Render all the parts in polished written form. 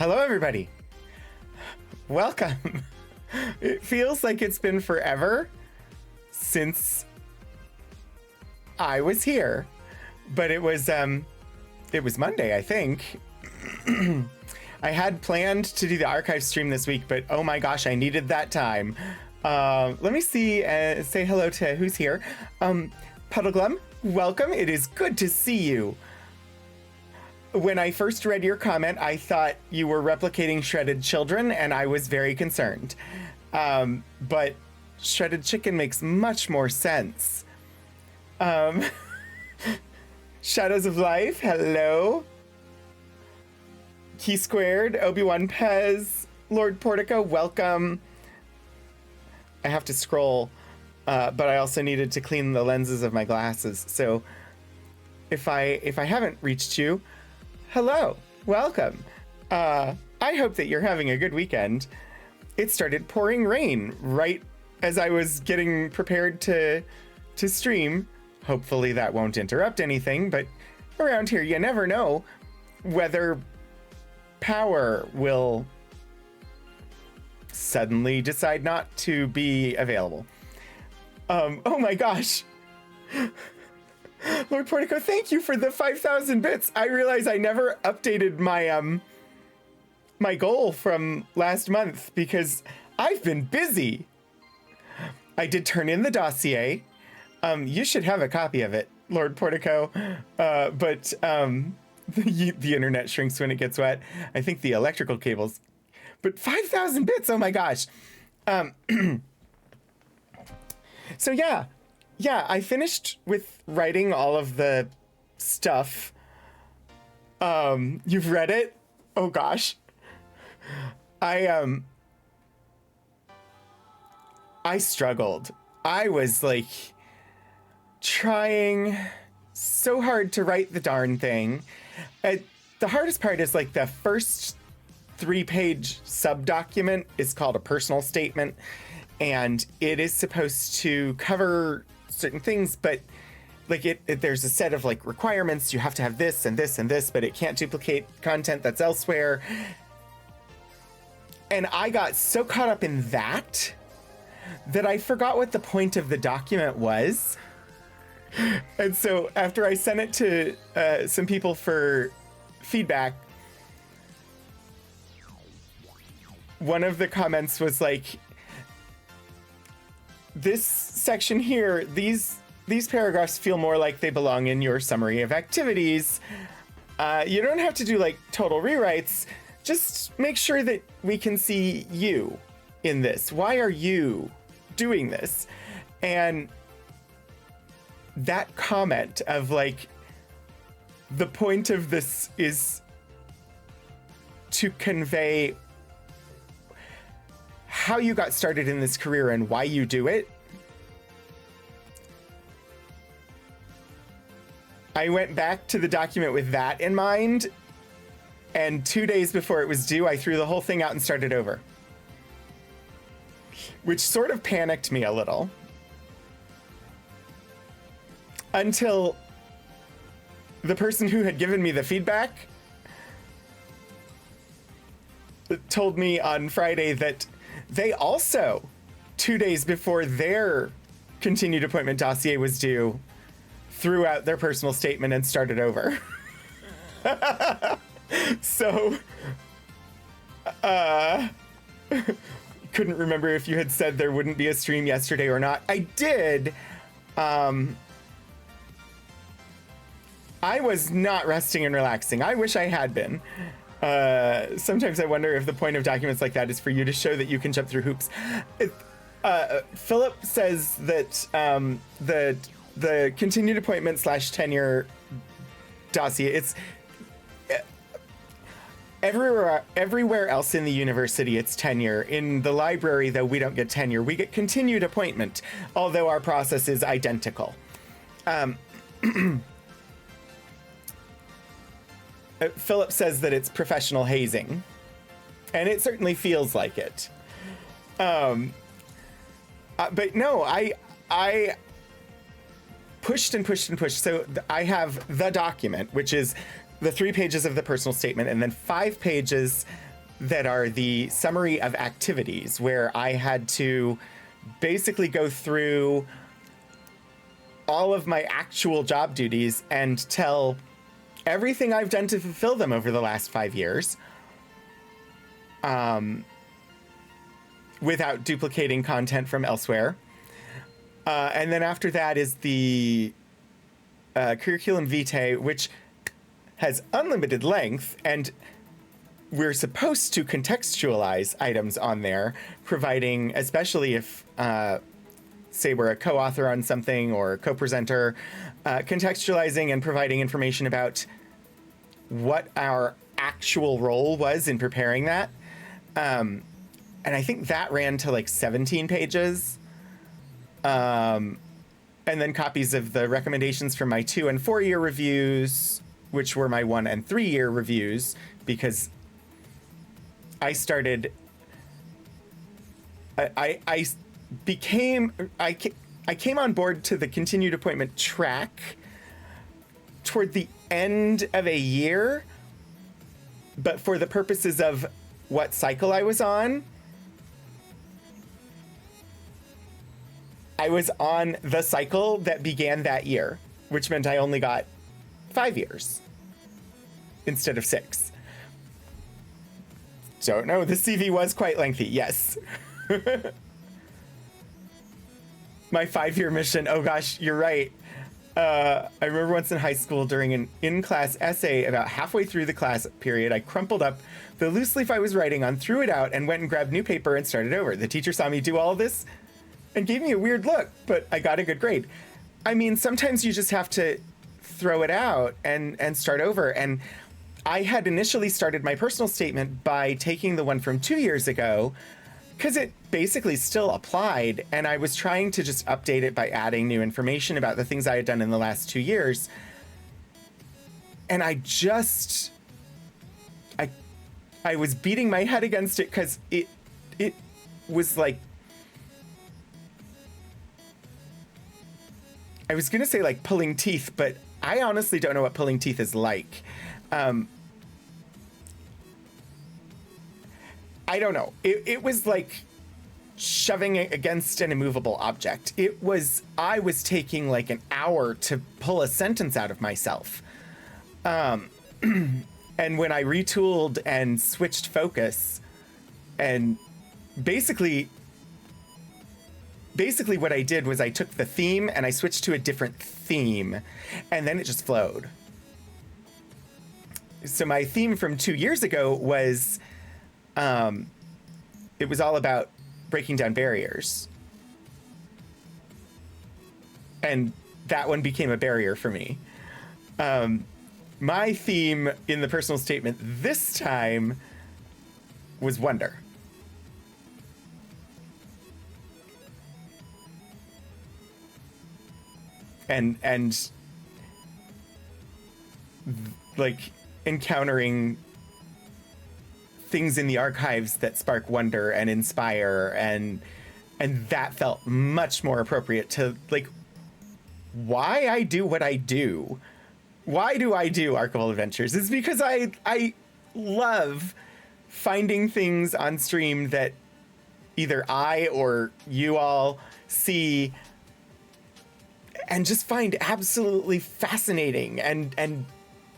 Hello, everybody. Welcome. It feels like it's been forever since I was here, but it was Monday, I think. I had planned to do the archive stream this week, but oh my gosh, I needed that time. Let me see, say hello to who's here. Puddleglum, welcome. It is good to see you. When I first read your comment, I thought you were replicating Shredded Children, and I was very concerned. But Shredded Chicken makes much more sense. Shadows of Life, hello. Key Squared, Obi-Wan Pez, Lord Portico, welcome. I have to scroll, but I also needed to clean the lenses of my glasses. So if I haven't reached you, hello, welcome. I hope that you're having a good weekend. It started pouring rain right as I was getting prepared to stream. Hopefully that won't interrupt anything, but around here you never know whether power will suddenly decide not to be available. Oh my gosh. Lord Portico, thank you for the 5,000 bits. I realize I never updated my my goal from last month because I've been busy. I did turn in the dossier. You should have a copy of it, Lord Portico. But the internet shrinks when it gets wet. I think the electrical cables. But 5,000 bits, oh my gosh. So yeah, I finished with writing all of the stuff. You've read it? Oh gosh. I struggled. I was like trying so hard to write the darn thing. The hardest part is like the first 3-page sub-document is called a personal statement, and it is supposed to cover certain things, but like there's a set of like requirements. You have to have this and this and this, but it can't duplicate content that's elsewhere. And I got so caught up in that I forgot what the point of the document was. And so after I sent it to some people for feedback, one of the comments was like, this section here, these paragraphs feel more like they belong in your summary of activities. You don't have to do like total rewrites. Just make sure that we can see you in this. Why are you doing this? And that comment of like, the point of this is to convey how you got started in this career and why you do it. I went back to the document with that in mind, and 2 days before it was due, I threw the whole thing out and started over, which sort of panicked me a little until the person who had given me the feedback told me on Friday that they also, 2 days before their continued appointment dossier was due, threw out their personal statement and started over. So, couldn't remember if you had said there wouldn't be a stream yesterday or not. I did. I was not resting and relaxing. I wish I had been. Sometimes I wonder if the point of documents like that is for you to show that you can jump through hoops. Philip says that the continued appointment / tenure dossier, it's everywhere else in the university, it's tenure. In the library, though, we don't get tenure. We get continued appointment, although our process is identical. Philip says that it's professional hazing, and it certainly feels like it. But no, I pushed and pushed and pushed. So I have the document, which is the 3 pages of the personal statement, and then 5 pages that are the summary of activities, where I had to basically go through all of my actual job duties and tell everything I've done to fulfill them over the last 5 years, without duplicating content from elsewhere. And then after that is the curriculum vitae, which has unlimited length, and we're supposed to contextualize items on there, providing, especially if, say, we're a co-author on something or a co-presenter, contextualizing and providing information about what our actual role was in preparing that. And I think that ran to like 17 pages. And then copies of the recommendations from my 2- and 4-year reviews, which were my 1- and 3-year reviews, because I started, I came on board to the continued appointment track toward the end of a year, but for the purposes of what cycle I was on, I was on the cycle that began that year, which meant I only got 5 years instead of 6. So no, the CV was quite lengthy, yes. My 5-year mission, oh gosh, you're right. I remember once in high school during an in-class essay, about halfway through the class period, I crumpled up the loose leaf I was writing on, threw it out, and went and grabbed new paper and started over. The teacher saw me do all this and gave me a weird look, but I got a good grade. I mean, sometimes you just have to throw it out and start over. And I had initially started my personal statement by taking the one from 2 years ago, because it basically still applied, and I was trying to just update it by adding new information about the things I had done in the last 2 years. And I was beating my head against it because it was like, I was gonna say like pulling teeth, but I honestly don't know what pulling teeth is like. I don't know. It was like shoving it against an immovable object. I was taking like an hour to pull a sentence out of myself. And when I retooled and switched focus, and basically what I did was I took the theme and I switched to a different theme, and then it just flowed. So my theme from 2 years ago was, it was all about breaking down barriers. And that one became a barrier for me. My theme in the personal statement this time was wonder. And like encountering things in the archives that spark wonder and inspire, and that felt much more appropriate to like why I do what I do. Why do I do Archival Adventures? It's because I love finding things on stream that either I or you all see and just find absolutely fascinating and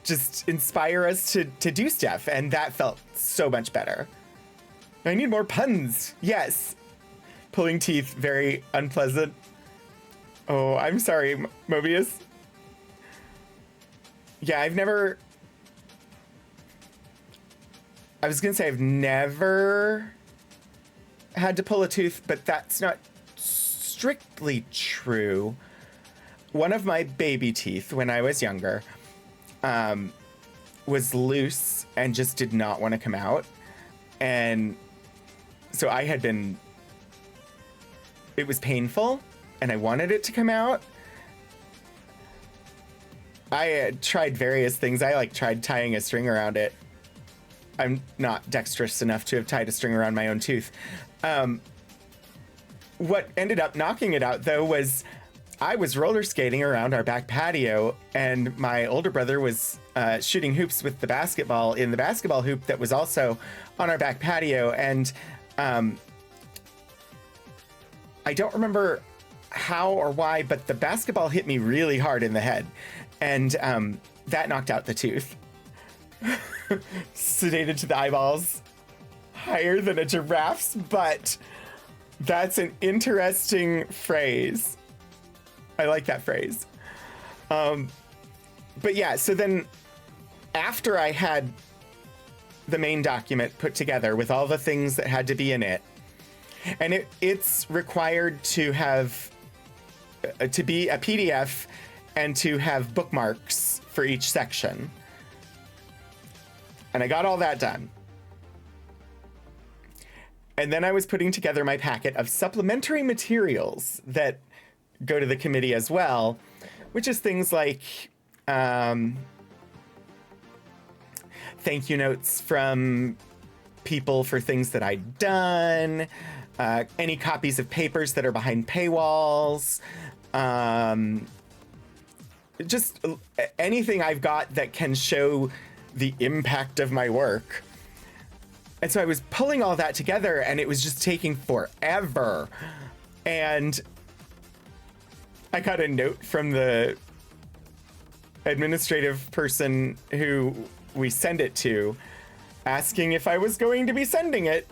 just inspire us to do stuff. And that felt so much better. I need more puns. Yes. Pulling teeth, very unpleasant. Oh, I'm sorry, Mobius. Yeah, I was gonna say I've never had to pull a tooth, but that's not strictly true. One of my baby teeth when I was younger was loose and just did not want to come out. And so it was painful and I wanted it to come out. I had tried various things. I tried tying a string around it. I'm not dexterous enough to have tied a string around my own tooth. What ended up knocking it out though was I was roller skating around our back patio, and my older brother was shooting hoops with the basketball in the basketball hoop that was also on our back patio. And I don't remember how or why, but the basketball hit me really hard in the head, and that knocked out the tooth. Sedated to the eyeballs, higher than a giraffe's butt. That's an interesting phrase. I like that phrase. But yeah, so then after I had the main document put together with all the things that had to be in it, and it's required to have to be a PDF and to have bookmarks for each section. And I got all that done. And then I was putting together my packet of supplementary materials that go to the committee as well, which is things like thank you notes from people for things that I'd done, any copies of papers that are behind paywalls, just anything I've got that can show the impact of my work. And so I was pulling all that together, and it was just taking forever. And I got a note from the administrative person who we send it to, asking if I was going to be sending it.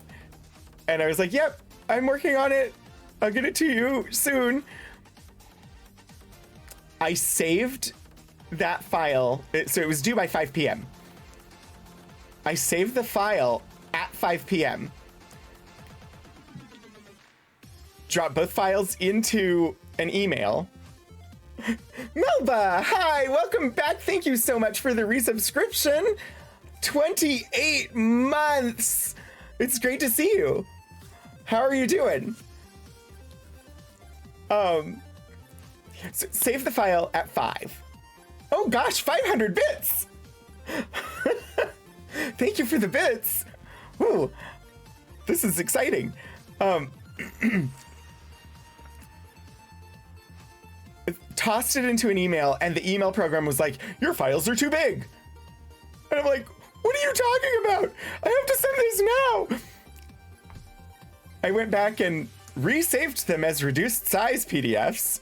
And I was like, yep, I'm working on it. I'll get it to you soon. I saved that file. So it was due by 5 p.m. I saved the file at 5 p.m. Dropped both files into an email. Melba, hi, welcome back. Thank you so much for the resubscription. 28 months. It's great to see you. How are you doing? So save the file at 5. Oh gosh, 500 bits. Thank you for the bits. Ooh, this is exciting. Tossed it into an email, and the email program was like, your files are too big. And I'm like, what are you talking about? I have to send these now. I went back and resaved them as reduced size PDFs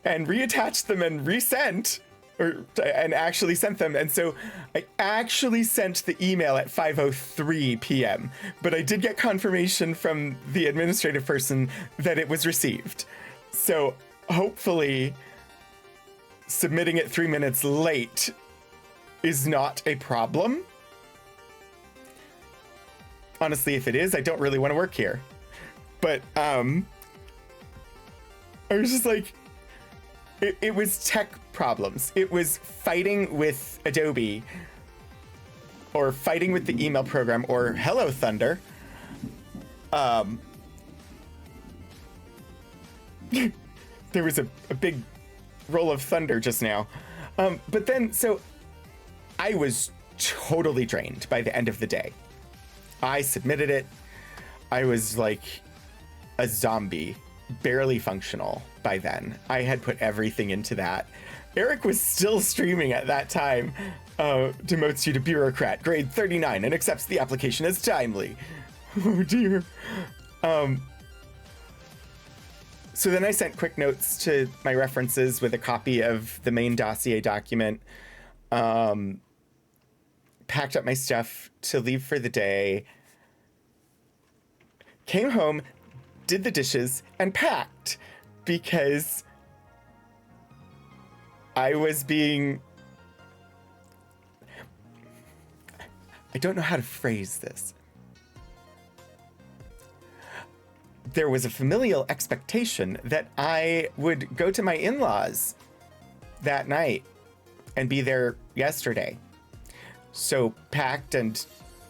and reattached them and resent, and actually sent them. And so I actually sent the email at 5:03 p.m., but I did get confirmation from the administrative person that it was received. So hopefully submitting it 3 minutes late is not a problem. Honestly, if it is, I don't really want to work here. But I was just like, it was tech problems. It was fighting with Adobe, or fighting with the email program, or hello, Thunder. There was a big roll of thunder just now. But then, so I was totally drained by the end of the day. I submitted it. I was like a zombie, barely functional by then. I had put everything into that. Eric was still streaming at that time. Demotes you to bureaucrat, grade 39, and accepts the application as timely. Oh dear. So then I sent quick notes to my references with a copy of the main dossier document. Packed up my stuff to leave for the day. Came home, did the dishes, and packed because I was being... I don't know how to phrase this. There was a familial expectation that I would go to my in-laws that night and be there yesterday. So packed and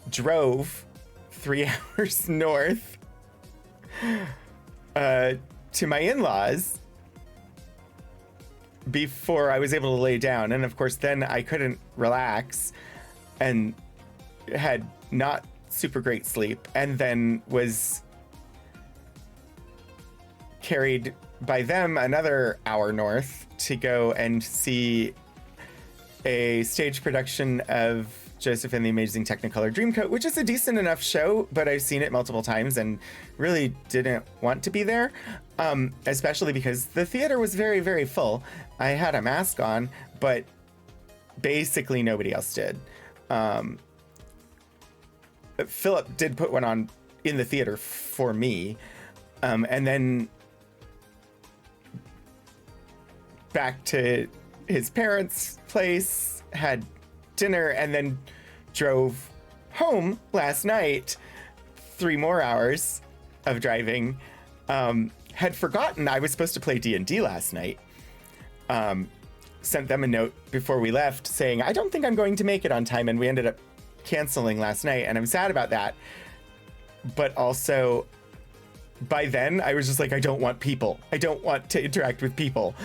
drove 3 hours north to my in-laws before I was able to lay down. And of course, then I couldn't relax and had not super great sleep, and then was carried by them another hour north to go and see a stage production of Joseph and the Amazing Technicolor Dreamcoat, which is a decent enough show, but I've seen it multiple times and really didn't want to be there, especially because the theater was very, very full. I had a mask on, but basically nobody else did. Philip did put one on in the theater for me, and then back to his parents' place, had dinner, and then drove home last night. 3 more hours of driving. Had forgotten I was supposed to play D&D last night. Sent them a note before we left saying, I don't think I'm going to make it on time, and we ended up canceling last night, and I'm sad about that. But also, by then, I was just like, I don't want people. I don't want to interact with people.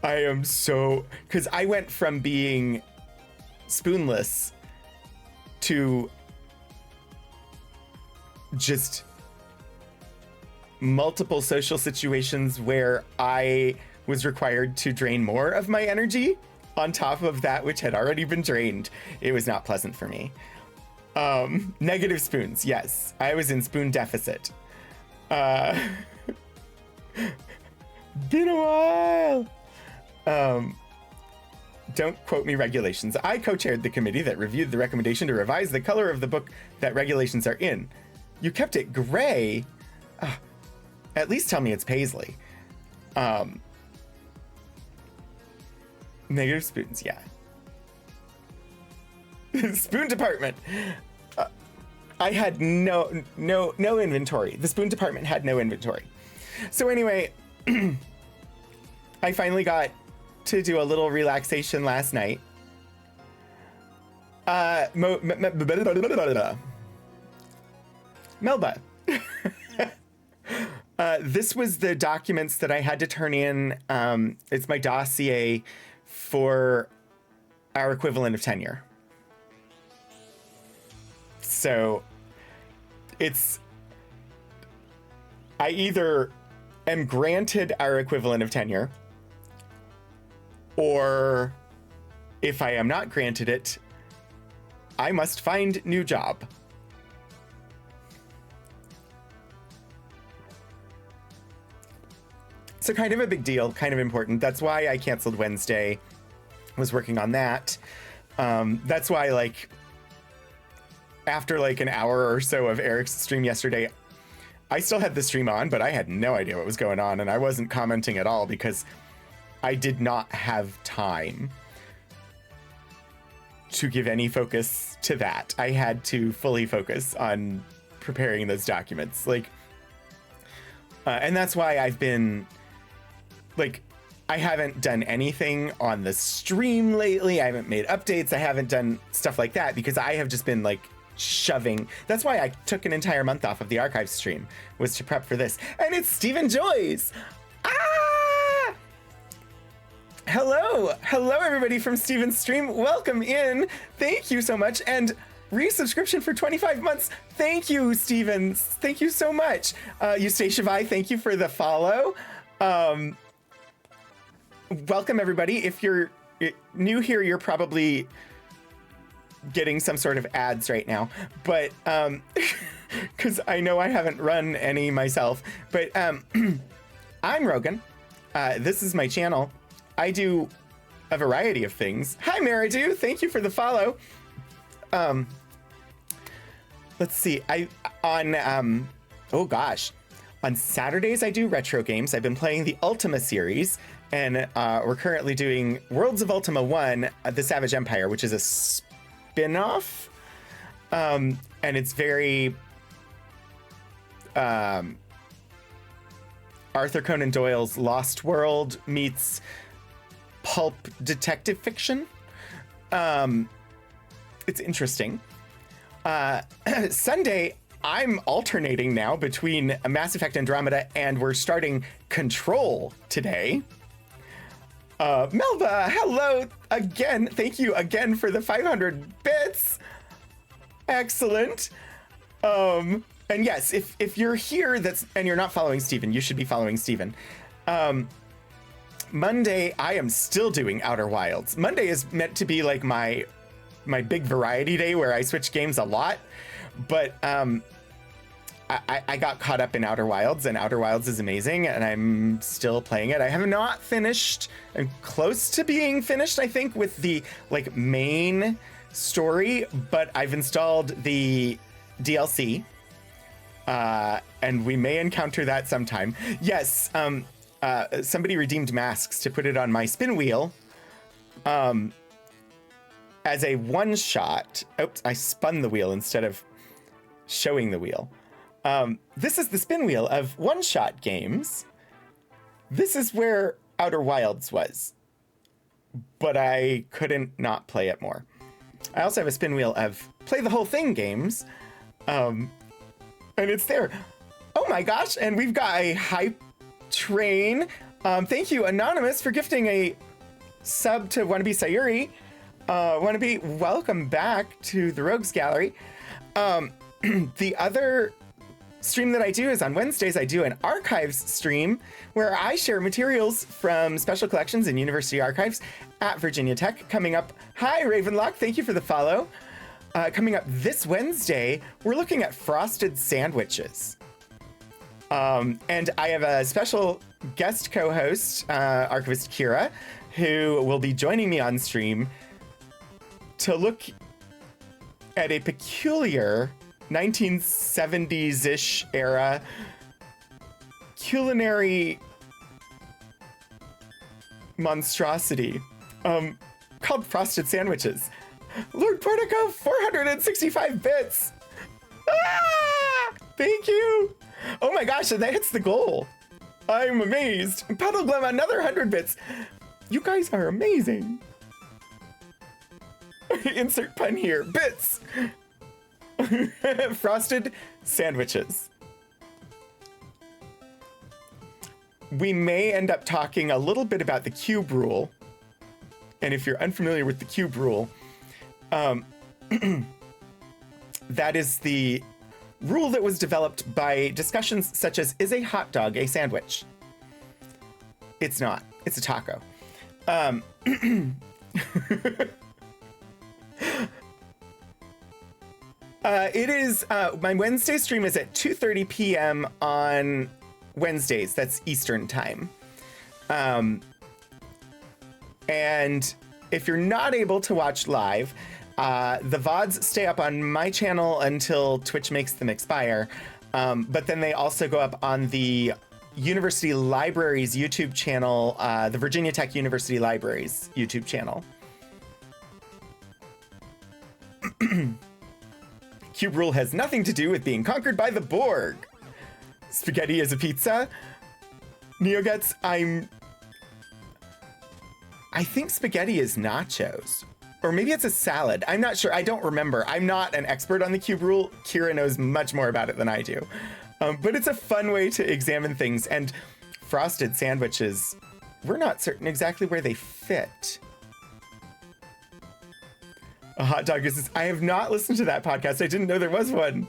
I am so... Because I went from being spoonless to just multiple social situations where I was required to drain more of my energy on top of that which had already been drained. It was not pleasant for me. Negative spoons, yes. I was in spoon deficit. Been a while. Don't quote me regulations. I co-chaired the committee that reviewed the recommendation to revise the color of the book that regulations are in. You kept it gray. At least tell me it's paisley. Negative spoons, yeah. Spoon department. I had no inventory. The spoon department had no inventory. So anyway, I finally got to do a little relaxation last night. Melba. This was the documents that I had to turn in. It's my dossier for our equivalent of tenure. So I either am granted our equivalent of tenure, or if I am not granted it, I must find new job. So kind of a big deal, kind of important. That's why I canceled Wednesday, was working on that. That's why, like, after like an hour or so of Eric's stream yesterday, I still had the stream on, but I had no idea what was going on, and I wasn't commenting at all because I did not have time to give any focus to that. I had to fully focus on preparing those documents. Like, and that's why I've been, like, I haven't done anything on the stream lately. I haven't made updates. I haven't done stuff like that because I have just been, like, shoving. That's why I took an entire month off of the archive stream, was to prep for this. And it's Stephen Joyce. Ah! Hello everybody from Stephen's stream. Welcome in. Thank you so much. And resubscription for 25 months. Thank you, Stephen. Thank you so much. Eustacia Vi, thank you for the follow. Welcome everybody. If you're new here, you're probably getting some sort of ads right now, but because I know I haven't run any myself, but I'm Rogan. This is my channel. I do a variety of things. Hi Maridu, thank you for the follow. Let's see, on Saturdays I do retro games. I've been playing the Ultima series, and we're currently doing Worlds of Ultima 1, The Savage Empire, which is a spin-off, and it's very Arthur Conan Doyle's Lost World meets pulp detective fiction. It's interesting. Sunday, I'm alternating now between Mass Effect Andromeda, and we're starting Control today. Melba, hello again. Thank you again for the 500 bits. Excellent. And yes, if you're here and you're not following Steven, you should be following Steven. Monday, I am still doing Outer Wilds. Monday is meant to be like my big variety day where I switch games a lot, but I got caught up in Outer Wilds, and Outer Wilds is amazing, and I'm still playing it. I have not finished. I'm close to being finished, I think, with the like main story, but I've installed the DLC, and we may encounter that sometime. Yes, somebody redeemed masks to put it on my spin wheel as a one-shot. Oops, I spun the wheel instead of showing the wheel. This is the spin wheel of one-shot games. This is where Outer Wilds was, but I couldn't not play it more. I also have a spin wheel of play the whole thing games, and it's there. Oh my gosh, and we've got a hype train. Thank you, Anonymous, for gifting a sub to Wannabe Sayuri. Wannabe, welcome back to the Rogues Gallery. The other stream that I do is on Wednesdays. I do an archives stream where I share materials from special collections and university archives at Virginia Tech. Coming up, hi Ravenlock, thank you for the follow. Coming up this Wednesday, we're looking at frosted sandwiches. And I have a special guest co-host, archivist Kira, who will be joining me on stream to look at a peculiar 1970s-ish era culinary monstrosity called frosted sandwiches. Lord Portico, 465 bits. Ah! Thank you. Oh my gosh, and that hits the goal. I'm amazed. Puddleglum, another 100 bits. You guys are amazing. Insert pun here. Bits. Frosted sandwiches. We may end up talking a little bit about the cube rule. And if you're unfamiliar with the cube rule, that is the rule that was developed by discussions such as, is a hot dog a sandwich? It's not. It's a taco. It is, my Wednesday stream is at 2:30 p.m. on Wednesdays. That's Eastern time. And if you're not able to watch live, the VODs stay up on my channel until Twitch makes them expire. But then they also go up on the University Libraries YouTube channel, the Virginia Tech University Libraries YouTube channel. Cube rule has nothing to do with being conquered by the Borg. Spaghetti is a pizza. NeoGuts, I think spaghetti is nachos. Or maybe it's a salad. I'm not sure. I don't remember. I'm not an expert on the cube rule. Kira knows much more about it than I do. But it's a fun way to examine things. And frosted sandwiches, we're not certain exactly where they fit. A hot dog is... I have not listened to that podcast. I didn't know there was one.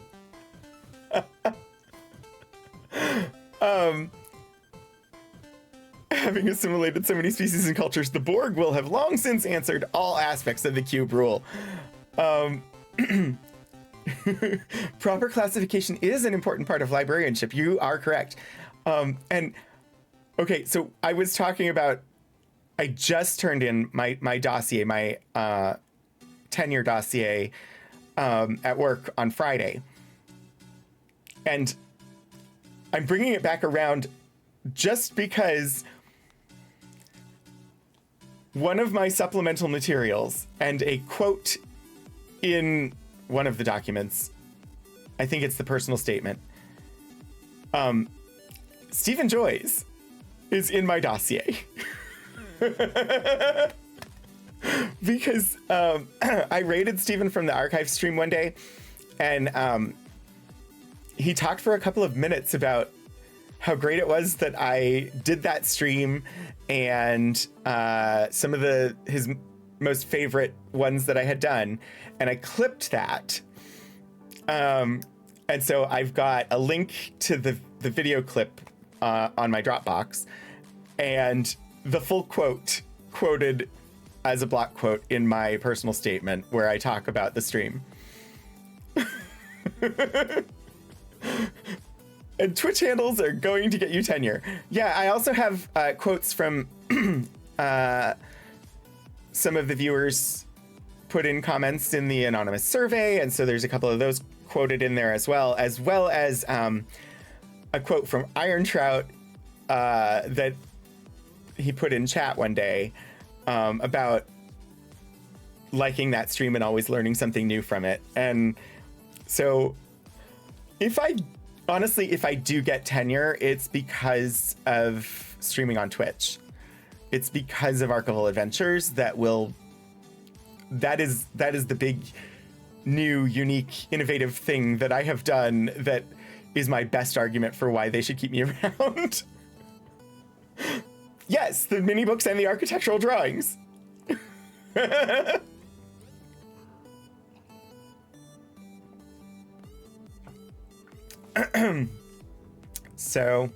Having assimilated so many species and cultures, the Borg will have long since answered all aspects of the cube rule. Proper classification is an important part of librarianship. You are correct. And okay, so I was talking about, I just turned in my dossier, my tenure dossier at work on Friday. And I'm bringing it back around just because one of my supplemental materials and a quote in one of the documents, I think it's the personal statement, Stephen Joyce is in my dossier. Because I rated Stephen from the archive stream one day, and he talked for a couple of minutes about how great it was that I did that stream and some of his most favorite ones that I had done. And I clipped that. And And so I've got a link to the video clip on my Dropbox, and the full quote quoted as a block quote in my personal statement where I talk about the stream. And Twitch handles are going to get you tenure. Yeah, I also have quotes from some of the viewers put in comments in the anonymous survey, and so there's a couple of those quoted in there as well as a quote from Iron Trout that he put in chat one day about liking that stream and always learning something new from it. And so if I do get tenure, it's because of streaming on Twitch. It's because of Archival Adventures that is the big, new, unique, innovative thing that I have done that is my best argument for why they should keep me around. Yes, the mini books and the architectural drawings. So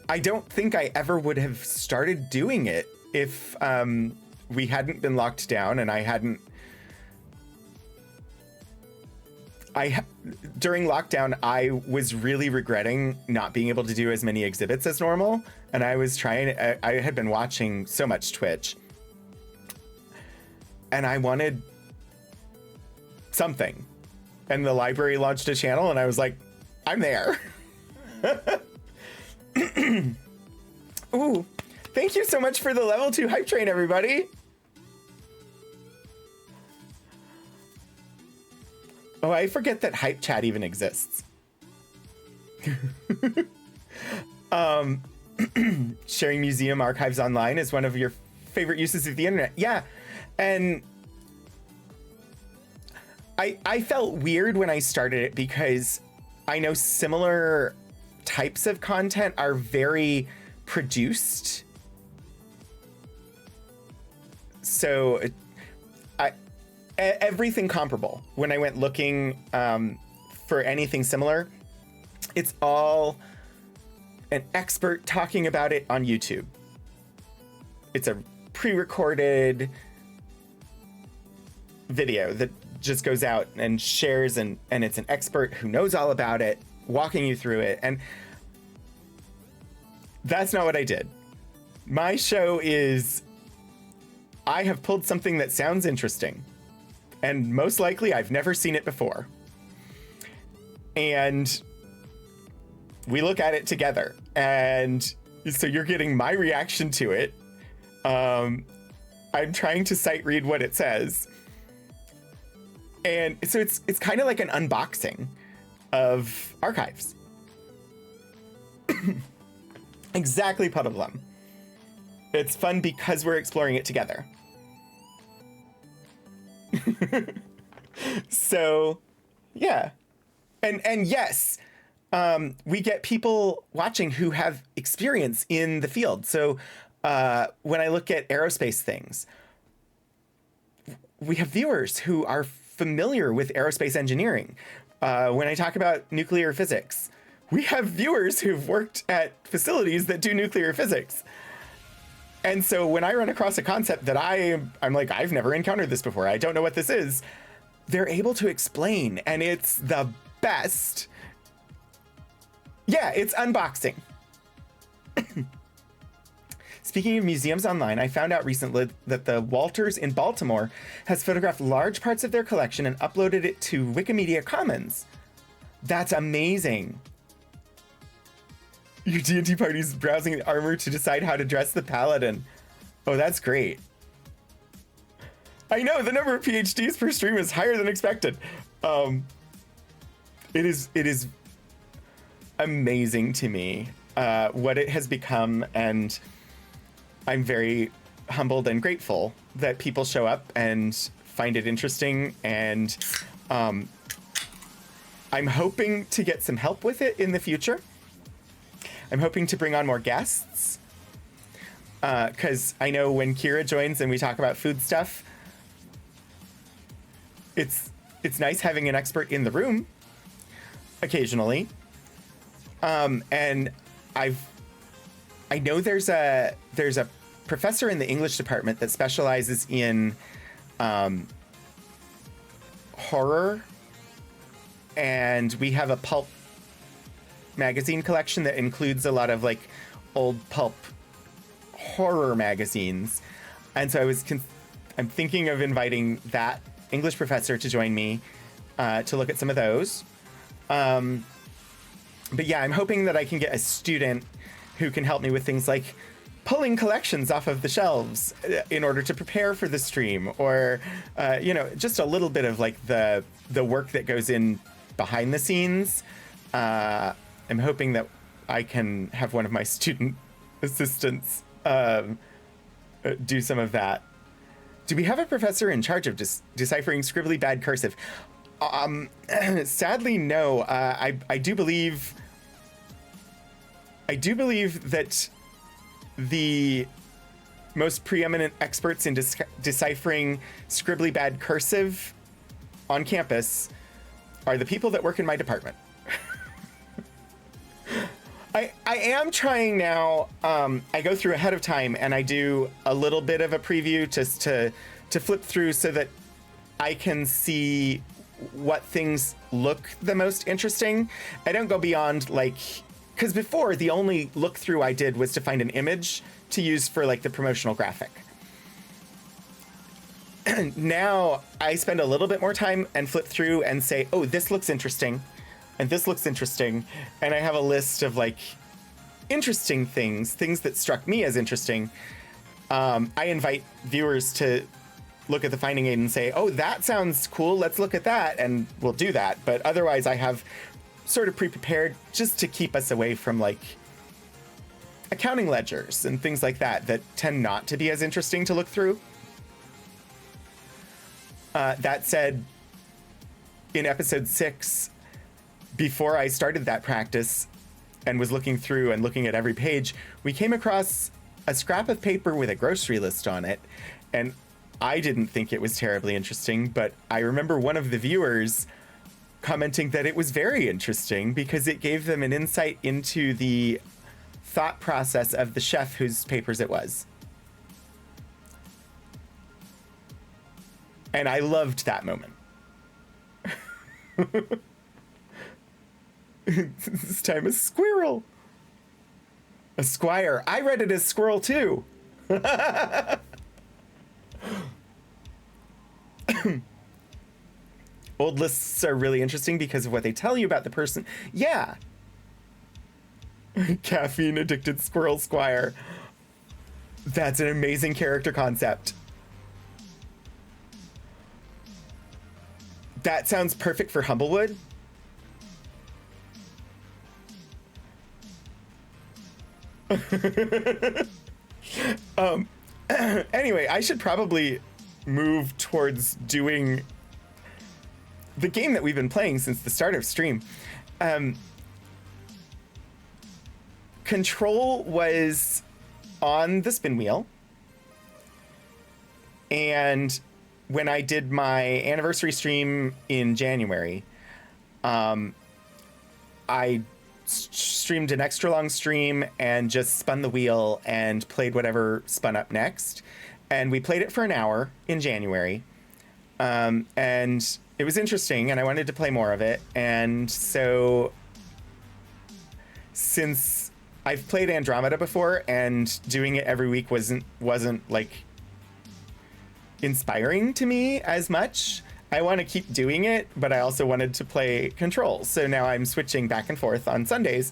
I don't think I ever would have started doing it if we hadn't been locked down and during lockdown, I was really regretting not being able to do as many exhibits as normal. And I had been watching so much Twitch, and I wanted something. And the library launched a channel, and I was like, I'm there. Ooh, thank you so much for the level 2 hype train, everybody. Oh, I forget that Hype Chat even exists. Sharing museum archives online is one of your favorite uses of the internet. Yeah, and I felt weird when I started it because I know similar types of content are very produced. So everything comparable. When I went looking for anything similar, it's all an expert talking about it on YouTube. It's a pre-recorded video that just goes out and shares, and it's an expert who knows all about it, walking you through it. And that's not what I did. My show is, I have pulled something that sounds interesting, and most likely I've never seen it before. And we look at it together. And so you're getting my reaction to it. I'm trying to sight read what it says. And so it's kind of like an unboxing of archives. Exactly, Puddleglum. It's fun because we're exploring it together. So, yeah. And yes, we get people watching who have experience in the field. So when I look at aerospace things, we have viewers who are familiar with aerospace engineering. When I talk about nuclear physics, we have viewers who've worked at facilities that do nuclear physics. And so when I run across a concept that I'm like, I've never encountered this before, I don't know what this is, they're able to explain, and it's the best. Yeah, it's unboxing. Speaking of museums online, I found out recently that the Walters in Baltimore has photographed large parts of their collection and uploaded it to Wikimedia Commons. That's amazing. Your D&D party's browsing the armor to decide how to dress the paladin. Oh, that's great. I know, the number of PhDs per stream is higher than expected. It is amazing to me what it has become, and I'm very humbled and grateful that people show up and find it interesting, and I'm hoping to get some help with it in the future. I'm hoping to bring on more guests, because I know when Kira joins and we talk about food stuff, it's nice having an expert in the room occasionally. And I know there's a professor in the English department that specializes in horror, and we have a pulp magazine collection that includes a lot of like old pulp horror magazines. And so I'm thinking of inviting that English professor to join me to look at some of those. But yeah, I'm hoping that I can get a student who can help me with things like pulling collections off of the shelves in order to prepare for the stream, or just a little bit of like the work that goes in behind the scenes. I'm hoping that I can have one of my student assistants do some of that. Do we have a professor in charge of deciphering scribbly bad cursive? Sadly, no. I do believe that the most preeminent experts in deciphering scribbly bad cursive on campus are the people that work in my department. I am trying now. I go through ahead of time and I do a little bit of a preview just to flip through so that I can see what things look the most interesting. I don't go beyond because before the only look through I did was to find an image to use for like the promotional graphic. Now I spend a little bit more time and flip through and say, oh, this looks interesting. And this looks interesting. And I have a list of like interesting things that struck me as interesting. I invite viewers to look at the finding aid and say, oh, that sounds cool. Let's look at that. And we'll do that. But otherwise I have sort of pre-prepared just to keep us away from like accounting ledgers and things like that tend not to be as interesting to look through. That said, in episode 6, before I started that practice and was looking through and looking at every page, we came across a scrap of paper with a grocery list on it. And I didn't think it was terribly interesting, but I remember one of the viewers commenting that it was very interesting because it gave them an insight into the thought process of the chef whose papers it was. And I loved that moment. This time a squirrel. A squire. I read it as squirrel too. Old lists are really interesting because of what they tell you about the person. Yeah. Caffeine addicted squirrel squire. That's an amazing character concept. That sounds perfect for Humblewood. Anyway, I should probably move towards doing the game that we've been playing since the start of stream. Control was on the spin wheel, and when I did my anniversary stream in January, I streamed an extra long stream and just spun the wheel and played whatever spun up next. And we played it for an hour in January. And it was interesting and I wanted to play more of it. And so since I've played Andromeda before and doing it every week wasn't like inspiring to me as much, I want to keep doing it, but I also wanted to play Control. So now I'm switching back and forth on Sundays.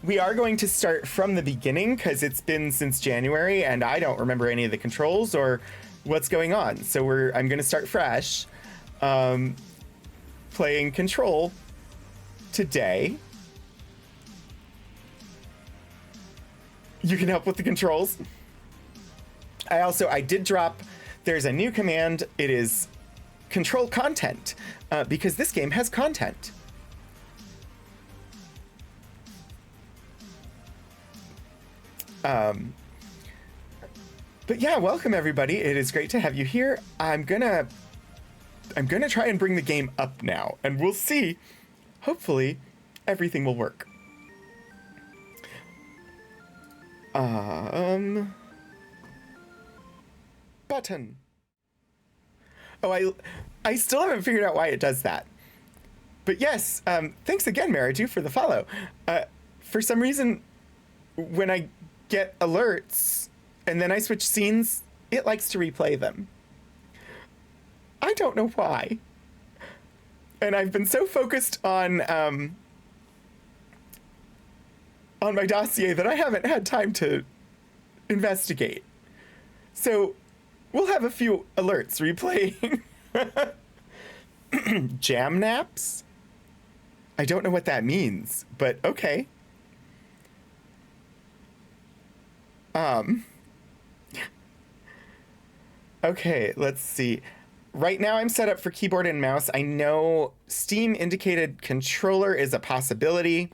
We are going to start from the beginning because it's been since January and I don't remember any of the controls or what's going on. So I'm going to start fresh, playing Control today. You can help with the controls. I did drop, there's a new command. It is control content, because this game has content. But yeah, welcome everybody. It is great to have you here. I'm gonna I'm going to try and bring the game up now, and we'll see. Hopefully, everything will work. Button. Oh, I still haven't figured out why it does that. But yes, thanks again, Mariju, for the follow. For some reason, when I get alerts and then I switch scenes, it likes to replay them. I don't know why. And I've been so focused on my dossier that I haven't had time to investigate. So we'll have a few alerts replaying. Jam naps? I don't know what that means, but okay. Okay, let's see. Right now I'm set up for keyboard and mouse. I know Steam indicated controller is a possibility.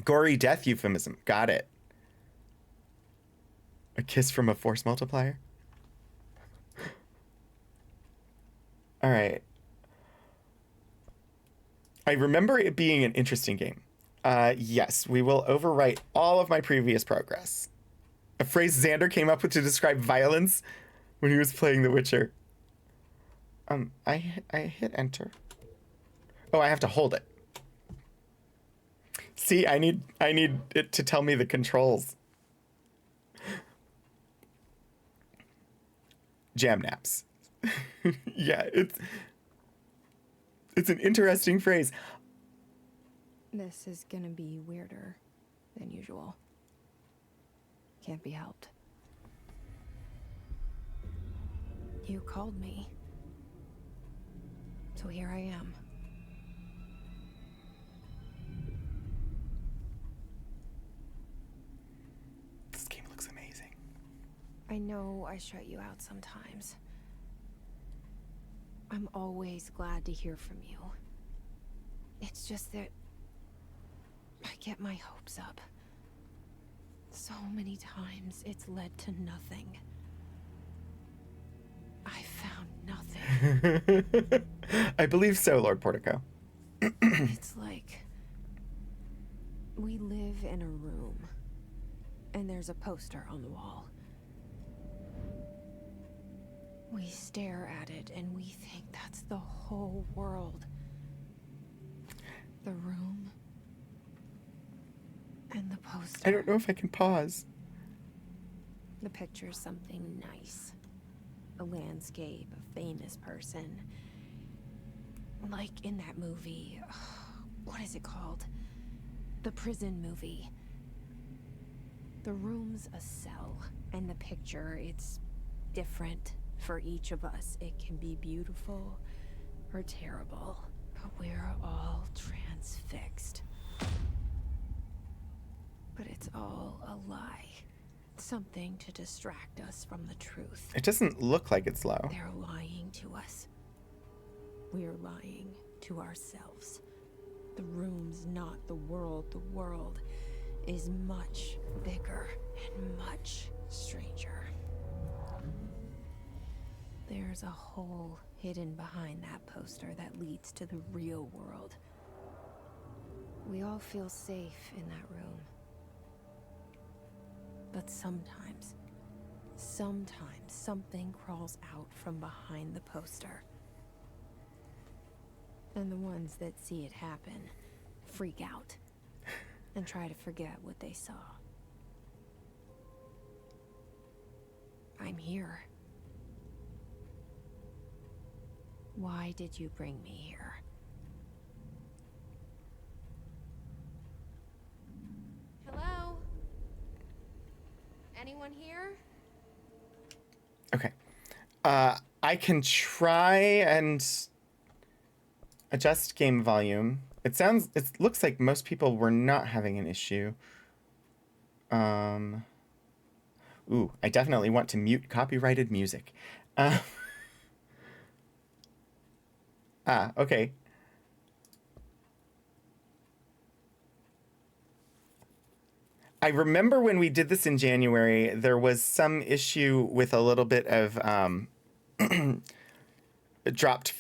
Gory death euphemism. Got it. A kiss from a force multiplier. All right. I remember it being an interesting game. Yes, we will overwrite all of my previous progress. A phrase Xander came up with to describe violence when he was playing The Witcher. I hit enter. Oh, I have to hold it. See, I need it to tell me the controls. Jam naps. Yeah, it's an interesting phrase. This is gonna be weirder than usual. Can't be helped. You called me. So here I am. This game looks amazing. I know I shut you out sometimes. I'm always glad to hear from you. It's just that I get my hopes up. So many times it's led to nothing. I found nothing. I believe so, Lord Portico. It's like we live in a room and there's a poster on the wall. We stare at it and we think that's the whole world. The room and the poster. I don't know if I can pause. The picture's something nice. A landscape, a famous person. Like in that movie, what is it called? The prison movie. The room's a cell, and the picture, it's different for each of us. It can be beautiful or terrible, but we're all transfixed. But it's all a lie. Something to distract us from the truth. It doesn't look like it's low. They're lying to us. We're lying to ourselves. The room's not the world. The world is much bigger and much stranger. There's a hole hidden behind that poster that leads to the real world. We all feel safe in that room. But sometimes something crawls out from behind the poster. And the ones that see it happen freak out and try to forget what they saw. I'm here. Why did you bring me here? Hello? Anyone here? Okay. I can try and adjust game volume. It looks like most people were not having an issue. Ooh, I definitely want to mute copyrighted music. Okay. I remember when we did this in January, there was some issue with a little bit of dropped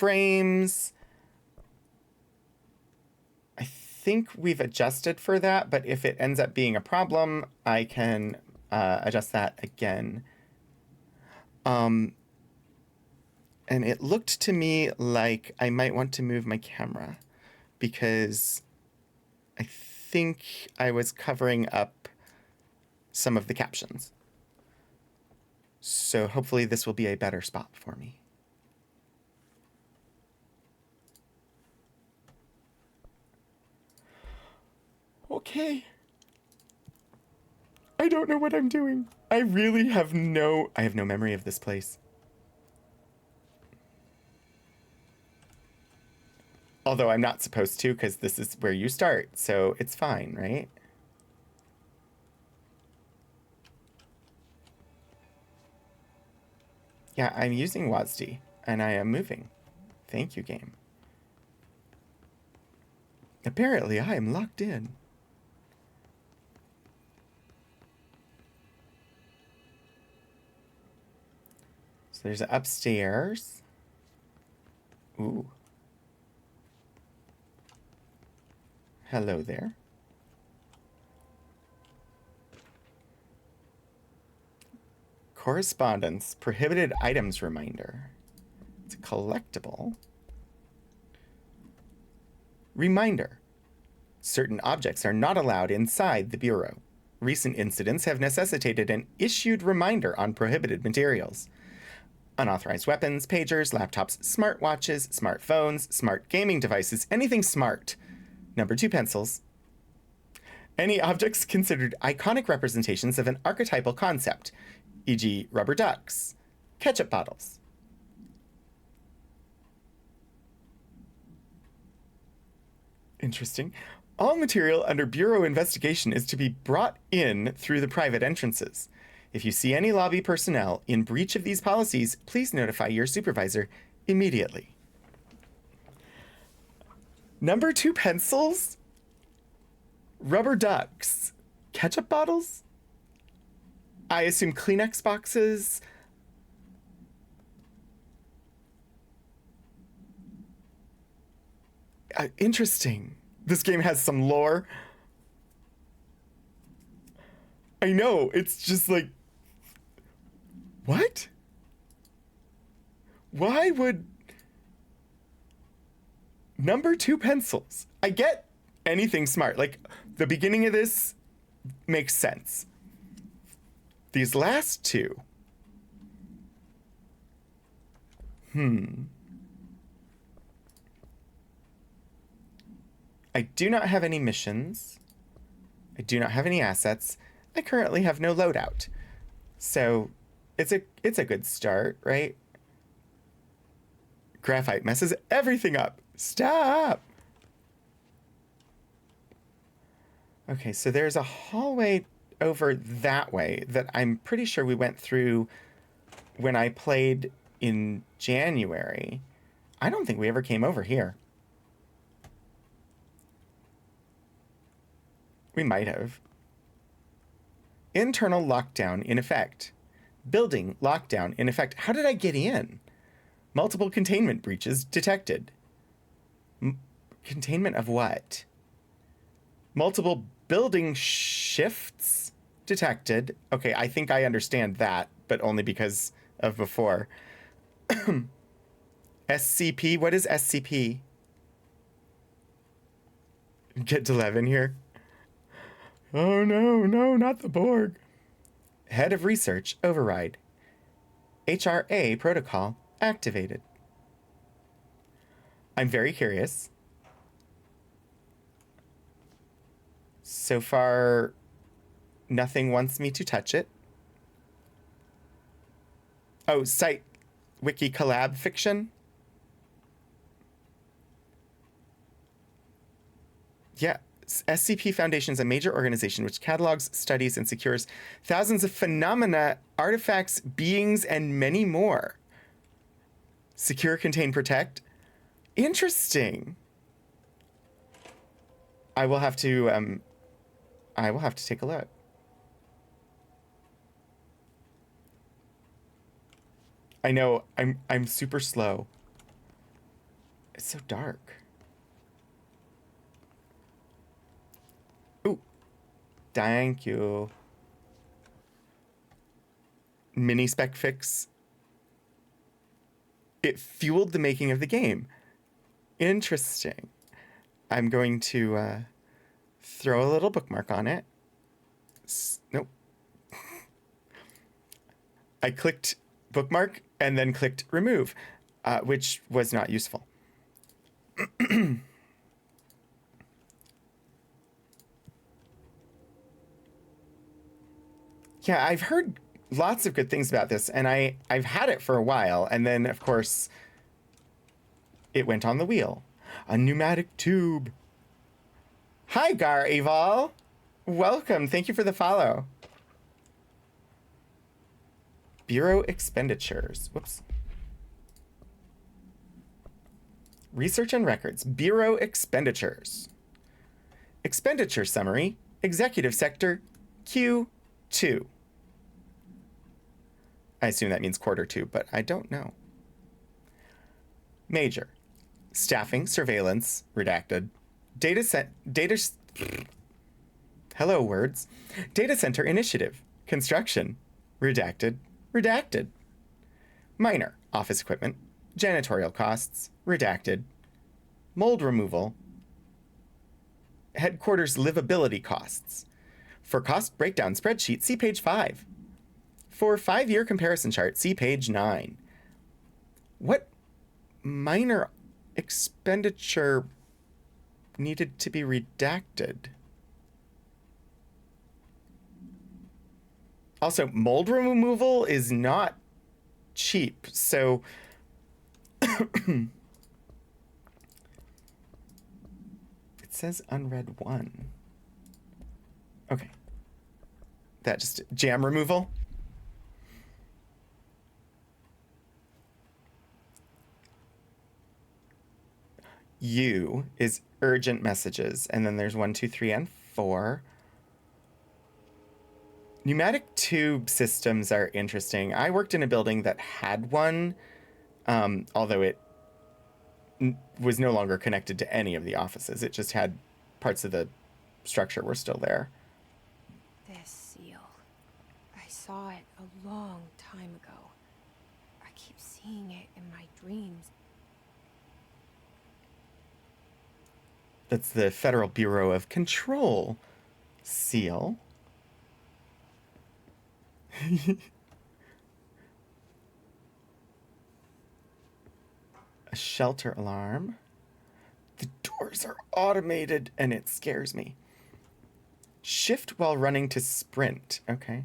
frames. I think we've adjusted for that, but if it ends up being a problem, I can adjust that again. And it looked to me like I might want to move my camera because I think I was covering up some of the captions. So hopefully this will be a better spot for me. Okay. I don't know what I'm doing. I really have no memory of this place. Although I'm not supposed to, because this is where you start, so it's fine, right? Yeah, I'm using WASD, and I am moving. Thank you, game. Apparently, I am locked in. So there's upstairs. Ooh. Hello there. Correspondence. Prohibited items reminder. It's a collectible. Reminder. Certain objects are not allowed inside the Bureau. Recent incidents have necessitated an issued reminder on prohibited materials. Unauthorized weapons, pagers, laptops, smartwatches, smartphones, smart gaming devices, anything smart. Number 2 pencils. Any objects considered iconic representations of an archetypal concept, e.g. rubber ducks, ketchup bottles. Interesting. All material under Bureau investigation is to be brought in through the private entrances. If you see any lobby personnel in breach of these policies, please notify your supervisor immediately. Number 2 pencils? Rubber ducks? Ketchup bottles? I assume Kleenex boxes? Interesting. This game has some lore. I know, it's just like... What? Why would... Number 2 pencils. I get anything smart. Like, the beginning of this makes sense. These last two. I do not have any missions. I do not have any assets. I currently have no loadout. So it's a good start, right? Graphite messes everything up. Stop! Okay, so there's a hallway over that way that I'm pretty sure we went through when I played in January. I don't think we ever came over here. We might have. Internal lockdown in effect. Building lockdown in effect. How did I get in? Multiple containment breaches detected. Containment of what? Multiple building shifts detected. Okay, I think I understand that, but only because of before. SCP? What is SCP? Get to Levin here. Oh no, not the Borg. Head of Research override. HRA protocol activated. I'm very curious. So far, nothing wants me to touch it. Oh, site wiki collab fiction. Yeah. SCP Foundation is a major organization which catalogs, studies, and secures thousands of phenomena, artifacts, beings, and many more. Secure, contain, protect. Interesting. I will have to take a look. I know I'm super slow. It's so dark. Ooh. Thank you. Mini spec fix. It fueled the making of the game. Interesting. I'm going to throw a little bookmark on it. Nope. I clicked bookmark and then clicked remove, which was not useful. Yeah, I've heard lots of good things about this, and I've had it for a while, and then, of course, it went on the wheel. A pneumatic tube. Hi, Gar Eval. Welcome. Thank you for the follow. Bureau expenditures. Whoops. Research and records. Bureau expenditures. Expenditure summary. Executive sector Q2. I assume that means quarter two, but I don't know. Major. Staffing, surveillance, redacted. Hello, words. Data center initiative. Construction. Redacted. Redacted. Minor. Office equipment. Janitorial costs. Redacted. Mold removal. Headquarters livability costs. For cost breakdown spreadsheet, see page 5. For 5-year comparison chart, see page 9. What minor expenditure needed to be redacted? Also, mold removal is not cheap, so it says unread 1. Okay. That just jam removal. U is urgent messages, and then there's 1, 2, 3, and 4. Pneumatic tube systems are interesting. I worked in a building that had one, although it was no longer connected to any of the offices. It just had parts of the structure were still there. This seal. I saw it a long time ago. I keep seeing it in my dreams. That's the Federal Bureau of Control seal. A shelter alarm. The doors are automated and it scares me. Shift while running to sprint. Okay.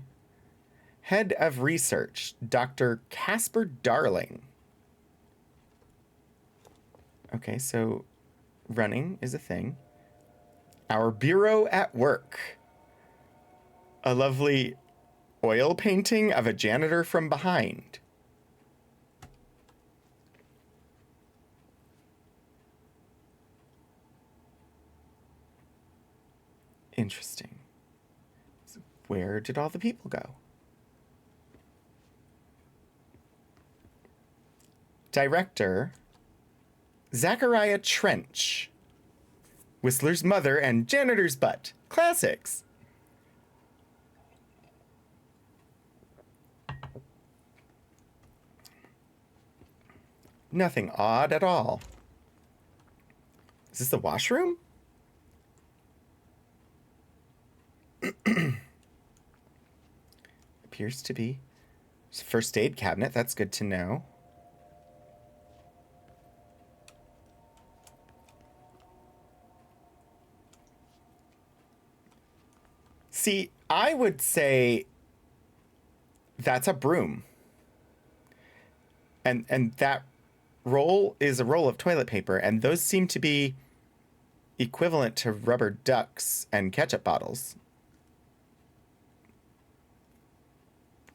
Head of research, Dr. Casper Darling. Okay, so running is a thing. Our bureau at work. A lovely oil painting of a janitor from behind. Interesting. So where did all the people go? Director, Zachariah Trench. Whistler's Mother and Janitor's Butt. Classics. Nothing odd at all. Is this the washroom? Appears to be. There's a first aid cabinet. That's good to know. See, I would say that's a broom. And that roll is a roll of toilet paper, and those seem to be equivalent to rubber ducks and ketchup bottles.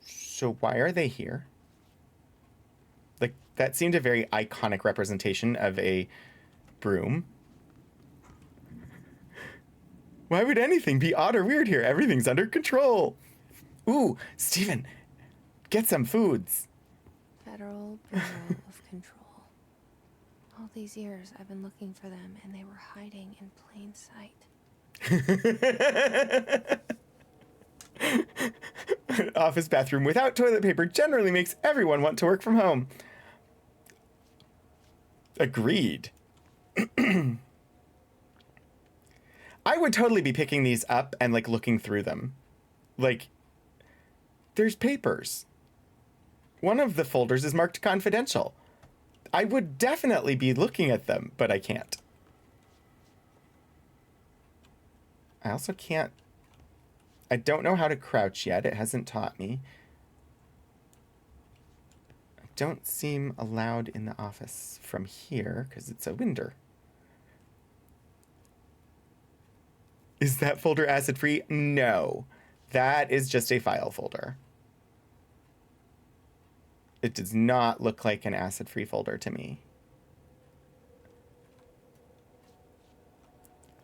So why are they here? Like, that seemed a very iconic representation of a broom. Why would anything be odd or weird here? Everything's under control. Ooh, Steven, get some foods. Federal Bureau of Control. Oh, All these years I've been looking for them, and they were hiding in plain sight. An office bathroom without toilet paper generally makes everyone want to work from home. Agreed. I would totally be picking these up and, like, looking through them. Like, there's papers. One of the folders is marked confidential. I would definitely be looking at them, but I can't. I also can't... I don't know how to crouch yet. It hasn't taught me. I don't seem allowed in the office from here because it's a window. Is that folder acid-free? No. That is just a file folder. It does not look like an acid-free folder to me.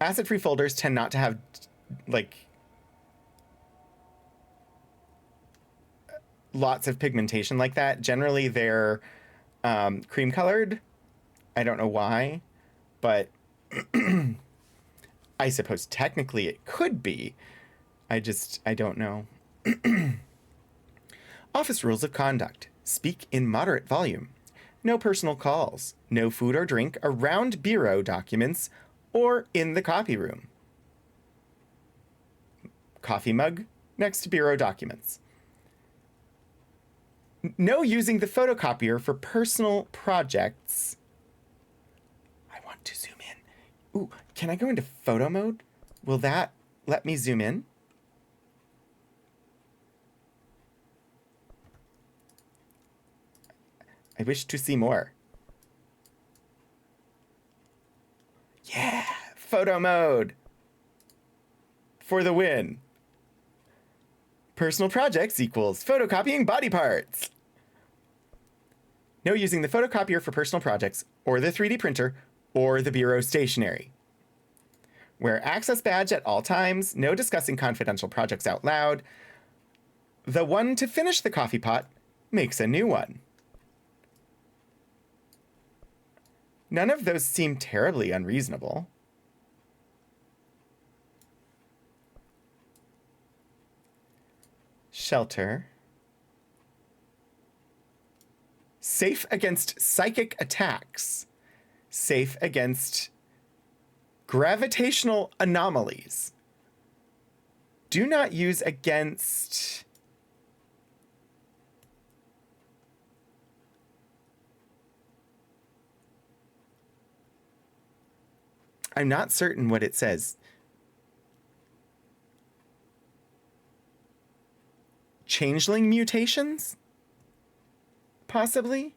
Acid-free folders tend not to have, like, lots of pigmentation like that. Generally, they're cream-colored. I don't know why, but I suppose technically it could be. I don't know. Office rules of conduct. Speak in moderate volume. No personal calls. No food or drink around bureau documents or in the copy room. Coffee mug next to bureau documents. No using the photocopier for personal projects. I want to zoom in. Ooh, can I go into photo mode? Will that let me zoom in? I wish to see more. Yeah, photo mode. For the win. Personal projects equals photocopying body parts. No using the photocopier for personal projects, or the 3D printer, or the bureau stationery. Wear access badge at all times. No discussing confidential projects out loud. The one to finish the coffee pot makes a new one. None of those seem terribly unreasonable. Shelter. Safe against psychic attacks. Safe against gravitational anomalies. Do not use against... I'm not certain what it says. Changeling mutations? Possibly?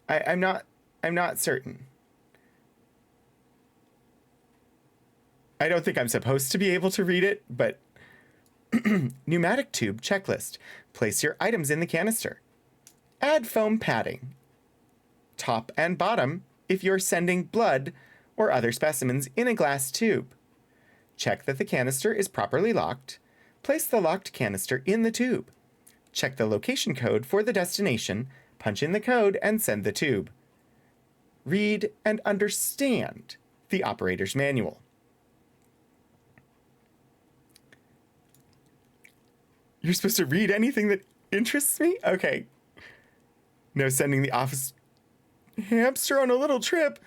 I'm not certain. I don't think I'm supposed to be able to read it, but pneumatic tube checklist. Place your items in the canister. Add foam padding. Top and bottom if you're sending blood or other specimens in a glass tube. Check that the canister is properly locked. Place the locked canister in the tube. Check the location code for the destination, punch in the code, and send the tube. Read and understand the operator's manual. You're supposed to read anything that interests me? Okay. No sending the office hamster on a little trip.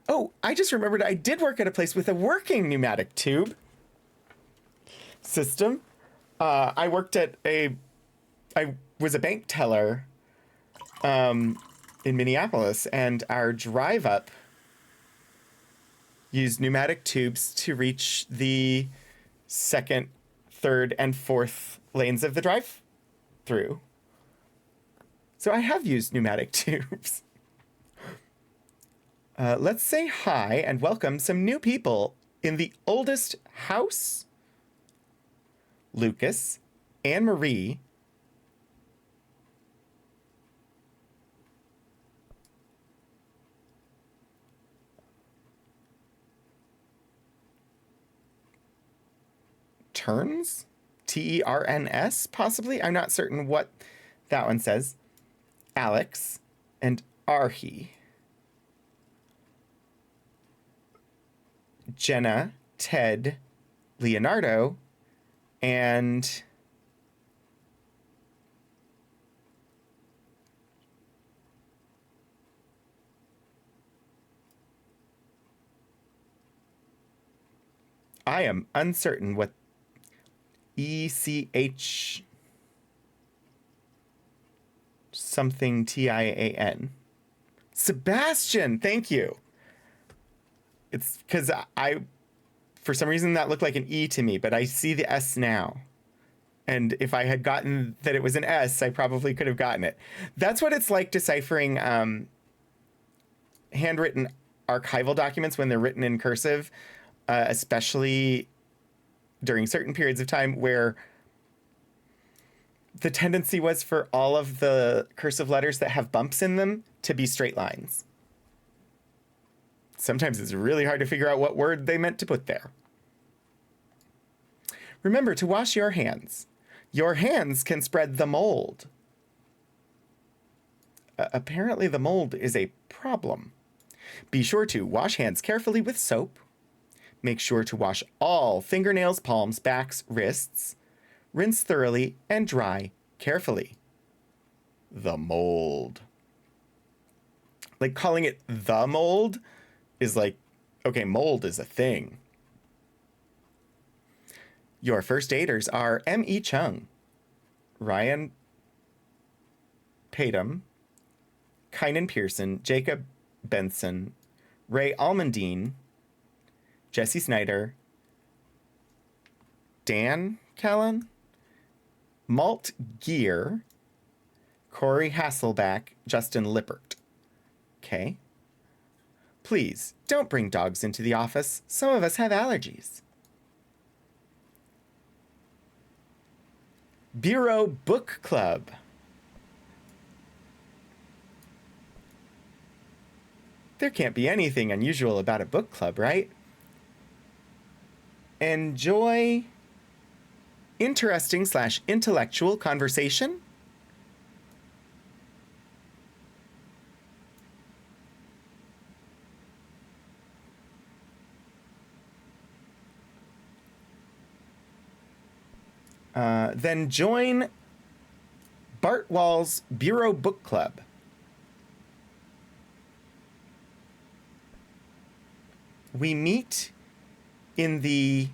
Oh, I just remembered I did work at a place with a working pneumatic tube system. I was a bank teller in Minneapolis, and our drive up used pneumatic tubes to reach the second, third, and fourth lanes of the drive-through. So I have used pneumatic tubes. Let's say hi and welcome some new people in the oldest house. Lucas, Anne-Marie, Terns? Terns, possibly? I'm not certain what that one says. Alex, and Arhi. Jenna, Ted, Leonardo, and I am uncertain what ECH something TIAN. Sebastian, thank you. It's because for some reason that looked like an E to me, but I see the S now. And if I had gotten that it was an S, I probably could have gotten it. That's what it's like deciphering handwritten archival documents when they're written in cursive, especially during certain periods of time where the tendency was for all of the cursive letters that have bumps in them to be straight lines. Sometimes it's really hard to figure out what word they meant to put there. Remember to wash your hands. Your hands can spread the mold. Apparently the mold is a problem. Be sure to wash hands carefully with soap. Make sure to wash all fingernails, palms, backs, wrists. Rinse thoroughly and dry carefully. The mold. Like calling it the mold is like, okay, mold is a thing. Your first aiders are M.E. Chung, Ryan Patum, Kynan Pearson, Jacob Benson, Ray Almondine, Jesse Snyder, Dan Callan, Malt Gear, Corey Hasselback, Justin Lippert. Okay. Please, don't bring dogs into the office. Some of us have allergies. Bureau Book Club. There can't be anything unusual about a book club, right? Enjoy interesting/intellectual conversation. Then join Bart Wall's Bureau Book Club. We meet in the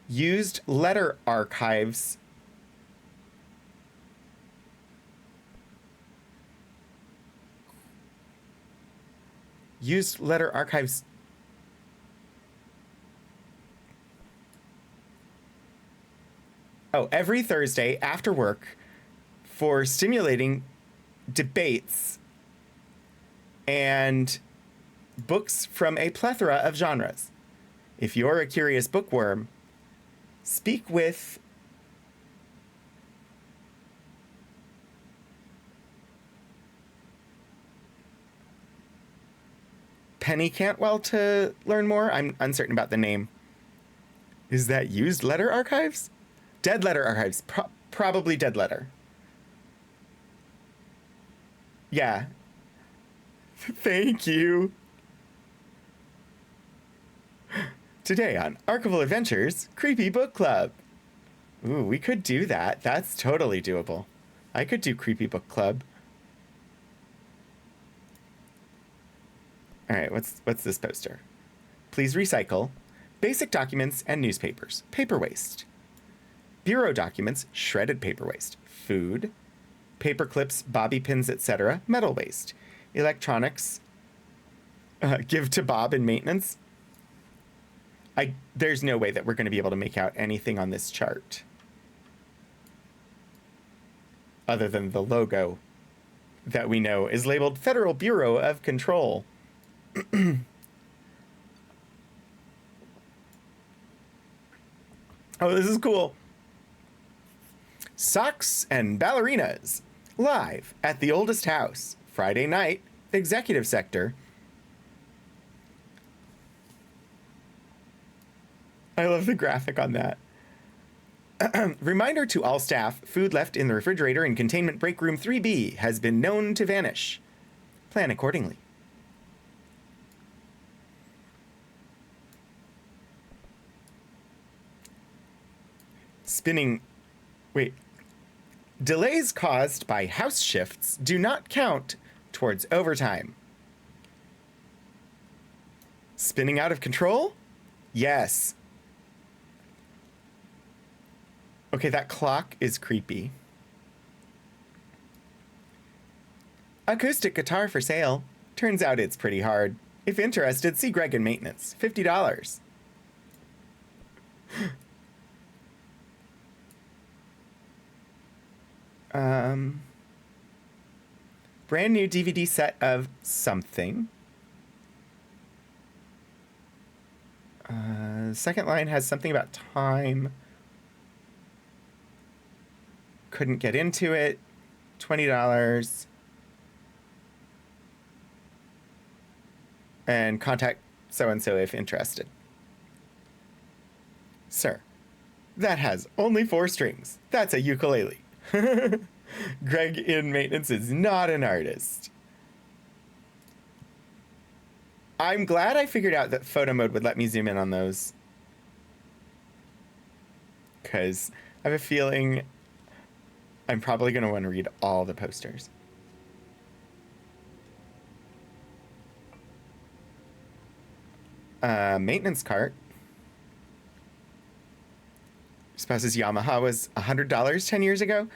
used letter archives every Thursday after work for stimulating debates and books from a plethora of genres. If you're a curious bookworm, speak with Penny Cantwell to learn more. I'm uncertain about the name. Is that used letter archives? Dead letter archives. Probably dead letter. Yeah. Thank you. Today on Archival Adventures, Creepy Book Club. Ooh, we could do that. That's totally doable. I could do Creepy Book Club. All right, what's this poster? Please recycle basic documents and newspapers, paper waste. Bureau documents, shredded paper waste. Food, paper clips, bobby pins, etc., metal waste. Electronics, give to Bob in maintenance. There's no way that we're going to be able to make out anything on this chart other than the logo that we know is labeled Federal Bureau of Control. Oh, this is cool. Socks and Ballerinas, live at the Oldest House, Friday night, Executive Sector. I love the graphic on that. Reminder to all staff, food left in the refrigerator in containment break room 3B has been known to vanish. Plan accordingly. Spinning... Wait. Delays caused by house shifts do not count towards overtime. Spinning out of control? Yes. Okay, that clock is creepy. Acoustic guitar for sale. Turns out it's pretty hard. If interested, see Greg in maintenance. $50. Brand new DVD set of something. Second line has something about time. Couldn't get into it. $20. And contact so-and-so if interested. Sir, that has only 4 strings. That's a ukulele. Greg in maintenance is not an artist. I'm glad I figured out that photo mode would let me zoom in on those. Because I have a feeling I'm probably going to want to read all the posters. Maintenance cart. Spouse's Yamaha was $100 10 years ago.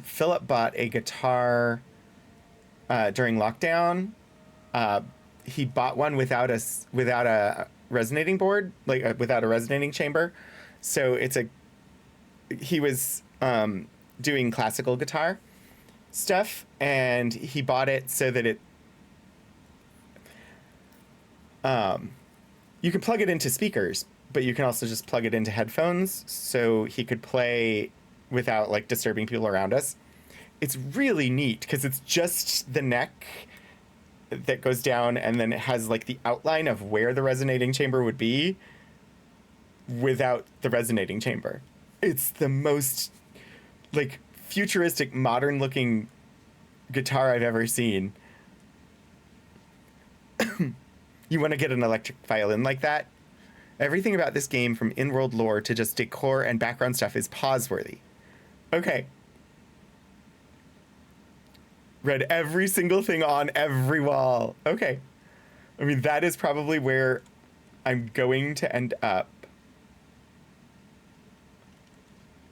Philip bought a guitar during lockdown. He bought one without a resonating board, like without a resonating chamber. So he was doing classical guitar stuff, and he bought it so that you can plug it into speakers, but you can also just plug it into headphones, so he could play without like disturbing people around us. It's really neat because it's just the neck that goes down, and then it has like the outline of where the resonating chamber would be without the resonating chamber. It's the most like futuristic, modern looking guitar I've ever seen. You want to get an electric violin like that? Everything about this game, from in-world lore to just decor and background stuff, is pause-worthy. Okay. Read every single thing on every wall. Okay. I mean, that is probably where I'm going to end up.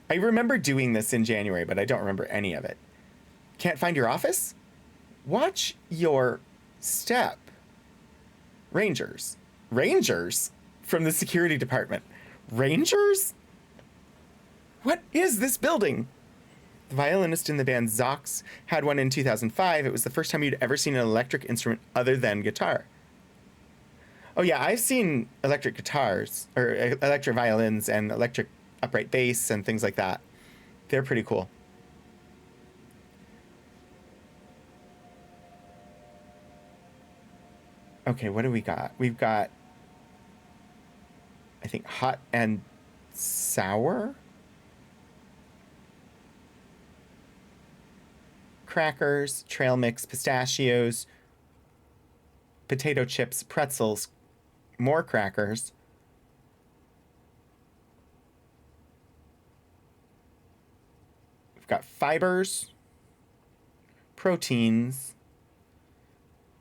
I remember doing this in January, but I don't remember any of it. Can't find your office? Watch your step. Rangers. Rangers? From the security department. Rangers? What is this building? The violinist in the band Zox had one in 2005. It was the first time you'd ever seen an electric instrument other than guitar. Oh yeah, I've seen electric guitars, or electric violins and electric upright bass and things like that. They're pretty cool. Okay, what do we got? We've got, I think, hot and sour? Crackers, trail mix, pistachios, potato chips, pretzels, more crackers. We've got fibers, proteins.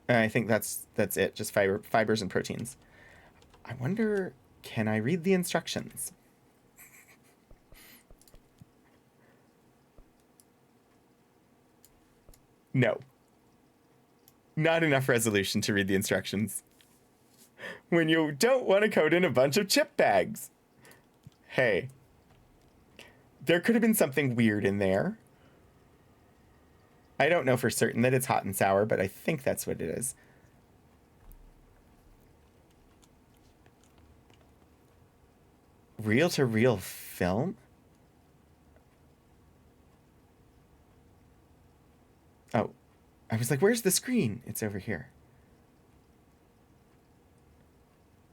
I think that's it, just fibers and proteins. I wonder, can I read the instructions? No. Not enough resolution to read the instructions. When you don't want to code in a bunch of chip bags. Hey. There could have been something weird in there. I don't know for certain that it's hot and sour, but I think that's what it is. Reel-to-reel film? Oh, I was like, where's the screen? It's over here.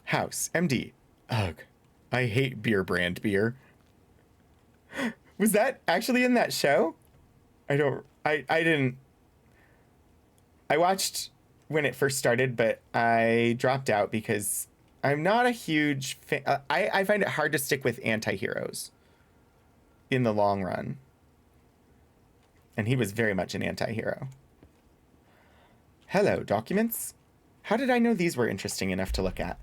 House, MD. Ugh. I hate beer brand beer. Was that actually in that show? I didn't. I watched when it first started, but I dropped out because I'm not a huge fan. I find it hard to stick with anti-heroes in the long run. And he was very much an anti-hero. Hello, documents. How did I know these were interesting enough to look at?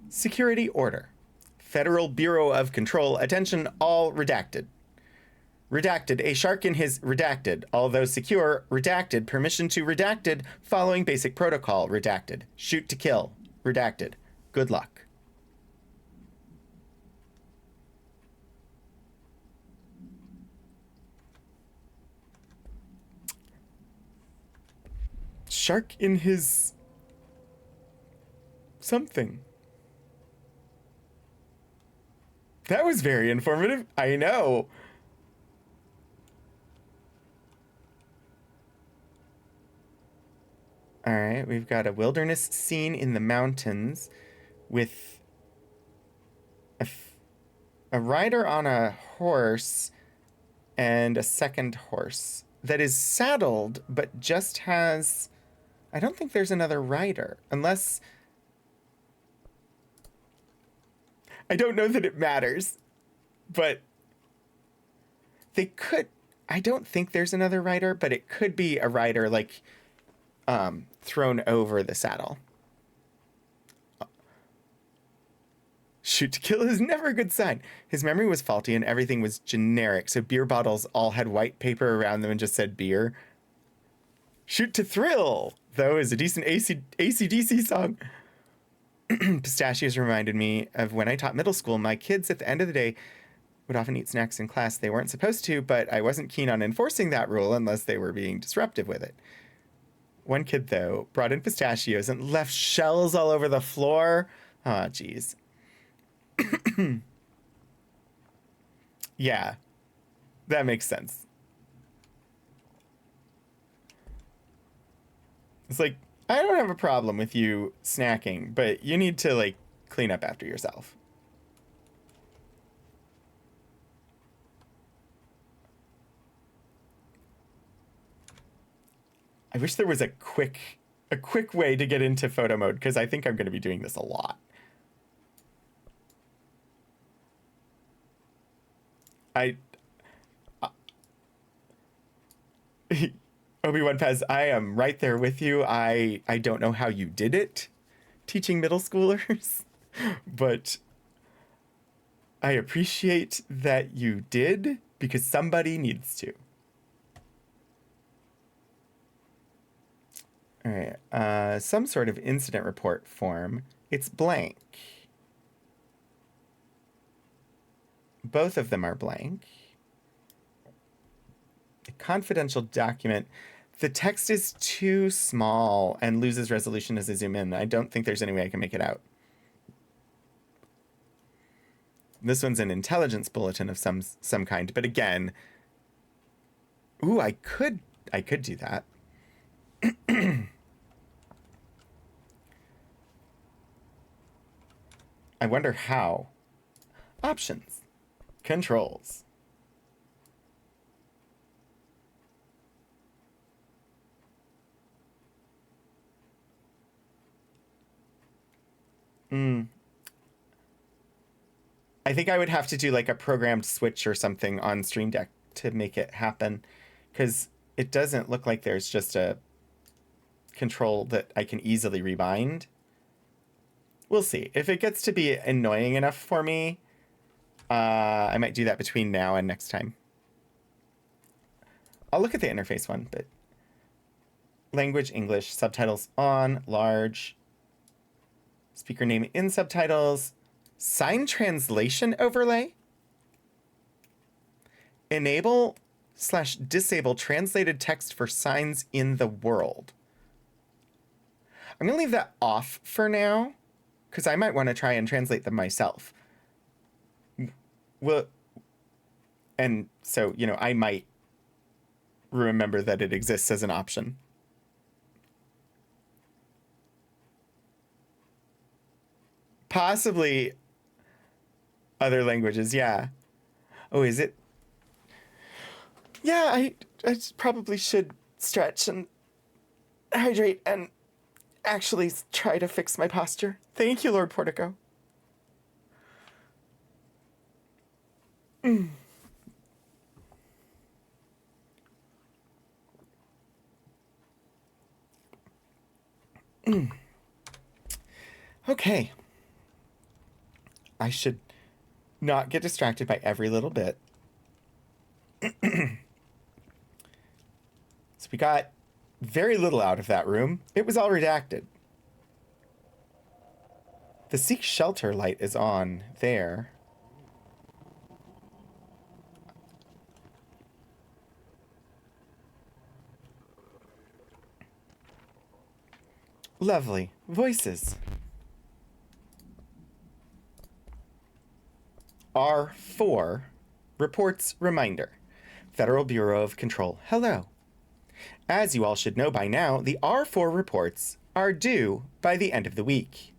Security order. Federal Bureau of Control. Attention, all redacted. Redacted, a shark in his redacted, although secure, redacted, permission to redacted, following basic protocol, redacted. Shoot to kill, redacted. Good luck. Shark in his something. That was very informative. I know. All right, we've got a wilderness scene in the mountains with a rider on a horse and a second horse that is saddled but just has... I don't think there's another rider, unless... I don't know that it matters, but they could... I don't think there's another rider, but it could be a rider, like, thrown over the saddle. Shoot to kill is never a good sign. His memory was faulty and everything was generic, so beer bottles all had white paper around them and just said beer. Shoot to thrill, though, is a decent AC/DC song. Pistachios reminded me of when I taught middle school. My kids, at the end of the day, would often eat snacks in class. They weren't supposed to, but I wasn't keen on enforcing that rule unless they were being disruptive with it. One kid, though, brought in pistachios and left shells all over the floor. Oh, geez. Yeah, that makes sense. It's like, I don't have a problem with you snacking, but you need to, like, clean up after yourself. I wish there was a quick way to get into photo mode, because I think I'm going to be doing this a lot. Obi-Wan Pez, I am right there with you. I don't know how you did it teaching middle schoolers, but I appreciate that you did, because somebody needs to. All right, some sort of incident report form. It's blank. Both of them are blank. A confidential document. The text is too small and loses resolution as I zoom in. I don't think there's any way I can make it out. This one's an intelligence bulletin of some kind, but again, ooh, I could do that. I wonder how. Options. Controls. I think I would have to do like a programmed switch or something on Stream Deck to make it happen, because it doesn't look like there's just a control that I can easily rebind. We'll see. If it gets to be annoying enough for me, I might do that between now and next time. I'll look at the interface one, but language, English, subtitles on, large, speaker name in subtitles, sign translation overlay, enable/disable translated text for signs in the world. I'm gonna leave that off for now, because I might want to try and translate them myself. Well, and so, you know, I might remember that it exists as an option. Possibly other languages, yeah. Oh, is it? Yeah, I probably should stretch and hydrate and actually try to fix my posture. Thank you, Lord Portico. Okay. I should not get distracted by every little bit. So we got very little out of that room. It was all redacted. The Seek Shelter light is on there. Lovely. Voices. R4 reports reminder. Federal Bureau of Control. Hello. As you all should know by now, the R4 reports are due by the end of the week.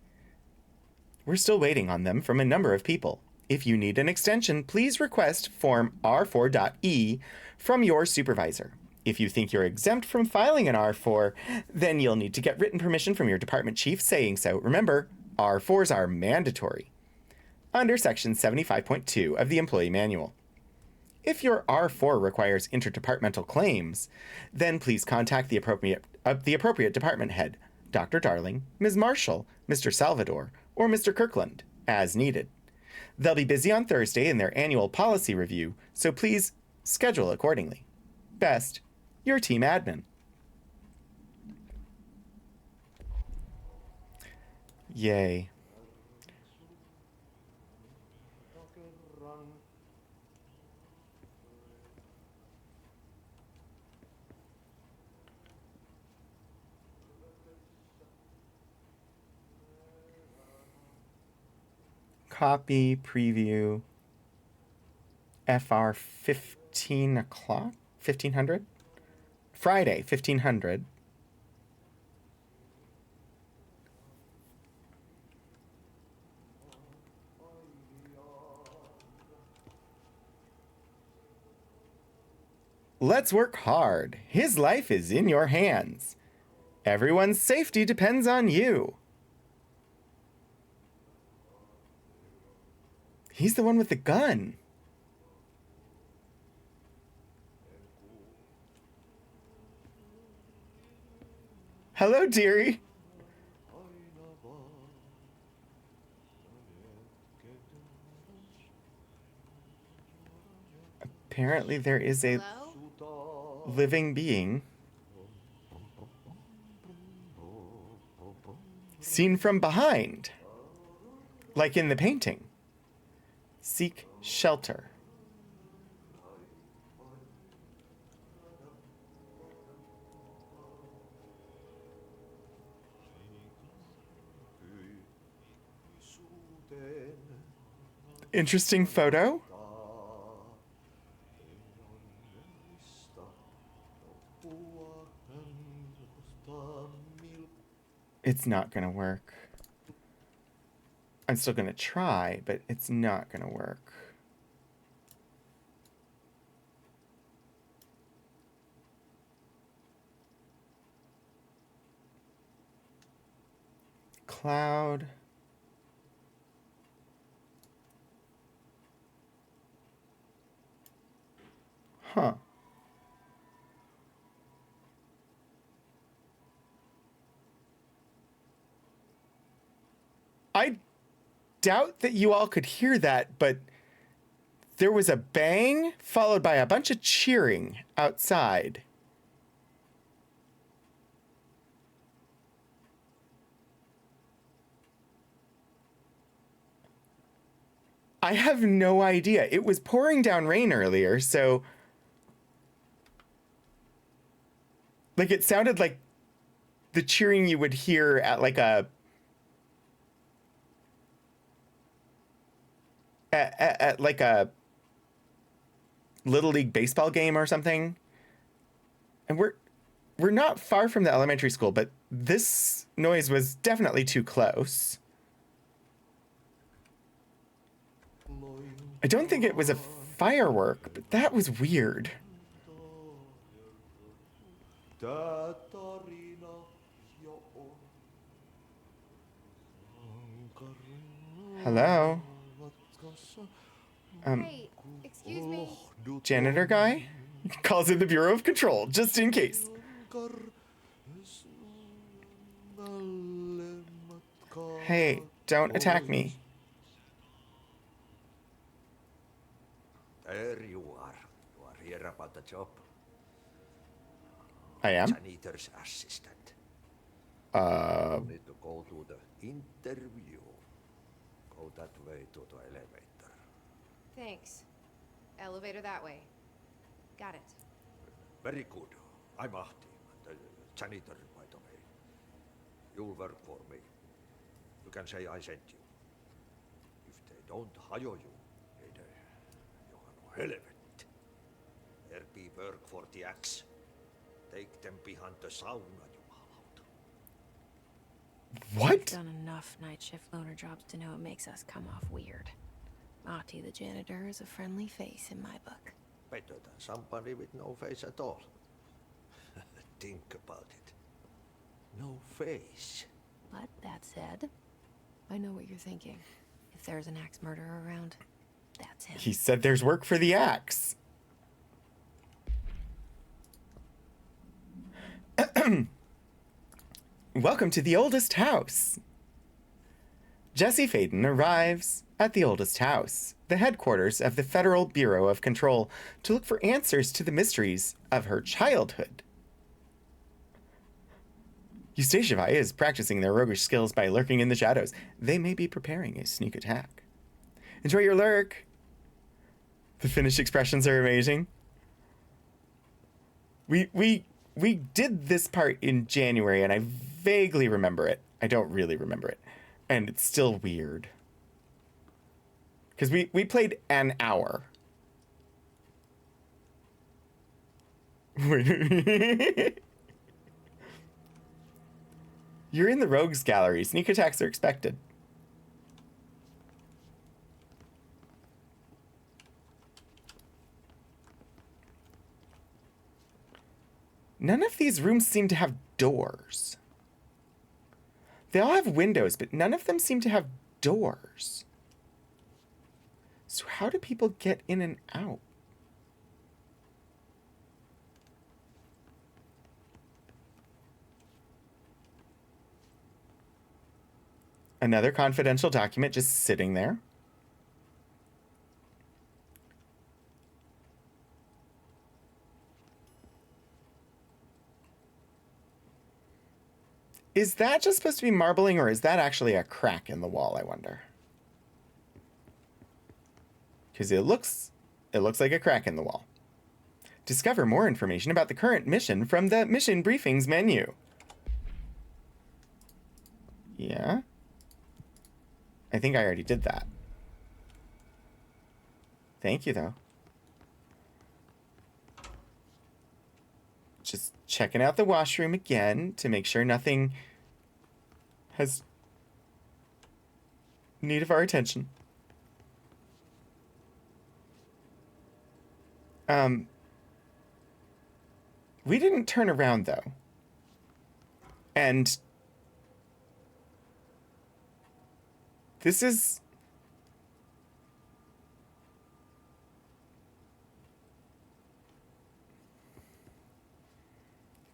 We're still waiting on them from a number of people. If you need an extension, please request Form R4.E from your supervisor. If you think you're exempt from filing an R4, then you'll need to get written permission from your department chief saying so. Remember, R4s are mandatory under Section 75.2 of the Employee Manual. If your R4 requires interdepartmental claims, then please contact the appropriate department head, Dr. Darling, Ms. Marshall, Mr. Salvador, or Mr. Kirkland, as needed. They'll be busy on Thursday in their annual policy review, so please schedule accordingly. Best, your team admin. Yay. Copy, preview, FR 15 o'clock? 1500? Friday, 1500. Let's work hard. His life is in your hands. Everyone's safety depends on you. He's the one with the gun. Hello, dearie. Apparently there is a living being seen from behind, like in the painting. Seek shelter. Interesting photo. It's not gonna work. I'm still gonna try, but it's not gonna work. Cloud. Huh. I doubt that you all could hear that, but there was a bang followed by a bunch of cheering outside. I have no idea. It was pouring down rain earlier, so like it sounded like the cheering you would hear at like a at like a Little League baseball game or something. And we're not far from the elementary school, but this noise was definitely too close. I don't think it was a firework, but that was weird. Hello? Hey, excuse me. Janitor guy? Calls in the Bureau of Control, just in case. Hey, don't attack me. There you are. You are here about the job. I am? Janitor's assistant. You need to go to the interview. Go that way to the elevator. Thanks. Elevator that way. Got it. Very good. I'm Ahti, the janitor, by the way. You'll work for me. You can say I sent you. If they don't hire you, niin Johan helvet. There be work for the axe. Take them behind the sauna, jumalauta. What? I've done enough night shift loner jobs to know it makes us come off weird. Ahti the janitor is a friendly face in my book. Better than somebody with no face at all. Think about it. No face. But that said, I know what you're thinking. If there's an axe murderer around, that's him. He said there's work for the axe. Welcome to the oldest house. Jessie Faden arrives at the oldest house, the headquarters of the Federal Bureau of Control, to look for answers to the mysteries of her childhood. Eustachevai is practicing their roguish skills by lurking in the shadows. They may be preparing a sneak attack. Enjoy your lurk. The Finnish expressions are amazing. We did this part in January, and I vaguely remember it. I don't really remember it. And it's still weird. Because we played an hour. You're in the rogues gallery. Sneak attacks are expected. None of these rooms seem to have doors. They all have windows, but none of them seem to have doors. So how do people get in and out? Another confidential document just sitting there. Is that just supposed to be marbling, or is that actually a crack in the wall, I wonder? Because it looks like a crack in the wall. Discover more information about the current mission from the mission briefings menu. Yeah. I think I already did that. Thank you, though. Just checking out the washroom again to make sure nothing has need of our attention. We didn't turn around, though. And this is...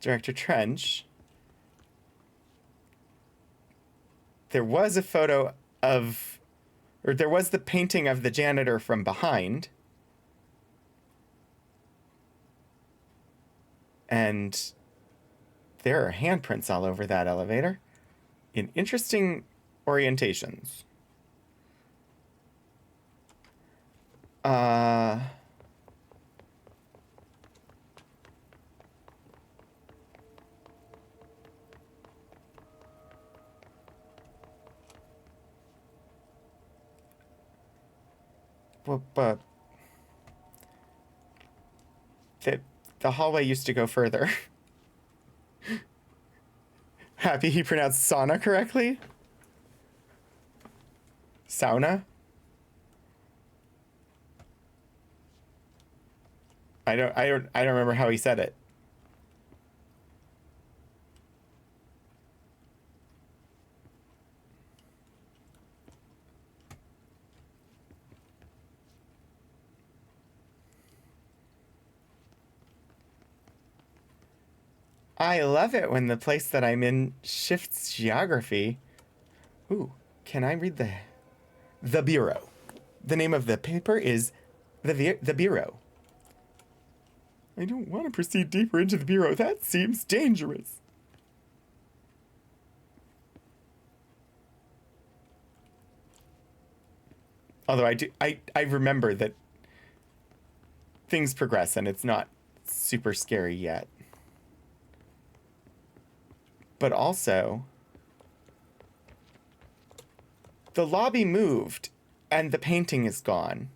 Director Trench. There was a photo of... Or there was the painting of the janitor from behind. And there are handprints all over that elevator in interesting orientations. But the hallway used to go further. Happy he pronounced sauna correctly? Sauna? I don't remember how he said it. I love it when the place that I'm in shifts geography. Ooh, can I read the Bureau? The name of the paper is the Bureau. I don't want to proceed deeper into the Bureau. That seems dangerous. Although I remember that things progress and it's not super scary yet. But also, the lobby moved and the painting is gone.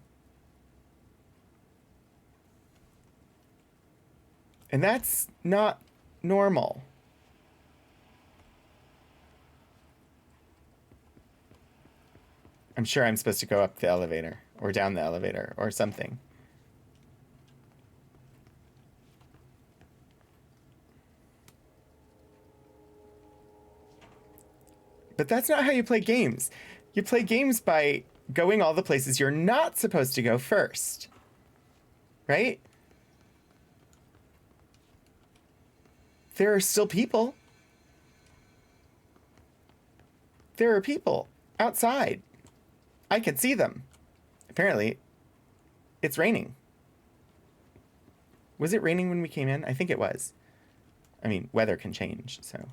And that's not normal. I'm sure I'm supposed to go up the elevator or down the elevator or something. But that's not how you play games. You play games by going all the places you're not supposed to go first. Right? There are still people. There are people outside. I can see them. Apparently, it's raining. Was it raining when we came in? I think it was. I mean, weather can change, so.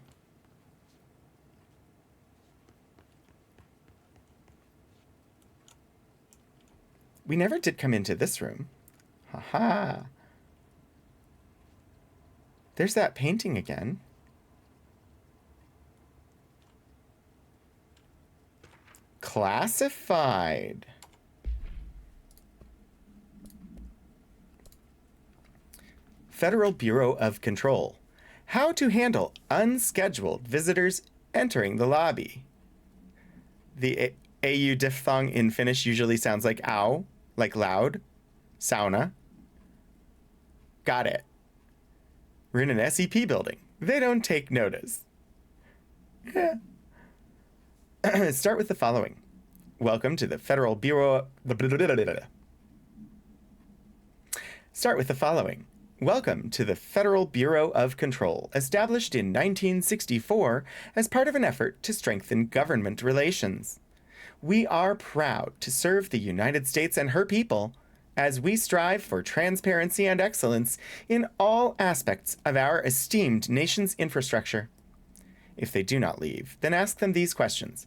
We never did come into this room. Haha. There's that painting again. Classified. Federal Bureau of Control. How to handle unscheduled visitors entering the lobby. The AU diphthong in Finnish usually sounds like ow, like loud. Sauna. Got it. We're in an SEP building. They don't take notice. Yeah. Start with the following. Welcome to the Federal Bureau... Start with the following. Welcome to the Federal Bureau of Control, established in 1964 as part of an effort to strengthen government relations. We are proud to serve the United States and her people as we strive for transparency and excellence in all aspects of our esteemed nation's infrastructure. If they do not leave, then ask them these questions.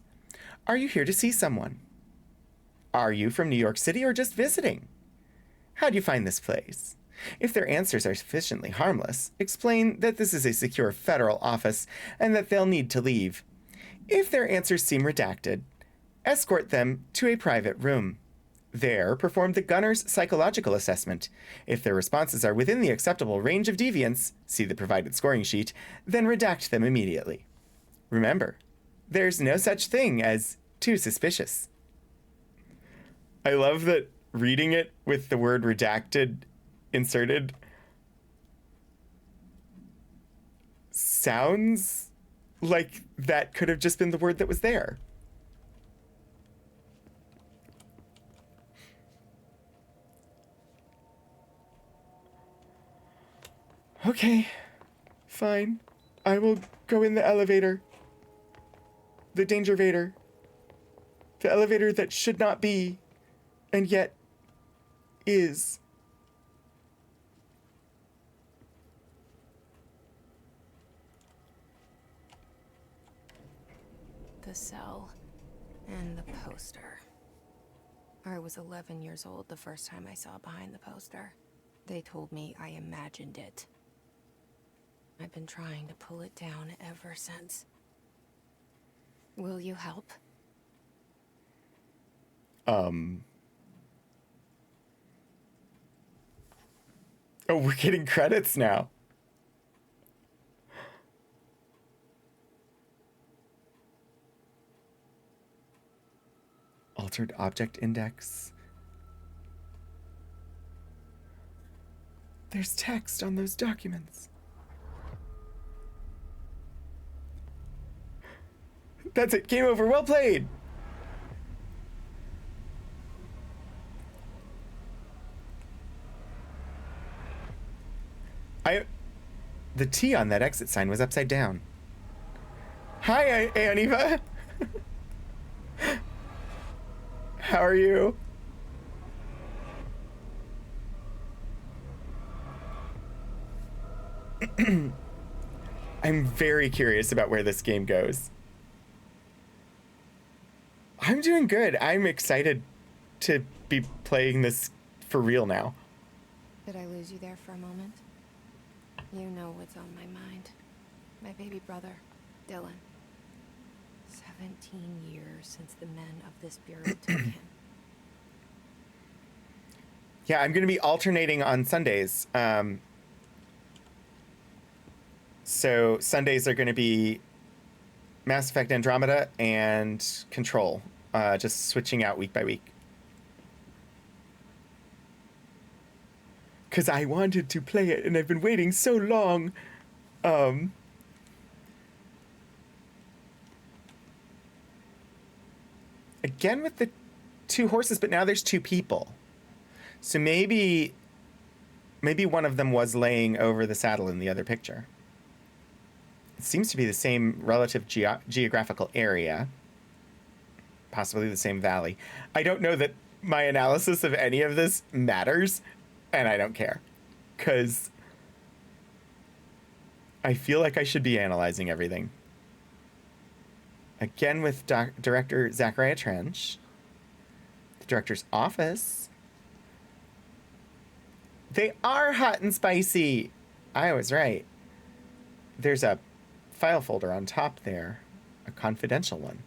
Are you here to see someone? Are you from New York City or just visiting? How do you find this place? If their answers are sufficiently harmless, explain that this is a secure federal office and that they'll need to leave. If their answers seem redacted, escort them to a private room. There, perform the gunner's psychological assessment. If their responses are within the acceptable range of deviance, see the provided scoring sheet, then redact them immediately. Remember, there's no such thing as too suspicious. I love that reading it with the word redacted inserted sounds like that could have just been the word that was there. Okay, fine. I will go in the elevator. The Dangervator. The elevator that should not be, and yet is. The cell and the poster. I was 11 years old the first time I saw behind the poster. They told me I imagined it. I've been trying to pull it down ever since. Will you help? Oh, we're getting credits now. Altered object index. There's text on those documents. That's it. Game over. Well played. The T on that exit sign was upside down. Hi, Aniva. How are you? I'm very curious about where this game goes. I'm doing good. I'm excited to be playing this for real now. Did I lose you there for a moment? You know what's on my mind. My baby brother, Dylan. 17 years since the men of this bureau took him. Yeah, I'm going to be alternating on Sundays. So Sundays are going to be Mass Effect Andromeda and Control, just switching out week by week. Because I wanted to play it, and I've been waiting so long. Again with the 2 horses, but now there's 2 people. So maybe one of them was laying over the saddle in the other picture. It seems to be the same relative geographical area. Possibly the same valley. I don't know that my analysis of any of this matters, and I don't care. Because I feel like I should be analyzing everything. Again with director Zachariah Trench. The director's office. They are hot and spicy. I was right. There's a file folder on top there. A confidential one.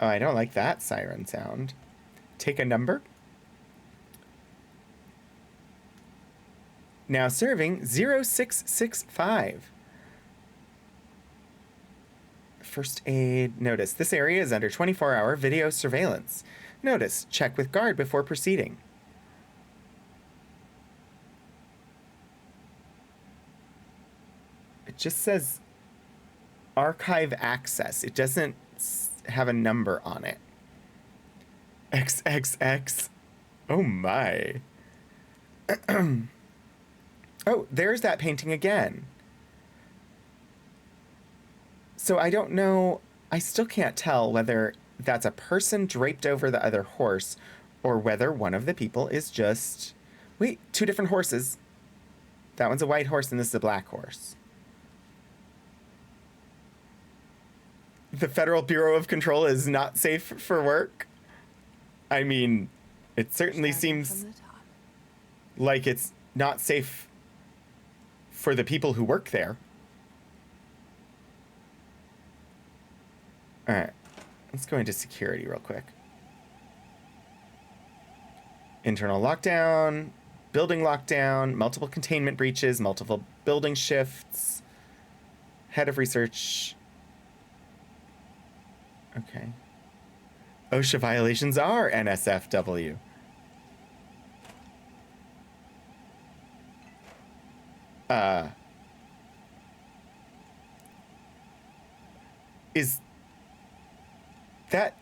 Oh, I don't like that siren sound. Take a number. Now serving 0665. First aid notice. This area is under 24-hour video surveillance. Notice, check with guard before proceeding. It just says archive access. It doesn't have a number on it. XXX. Oh my. Oh, there's that painting again. So I don't know, I still can't tell whether that's a person draped over the other horse or whether one of the people is just... Wait, 2 different horses. That one's a white horse and this is a black horse. The Federal Bureau of Control is not safe for work. I mean, it certainly seems like it's not safe for the people who work there. All right, let's go into security real quick. Internal lockdown, building lockdown, multiple containment breaches, multiple building shifts, head of research. Okay. OSHA violations are NSFW. Is that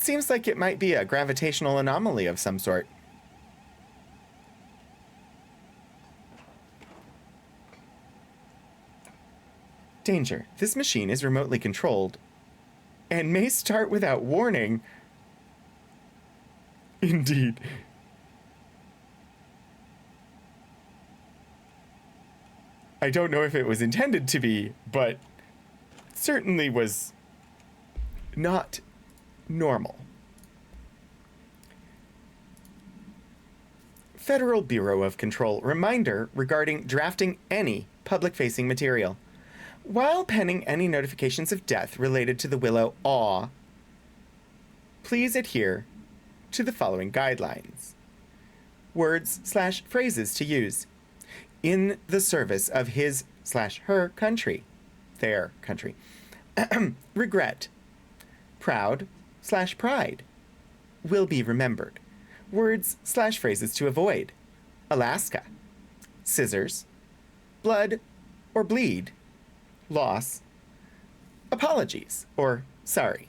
seems like it might be a gravitational anomaly of some sort. Danger. This machine is remotely controlled and may start without warning. Indeed. I don't know if it was intended to be, but certainly was not normal. Federal Bureau of Control reminder regarding drafting any public-facing material. While penning any notifications of death related to the Willow Awe, please adhere to the following guidelines. Words/phrases to use. In the service of His his/her country. Their country. Regret. Proud/pride. Will be remembered. Words/phrases to avoid. Alaska. Scissors. Blood or bleed. Loss. Apologies or sorry.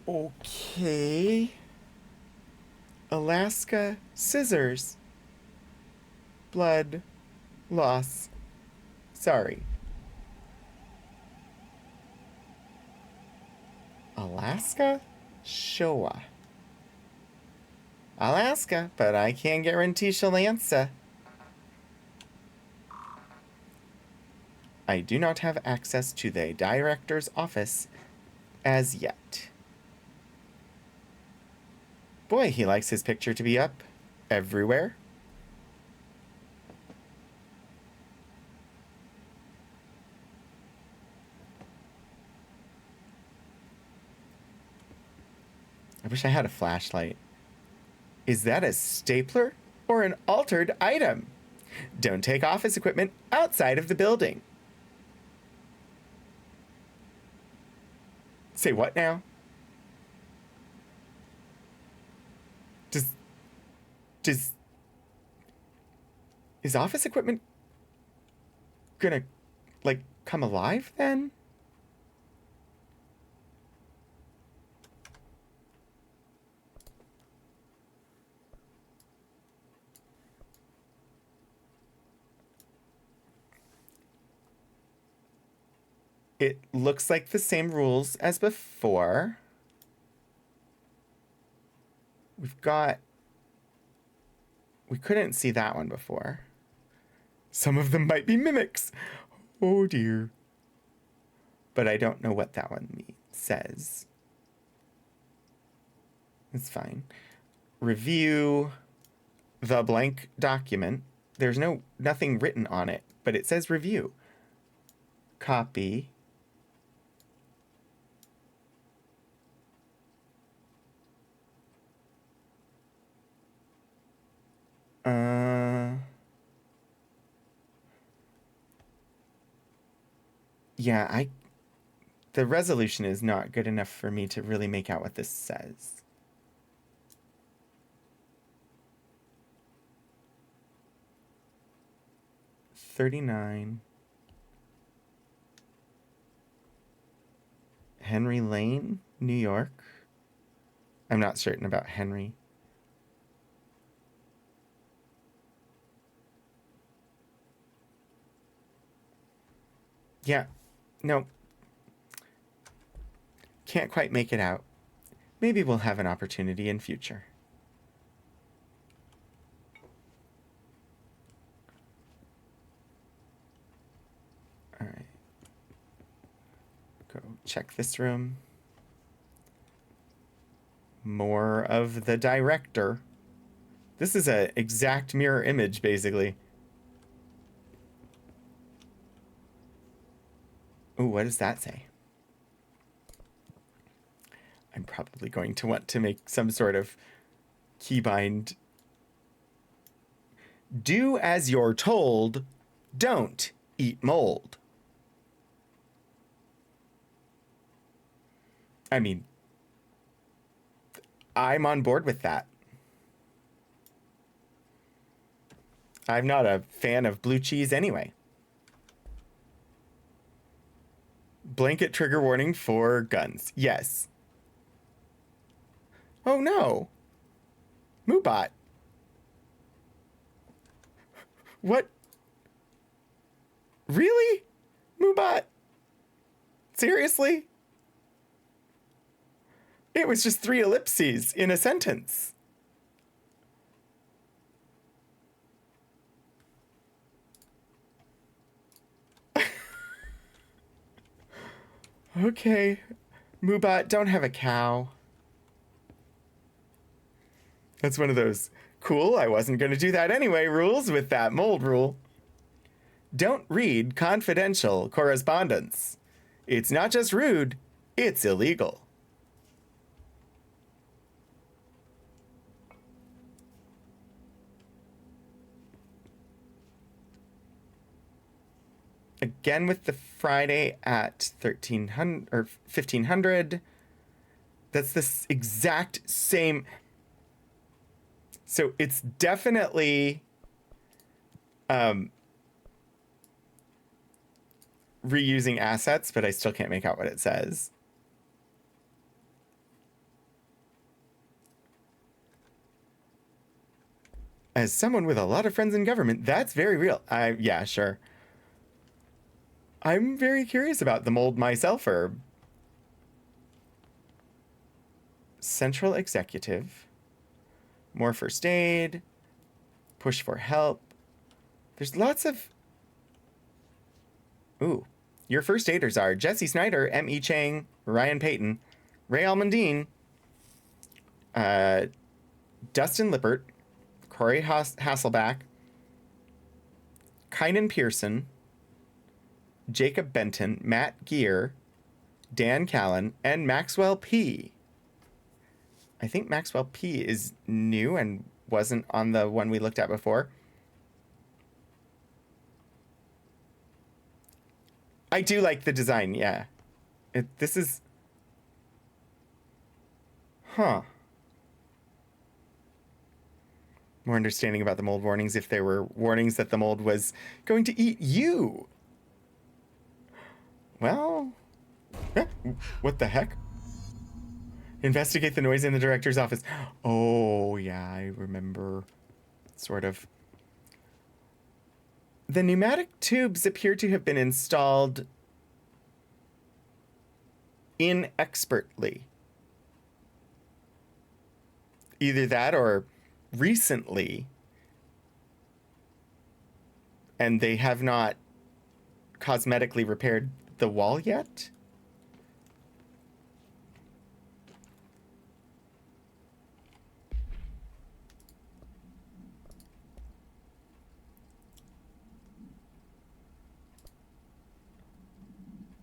Okay. Alaska, scissors. Blood, loss, sorry. Alaska? Showa. Alaska, but I can't guarantee she'll answer. I do not have access to the director's office as yet. Boy, he likes his picture to be up everywhere. I wish I had a flashlight. Is that a stapler or an altered item? Don't take office equipment outside of the building. Say what now? Is office equipment gonna, like, come alive then? It looks like the same rules as before. We couldn't see that one before. Some of them might be mimics. Oh dear. But I don't know what that one says. It's fine. Review the blank document. There's nothing written on it, but it says review. Copy. Yeah, the resolution is not good enough for me to really make out what this says. $39. Henry Lane, New York. I'm not certain about Henry. Yeah, no. Can't quite make it out. Maybe we'll have an opportunity in future. All right. Go check this room. More of the director. This is an exact mirror image, basically. Ooh, what does that say? I'm probably going to want to make some sort of keybind. Do as you're told. Don't eat mold. I mean, I'm on board with that. I'm not a fan of blue cheese anyway. Blanket trigger warning for guns. Yes. Oh no. Moobot. What? Really? Moobot? Seriously? It was just 3 ellipses in a sentence. Okay. Moobot, don't have a cow. That's one of those cool, I wasn't going to do that anyway rules with that mold rule. Don't read confidential correspondence. It's not just rude, it's illegal. again with the Friday at 1300 or 1500. That's the exact same. So it's definitely reusing assets, but I still can't make out what it says. As someone with a lot of friends in government, that's very real. Yeah, sure. I'm very curious about the mold myself, Herb. Central executive. More first aid. Push for help. There's lots of... Ooh. Your first aiders are Jesse Snyder, M.E. Chang, Ryan Payton, Ray Almondine, Dustin Lippert, Corey Hasselback, Kynan Pearson, Jacob Benton, Matt Gear, Dan Callan, and Maxwell P. I think Maxwell P is new and wasn't on the one we looked at before. I do like the design, yeah. This is... Huh. More understanding about the mold warnings if there were warnings that the mold was going to eat you. Well... What the heck? Investigate the noise in the director's office. Oh, yeah, I remember. Sort of. The pneumatic tubes appear to have been installed inexpertly. Either that or recently. And they have not cosmetically repaired the wall yet.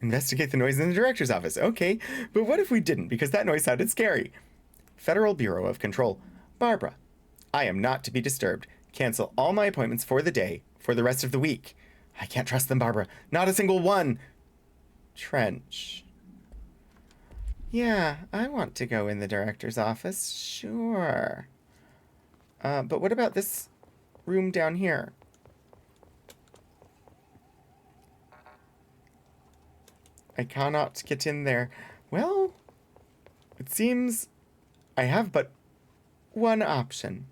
Investigate the noise in the director's office. Okay, but what if we didn't? Because that noise sounded scary. Federal Bureau of Control. Barbara, I am not to be disturbed. Cancel all my appointments for the day, for the rest of the week. I can't trust them, Barbara. Not a single one. Trench. Yeah, I want to go in the director's office. Sure. But what about this room down here? I cannot get in there. Well, it seems I have but one option.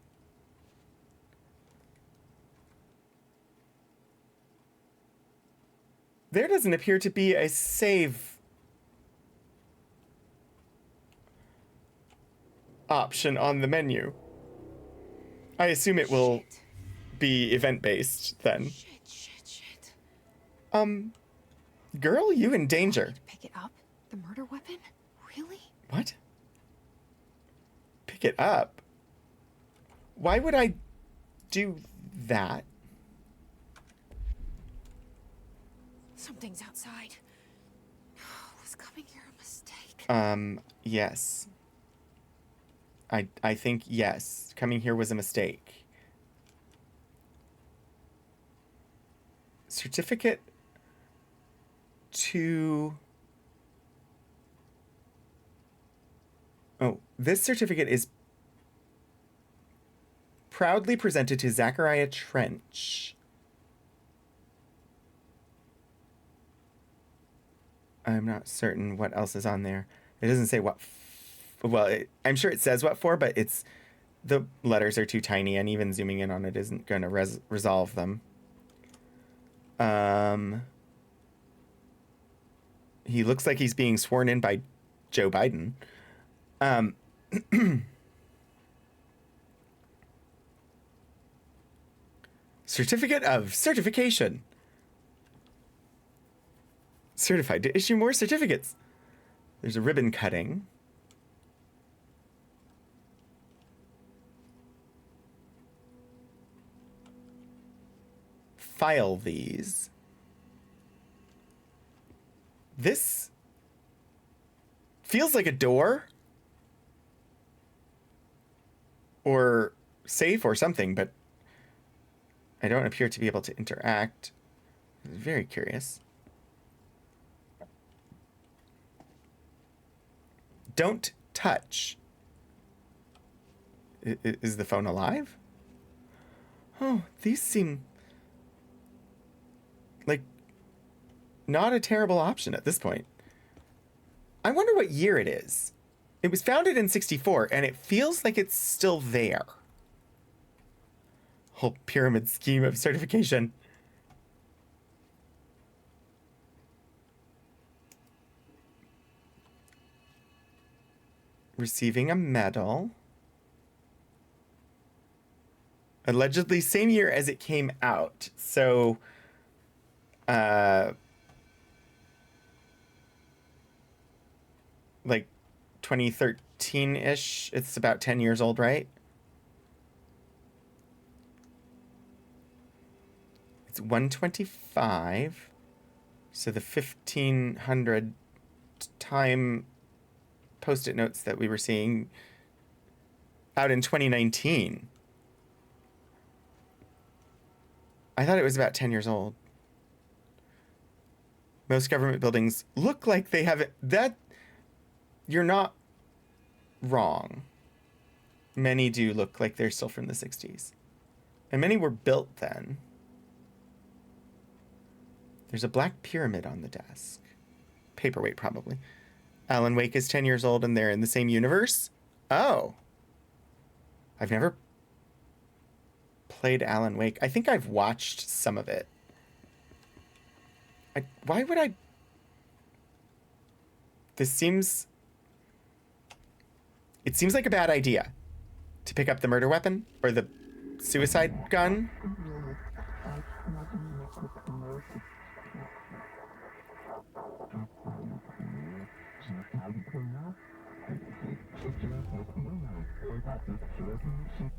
There doesn't appear to be a save option on the menu. I assume it will be event-based then. Shit. Girl, you in danger. Pick it up? The murder weapon? Really? What? Pick it up? Why would I do that? Something's outside. Was coming here a mistake? Yes. I think yes. Coming here was a mistake. Certificate to... Oh, this certificate is proudly presented to Zachariah Trench. I'm not certain what else is on there. It doesn't say what... I'm sure it says what for, but it's... The letters are too tiny, and even zooming in on it isn't going to resolve them. He looks like he's being sworn in by Joe Biden. Certificate of certification. Certified to issue more certificates. There's a ribbon cutting. File these. This feels like a door or safe or something, but I don't appear to be able to interact. Very curious. Don't touch. Is the phone alive? Oh, these seem like not a terrible option at this point. I wonder what year it is. It was founded in 64, and it feels like it's still there. Whole pyramid scheme of certification. Receiving a medal. Allegedly same year as it came out. So, like 2013-ish. It's about 10 years old, right? It's 125. So the 1500 time Post-it notes that we were seeing out in 2019. I thought it was about 10 years old. Most government buildings look like they have it. That, you're not wrong. Many do look like they're still from the 60s. And many were built then. There's a black pyramid on the desk. Paperweight, probably. Alan Wake is 10 years old and they're in the same universe? Oh. I've never played Alan Wake. I think I've watched some of it. Why would I... This seems... It seems like a bad idea to pick up the murder weapon or the suicide gun.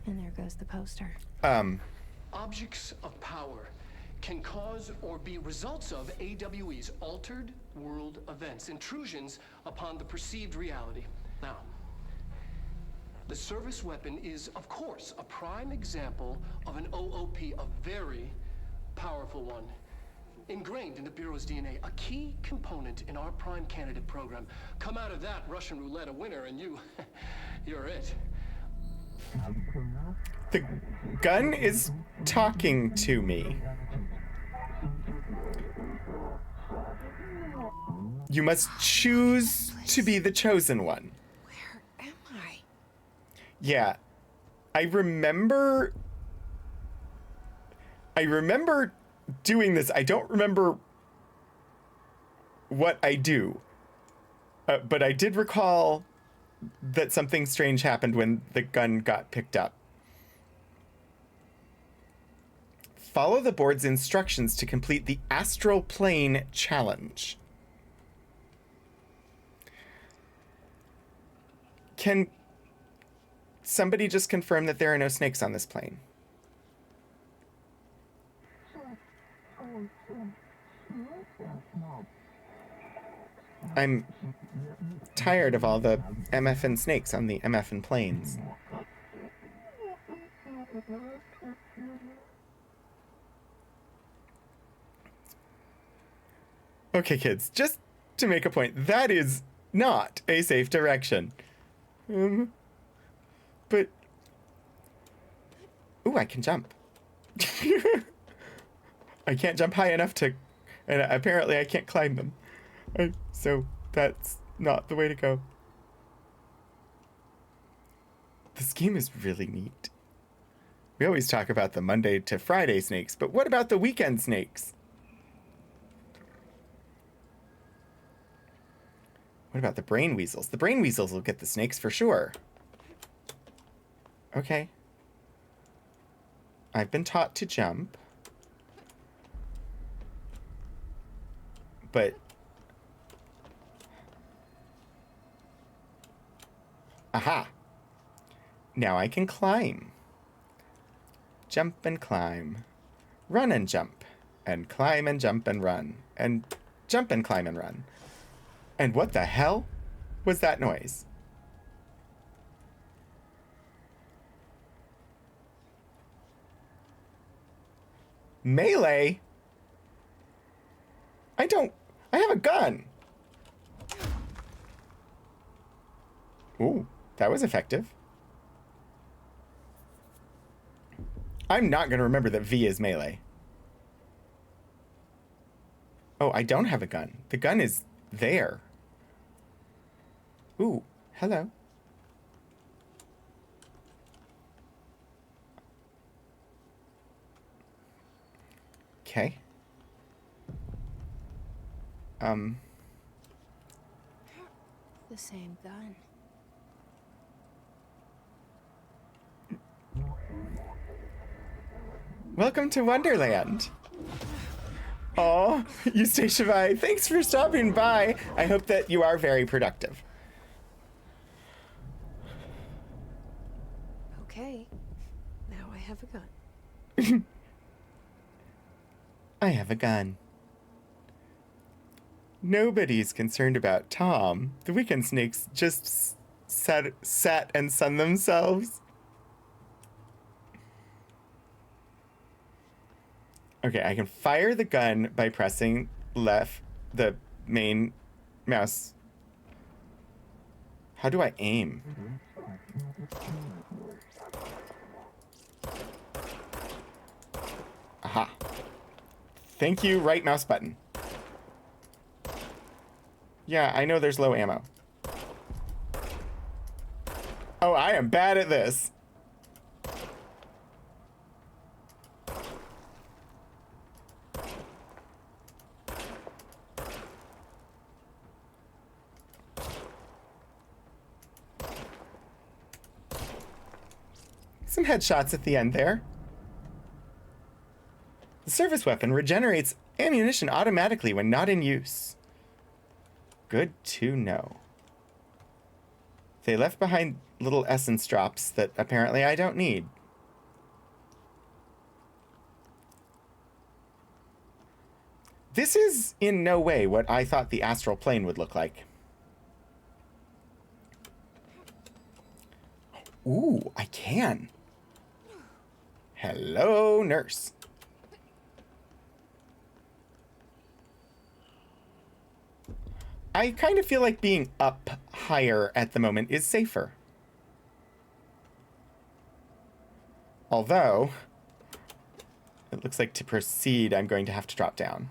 And there goes the poster. Objects of power can cause or be results of AWE's altered world events, intrusions upon the perceived reality. Now, the service weapon is, of course, a prime example of an OOP, a very powerful one. Ingrained in the Bureau's DNA, a key component in our prime candidate program. Come out of that Russian roulette a winner and you're it. The gun is talking to me. You must choose to be the chosen one. Where am I? Yeah. I remember doing this. I don't remember what I do. But I did recall that something strange happened when the gun got picked up. Follow the board's instructions to complete the Astral Plane Challenge. Can somebody just confirm that there are no snakes on this plane? I'm tired of all the MFN snakes on the MFN planes. Okay, kids, just to make a point, that is not a safe direction. But... Ooh, I can jump. I can't jump high enough to... And apparently I can't climb them. So that's not the way to go. This game is really neat. We always talk about the Monday to Friday snakes, but what about the weekend snakes? What about the brain weasels? The brain weasels will get the snakes for sure. Okay. I've been taught to jump. But... Aha! Now I can climb. Jump and climb. Run and jump. And climb and jump and run. And jump and climb and run. And what the hell was that noise? Melee? I have a gun. Ooh, that was effective. I'm not going to remember that V is melee. Oh, I don't have a gun. The gun is there. Ooh, hello. Okay. The same gun. Welcome to Wonderland. Oh, Eustacia Vi, thanks for stopping by. I hope that you are very productive. Okay. Now I have a gun. I have a gun. Nobody's concerned about Tom. The Weekend Snakes just sat and sunned themselves. Okay, I can fire the gun by pressing the main mouse. How do I aim? Aha. Thank you, right mouse button. Yeah, I know there's low ammo. Oh, I am bad at this. Some headshots at the end there. The service weapon regenerates ammunition automatically when not in use. Good to know. They left behind little essence drops that apparently I don't need. This is in no way what I thought the astral plane would look like. Ooh, I can. Hello, nurse. I kind of feel like being up higher at the moment is safer. Although, it looks like to proceed, I'm going to have to drop down.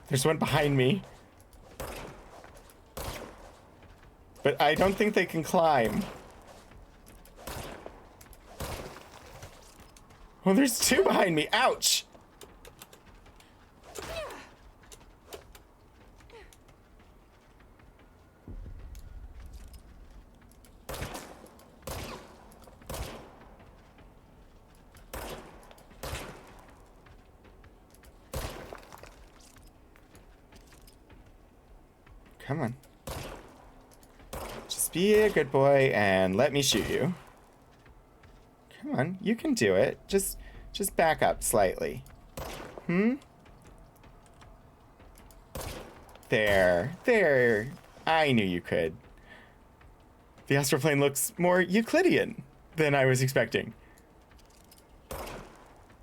There's one behind me. But I don't think they can climb. Oh, there's two behind me. Ouch! Come on. Just be a good boy and let me shoot you. Come on, you can do it. Just back up slightly. There. I knew you could. The astral plane looks more Euclidean than I was expecting.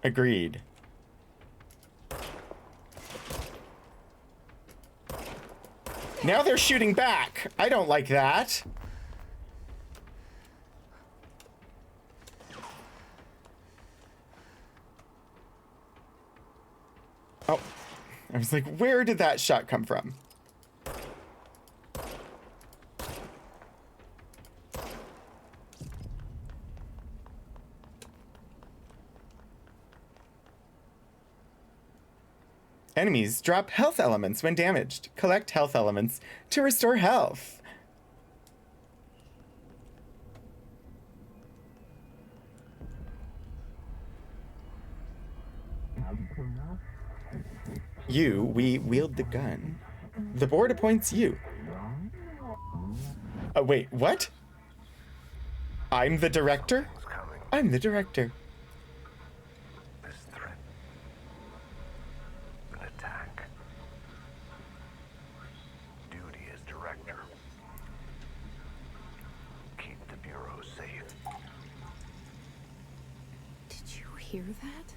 Agreed. Now they're shooting back. I don't like that. Oh, I was like, where did that shot come from? Enemies drop health elements when damaged. Collect health elements to restore health. We wield the gun. The board appoints you. Wait, what? I'm the director? I'm the director. This threat. An attack. hear that?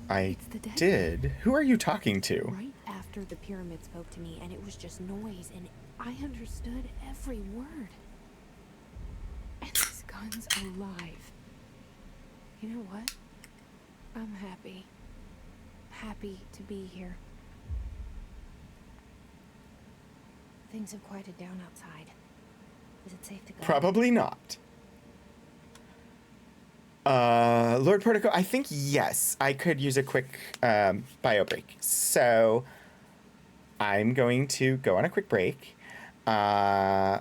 I It's the dead. did. Who are you talking to? Right after the pyramid spoke to me, and it was just noise, and I understood every word. And this gun's alive. You know what? I'm happy. Happy to be here. Things have quieted down outside. Is it safe to go? Probably not. Lord Portico, I think yes. I could use a quick bio break. So I'm going to go on a quick break. And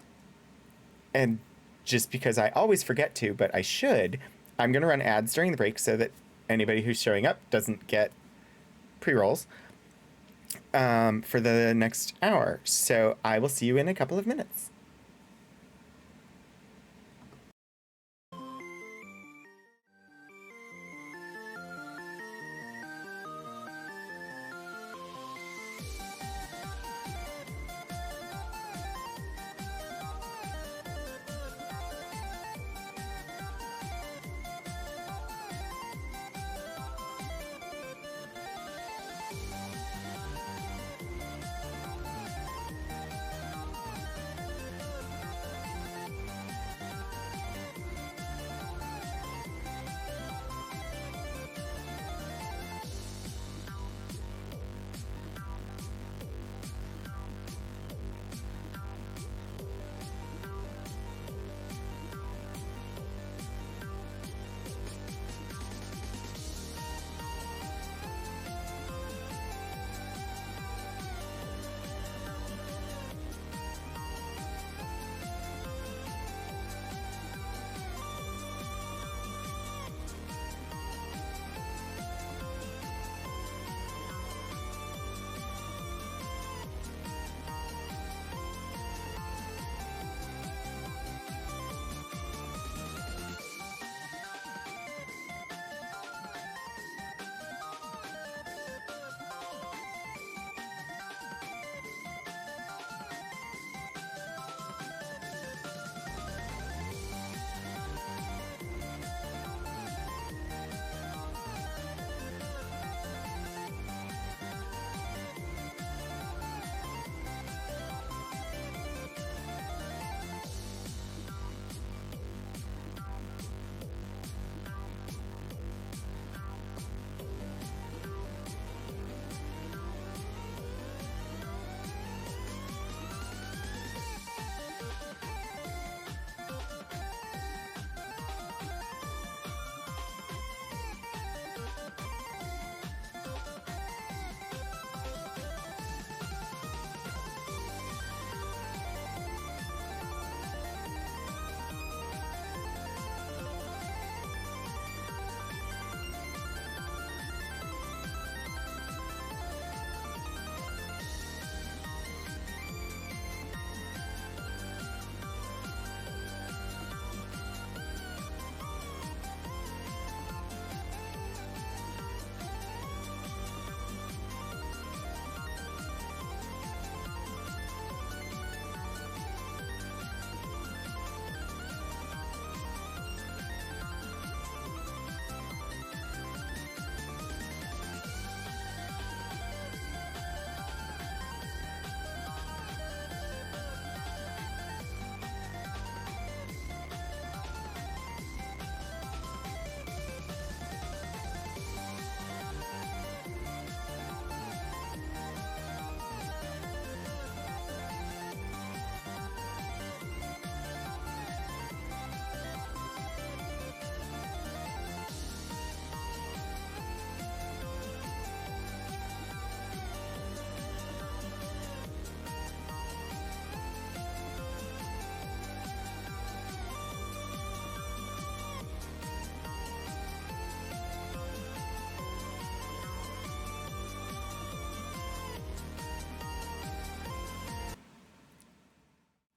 just because I always forget to, but I should, I'm going to run ads during the break so that anybody who's showing up doesn't get pre-rolls for the next hour. So I will see you in a couple of minutes.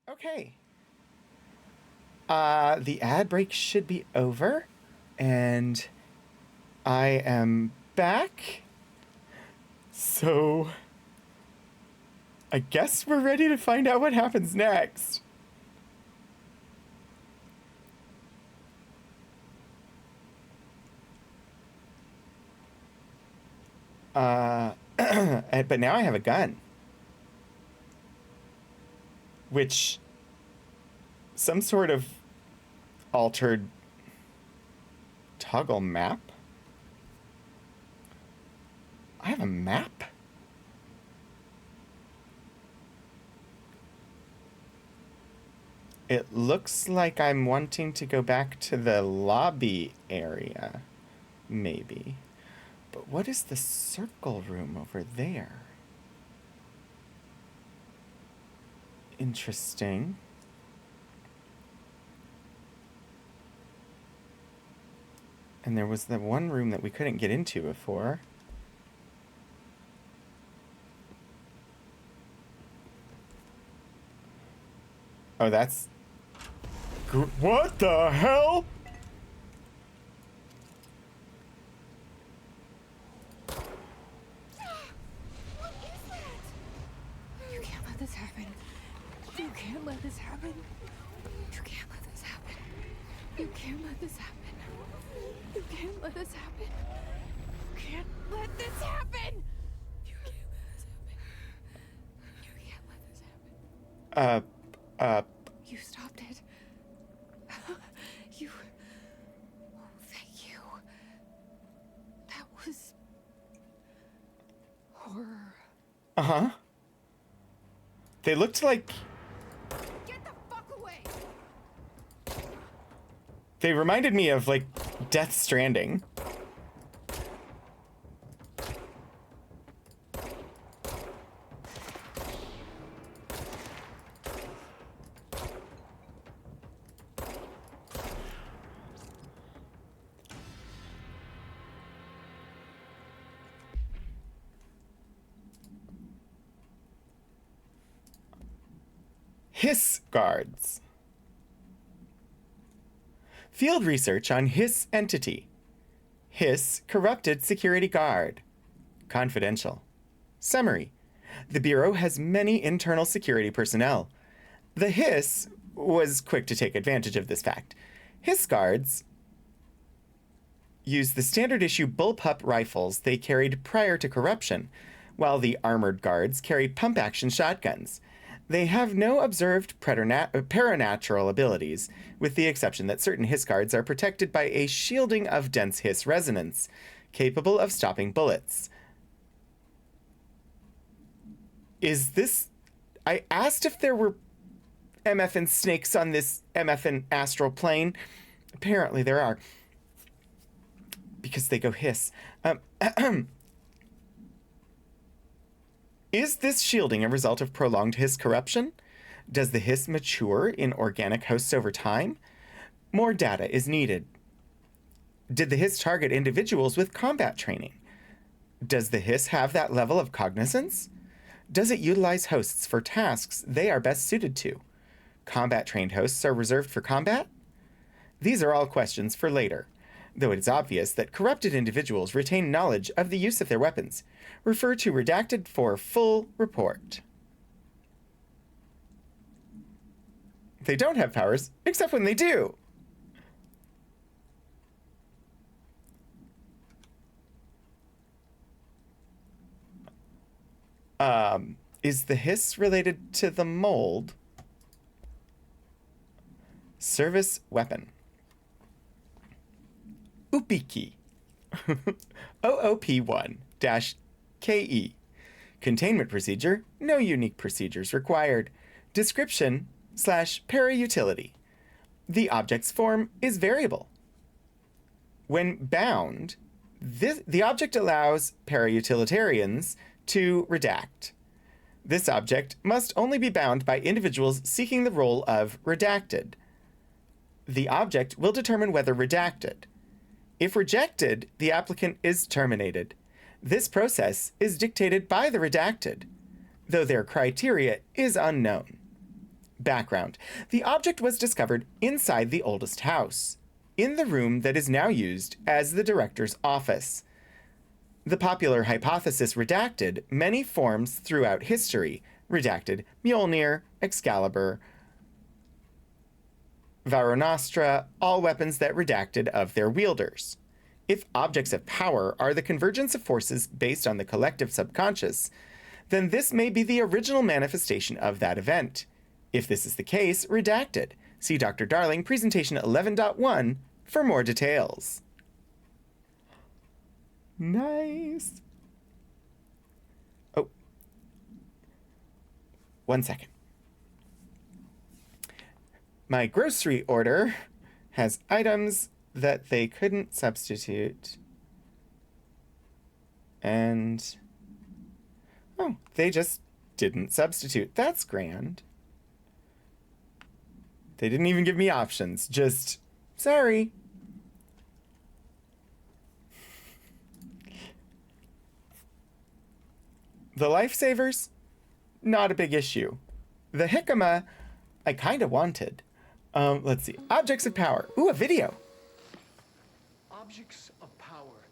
Okay. The ad break should be over, and I am back. So I guess we're ready to find out what happens next. But now I have a gun. Which, some sort of altered toggle map? I have a map? It looks like I'm wanting to go back to the lobby area, maybe. But what is the circle room over there? Interesting. And there was the one room that we couldn't get into before. Oh, that's... What the hell? What is that? You can't let this happen. You can't let this happen. You can't let this happen. You can't let this happen. You can't let this happen. You can't let this happen. You can't let this happen. You can't let this happen. You stopped it. You... Oh, thank you. That was... horror. Uh-huh. They looked like... Get the fuck away! They reminded me of, like, Death Stranding. Hiss guards. Field research on Hiss entity. Hiss corrupted security guard. Confidential. Summary. The Bureau has many internal security personnel. The Hiss was quick to take advantage of this fact. Hiss guards used the standard issue bullpup rifles they carried prior to corruption, while the armored guards carry pump action shotguns. They have no observed paranatural abilities, with the exception that certain Hiss guards are protected by a shielding of dense Hiss resonance, capable of stopping bullets. Is this... I asked if there were MFN snakes on this MFN astral plane. Apparently there are. Because they go hiss. Is this shielding a result of prolonged Hiss corruption? Does the Hiss mature in organic hosts over time? More data is needed. Did the Hiss target individuals with combat training? Does the Hiss have that level of cognizance? Does it utilize hosts for tasks they are best suited to? Combat-trained hosts are reserved for combat? These are all questions for later, though it is obvious that corrupted individuals retain knowledge of the use of their weapons. Refer to Redacted for full report. They don't have powers, except when they do. Is the Hiss related to the mold? Service weapon. Upiki. OOP1-KE. Containment procedure, no unique procedures required. Description / para-utility. The object's form is variable. When bound, the object allows para-utilitarians to redact. This object must only be bound by individuals seeking the role of redacted. The object will determine whether redacted. If rejected, the applicant is terminated. This process is dictated by the redacted, though their criteria is unknown. Background. The object was discovered inside the oldest house, in the room that is now used as the director's office. The popular hypothesis redacted many forms throughout history. Redacted Mjolnir, Excalibur, Varonostra, all weapons that redacted of their wielders. If objects of power are the convergence of forces based on the collective subconscious, then this may be the original manifestation of that event. If this is the case, redacted. See Dr. Darling, presentation 11.1 for more details. Nice. Oh. 1 second. My grocery order has items that they couldn't substitute. And oh, they just didn't substitute. That's grand. They didn't even give me options. Just, sorry. The lifesavers, not a big issue. The jicama, I kind of wanted. Let's see. Objects of power. Ooh, a video. Objects of power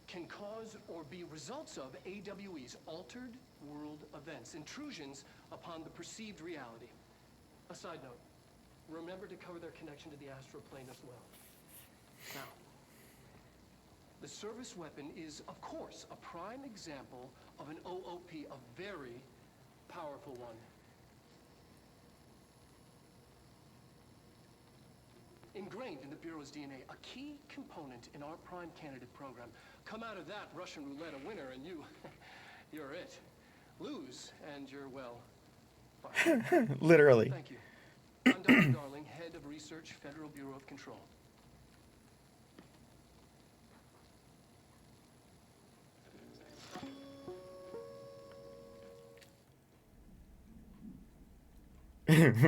can cause or be results of AWE's altered world events, intrusions upon the perceived reality. A side note, remember to cover their connection to the astral plane as well. Now, the service weapon is, of course, a prime example of an OOP, a very powerful one. Ingrained in the Bureau's DNA, a key component in our prime candidate program. Come out of that Russian roulette a winner and you're it. Lose and you're, well, fine. Literally. Thank you. I'm Dr. Darling, Head of Research, Federal Bureau of Control.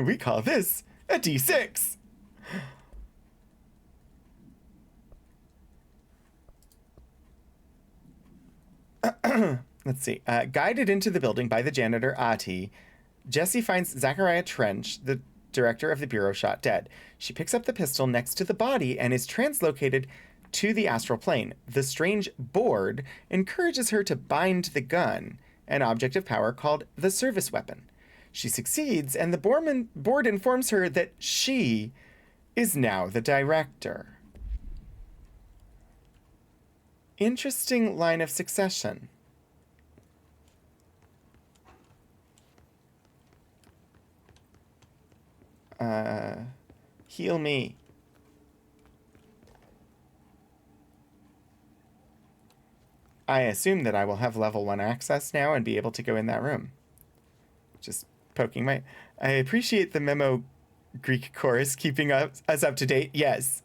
We call this a D6. Let's see. Guided into the building by the janitor, Ati, Jessie finds Zachariah Trench, the director of the Bureau, shot dead. She picks up the pistol next to the body and is translocated to the astral plane. The strange board encourages her to bind the gun, an object of power called the service weapon. She succeeds, and the board informs her that she is now the director. Interesting line of succession. Heal me. I assume that I will have level 1 access now and be able to go in that room. Just poking my... I appreciate the memo, Greek chorus, keeping us up to date. Yes.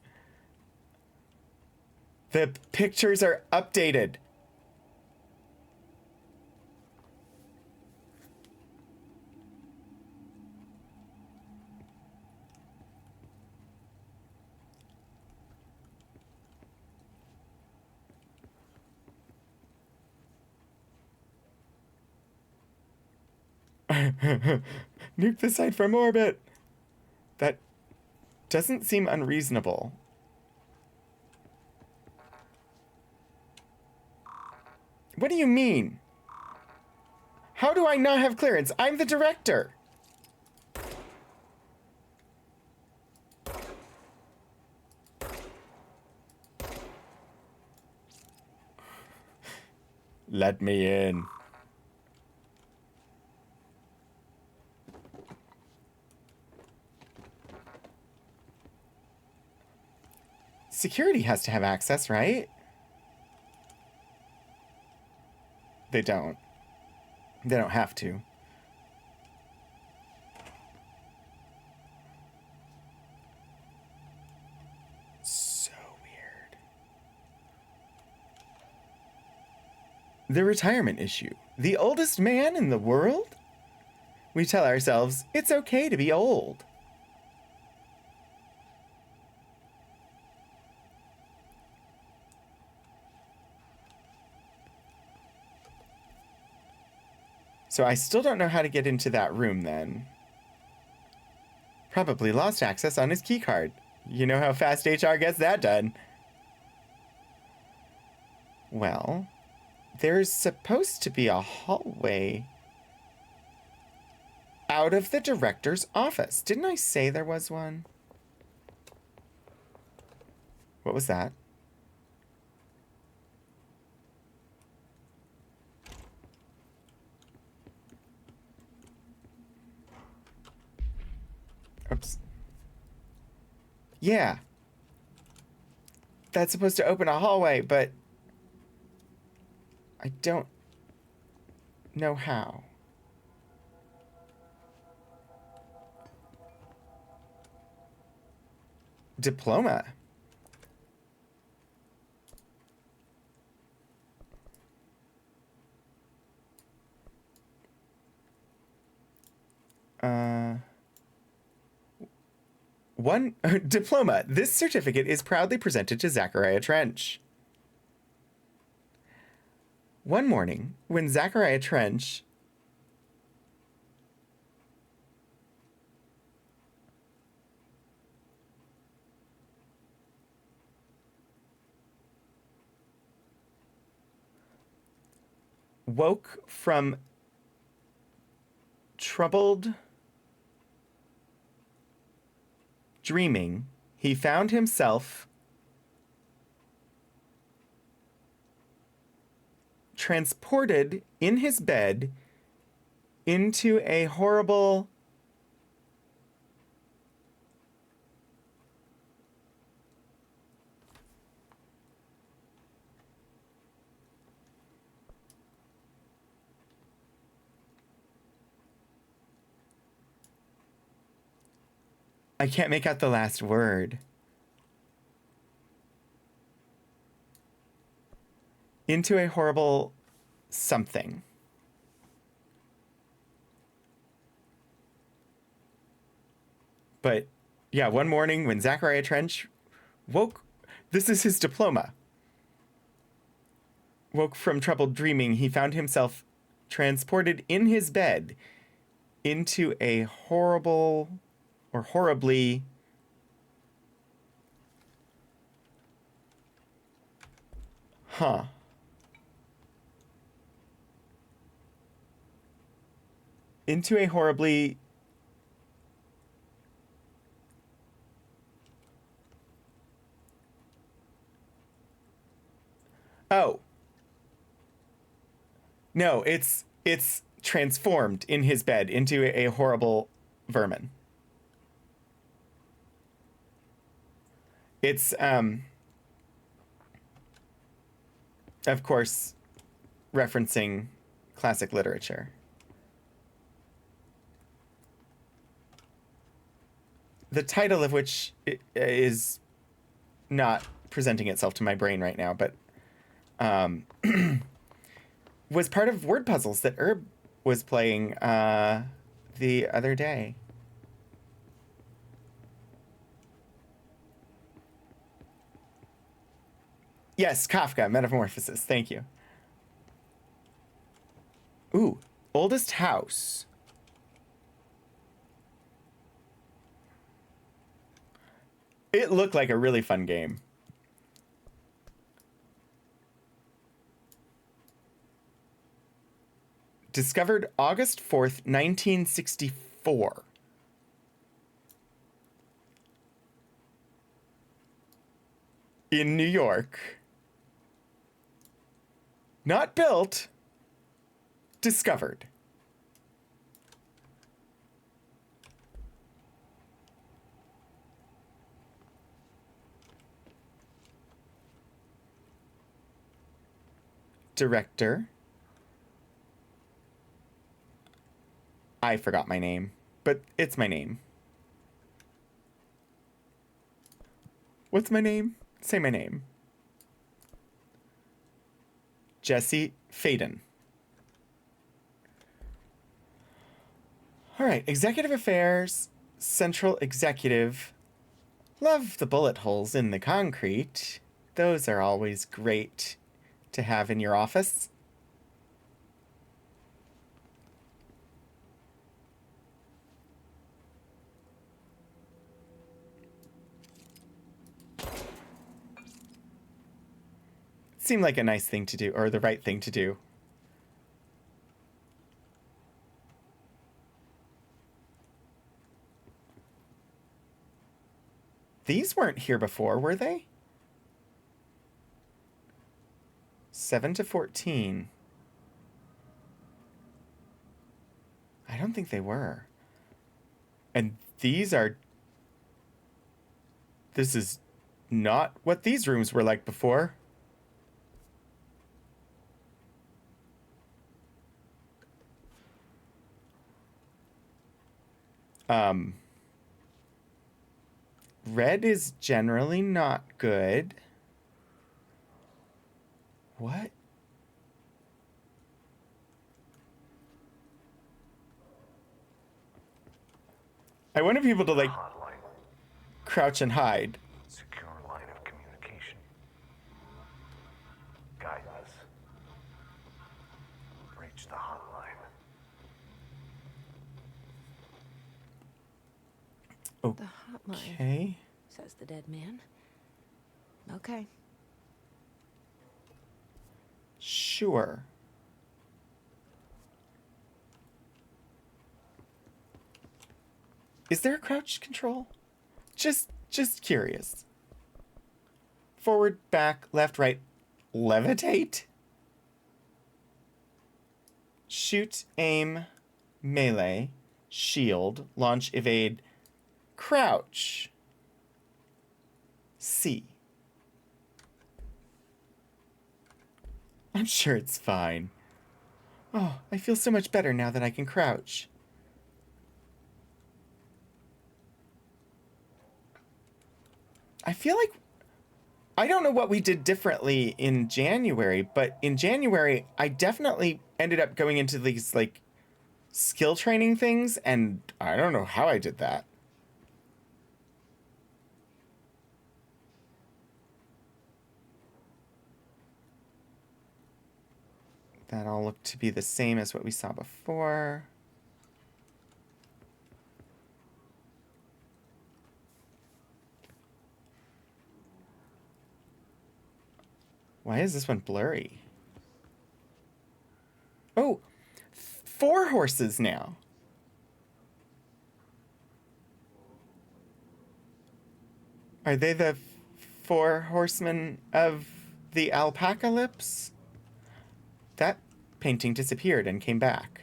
The pictures are updated. Nuke the site from orbit. That doesn't seem unreasonable. What do you mean? How do I not have clearance? I'm the director. Let me in. Security has to have access, right? They don't. They don't have to. So weird. The retirement issue. The oldest man in the world? We tell ourselves it's okay to be old. So I still don't know how to get into that room then. Probably lost access on his keycard. You know how fast HR gets that done. Well, there's supposed to be a hallway out of the director's office. Didn't I say there was one? What was that? Oops. Yeah. That's supposed to open a hallway, but I don't know how. Diploma. One diploma. This certificate is proudly presented to Zachariah Trench. One morning, when Zachariah Trench woke from troubled dreaming, he found himself transported in his bed into a horrible I can't make out the last word. Into a horrible something. But yeah, one morning when Zachariah Trench woke, this is his diploma. Woke from troubled dreaming, he found himself transported in his bed into a horrible or horribly into a horribly Oh. No, it's transformed in his bed into a horrible vermin. It's of course referencing classic literature. The title of which is not presenting itself to my brain right now, but was part of word puzzles that Herb was playing the other day. Yes, Kafka, Metamorphosis. Thank you. Ooh, oldest house. It looked like a really fun game. Discovered August 4th, 1964. In New York. Not built. Discovered. Director. I forgot my name, but it's my name. What's my name? Say my name. Jesse Faden. All right, Executive Affairs, Central Executive. Love the bullet holes in the concrete. Those are always great to have in your office. Seemed like a nice thing to do, or the right thing to do. These weren't here before, were they? 7 to 14. I don't think they were. And these are... This is not what these rooms were like before. Red is generally not good. What? I wanted people to, like, Hotline. crouch and hide. Secure line of communication. Guidance. Reach the hotline. The hotline, Okay. says the dead man. Okay. Sure. Is there a crouch control? Just curious. Forward, back, left, right, levitate? Shoot, aim, melee, shield, launch, evade, crouch. C. I'm sure it's fine. Oh, I feel so much better now that I can crouch. I feel like... I don't know what we did differently in January, but in January, I definitely ended up going into these, like, skill training things, and I don't know how I did that. That all looked to be the same as what we saw before. Why is this one blurry? Oh, 4 horses now. Are they the 4 horsemen of the alpacalypse? That painting disappeared and came back.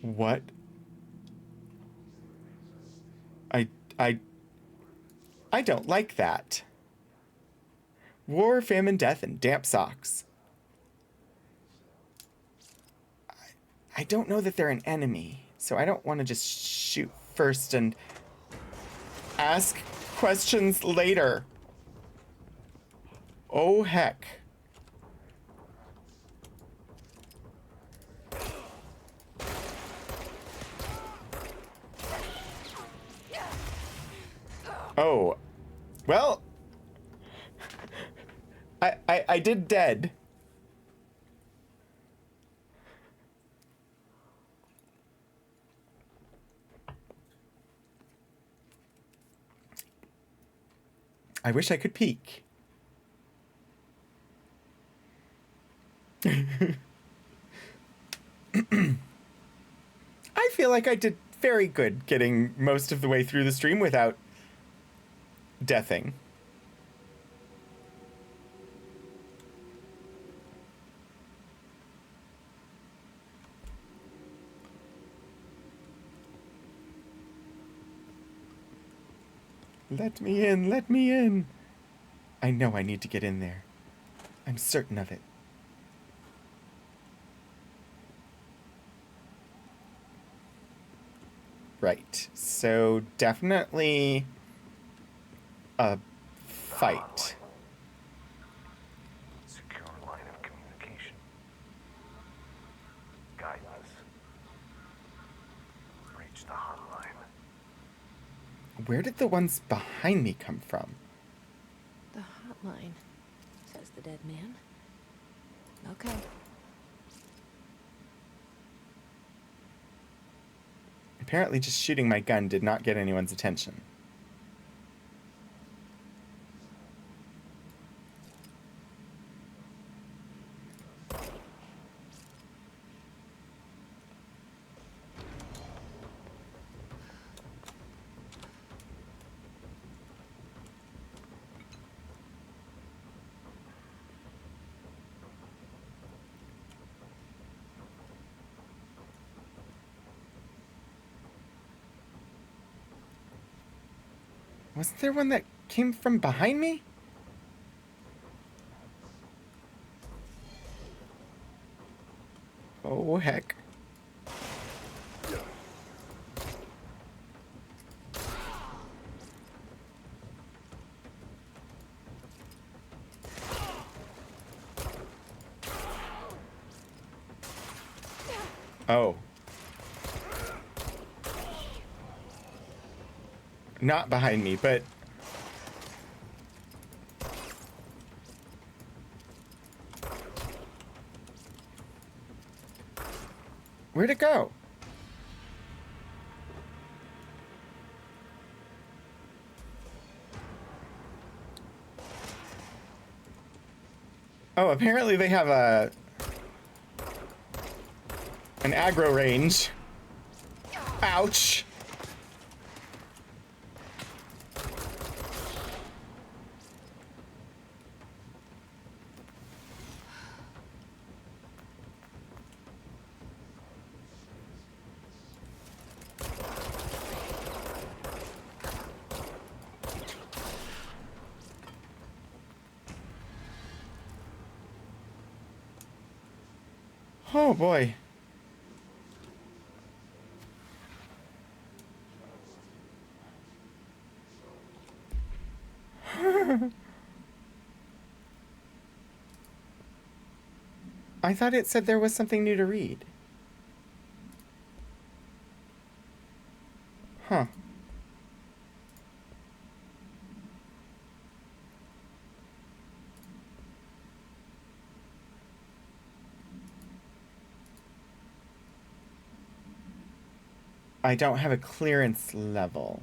What? I don't like that. War, famine, death, and damp socks. I don't know that they're an enemy, so I don't want to just shoot first and ask questions later. Oh, heck. Oh, well, I did dead. I wish I could peek. I feel like I did very good getting most of the way through the stream without deathing. Let me in, let me in. I know I need to get in there. I'm certain of it. Right, so definitely a fight. Secure line of communication. Guidance. Reach the hotline. Where did the ones behind me come from? The hotline, says the dead man. Okay. Apparently just shooting my gun did not get anyone's attention. Wasn't there one that came from behind me? Oh, heck. Oh. Not behind me, but... Where'd it go? Oh, apparently they have an aggro range. Ouch. Oh boy. I thought it said there was something new to read. Huh. I don't have a clearance level.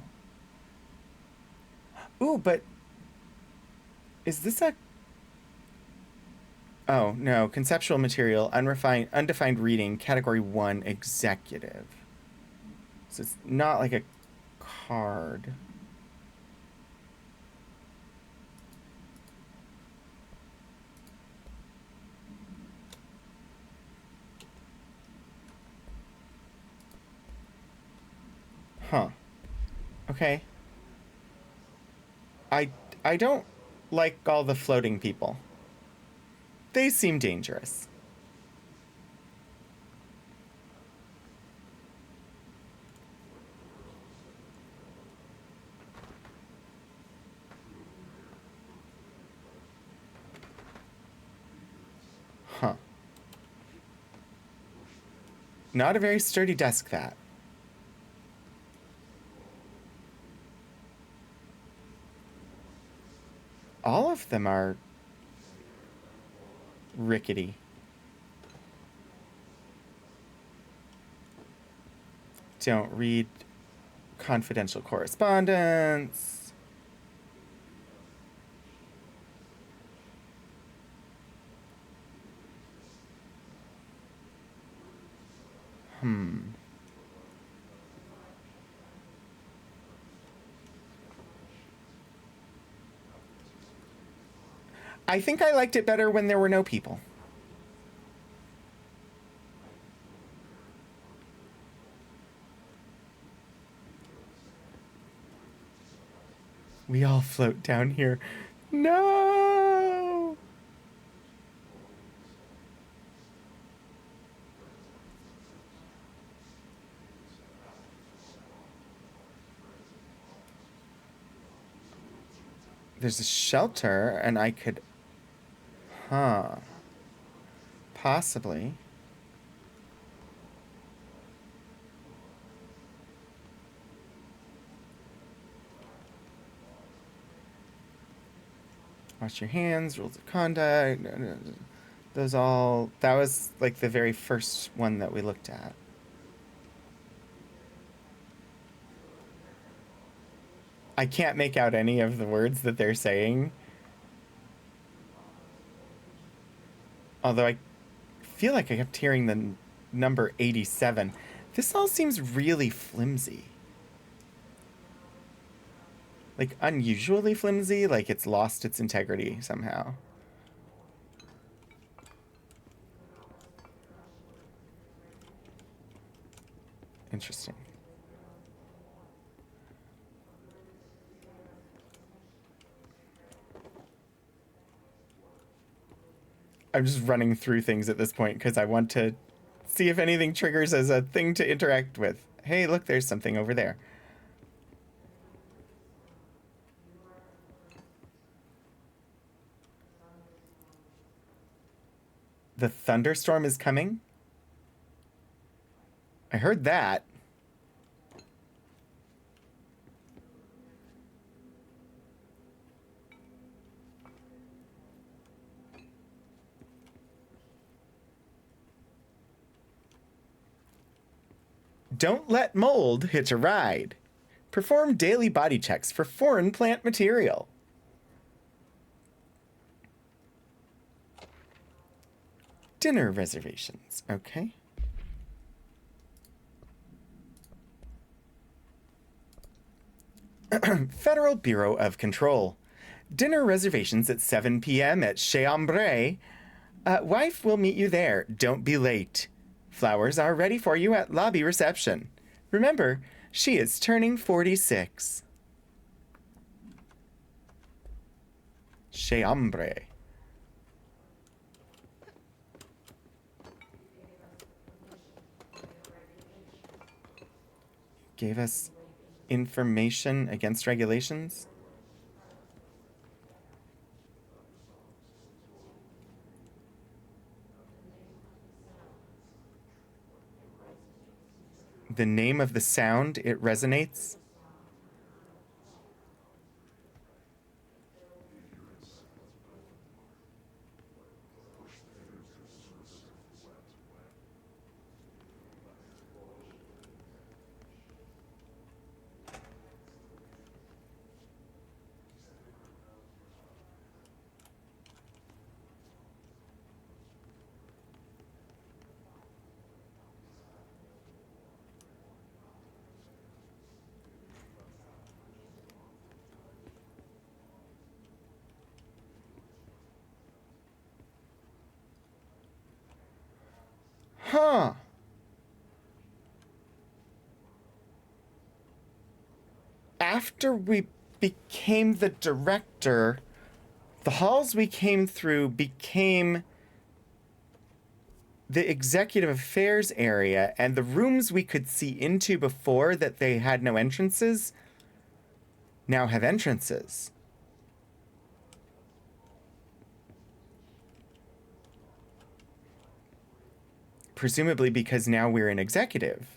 Ooh, but... Is this a... Oh, no. Conceptual material, undefined reading, category 1, executive. So it's not like a card. Huh. Okay. I don't like all the floating people. They seem dangerous. Huh. Not a very sturdy desk, that. All of them are rickety. Don't read confidential correspondence. I think I liked it better when there were no people. We all float down here. No! There's a shelter, and I could... Huh. Possibly. Wash your hands, rules of conduct. Those all... That was, like, the very first one that we looked at. I can't make out any of the words that they're saying. Although I feel like I kept hearing the number 87. This all seems really flimsy. Like, unusually flimsy, like it's lost its integrity somehow. Interesting. I'm just running through things at this point because I want to see if anything triggers as a thing to interact with. Hey, look, there's something over there. The thunderstorm is coming? I heard that. Don't let mold hitch a ride. Perform daily body checks for foreign plant material. Dinner reservations, okay. Federal Bureau of Control. Dinner reservations at 7 p.m. at Chez Ambre. Wife will meet you there. Don't be late. Flowers are ready for you at lobby reception. Remember, she is turning 46. Chez Ambre. Gave us information against regulations? The name of the sound, it resonates? Huh. After we became the director, the halls we came through became the executive affairs area, and the rooms we could see into before that they had no entrances now have entrances. Presumably because now we're an executive.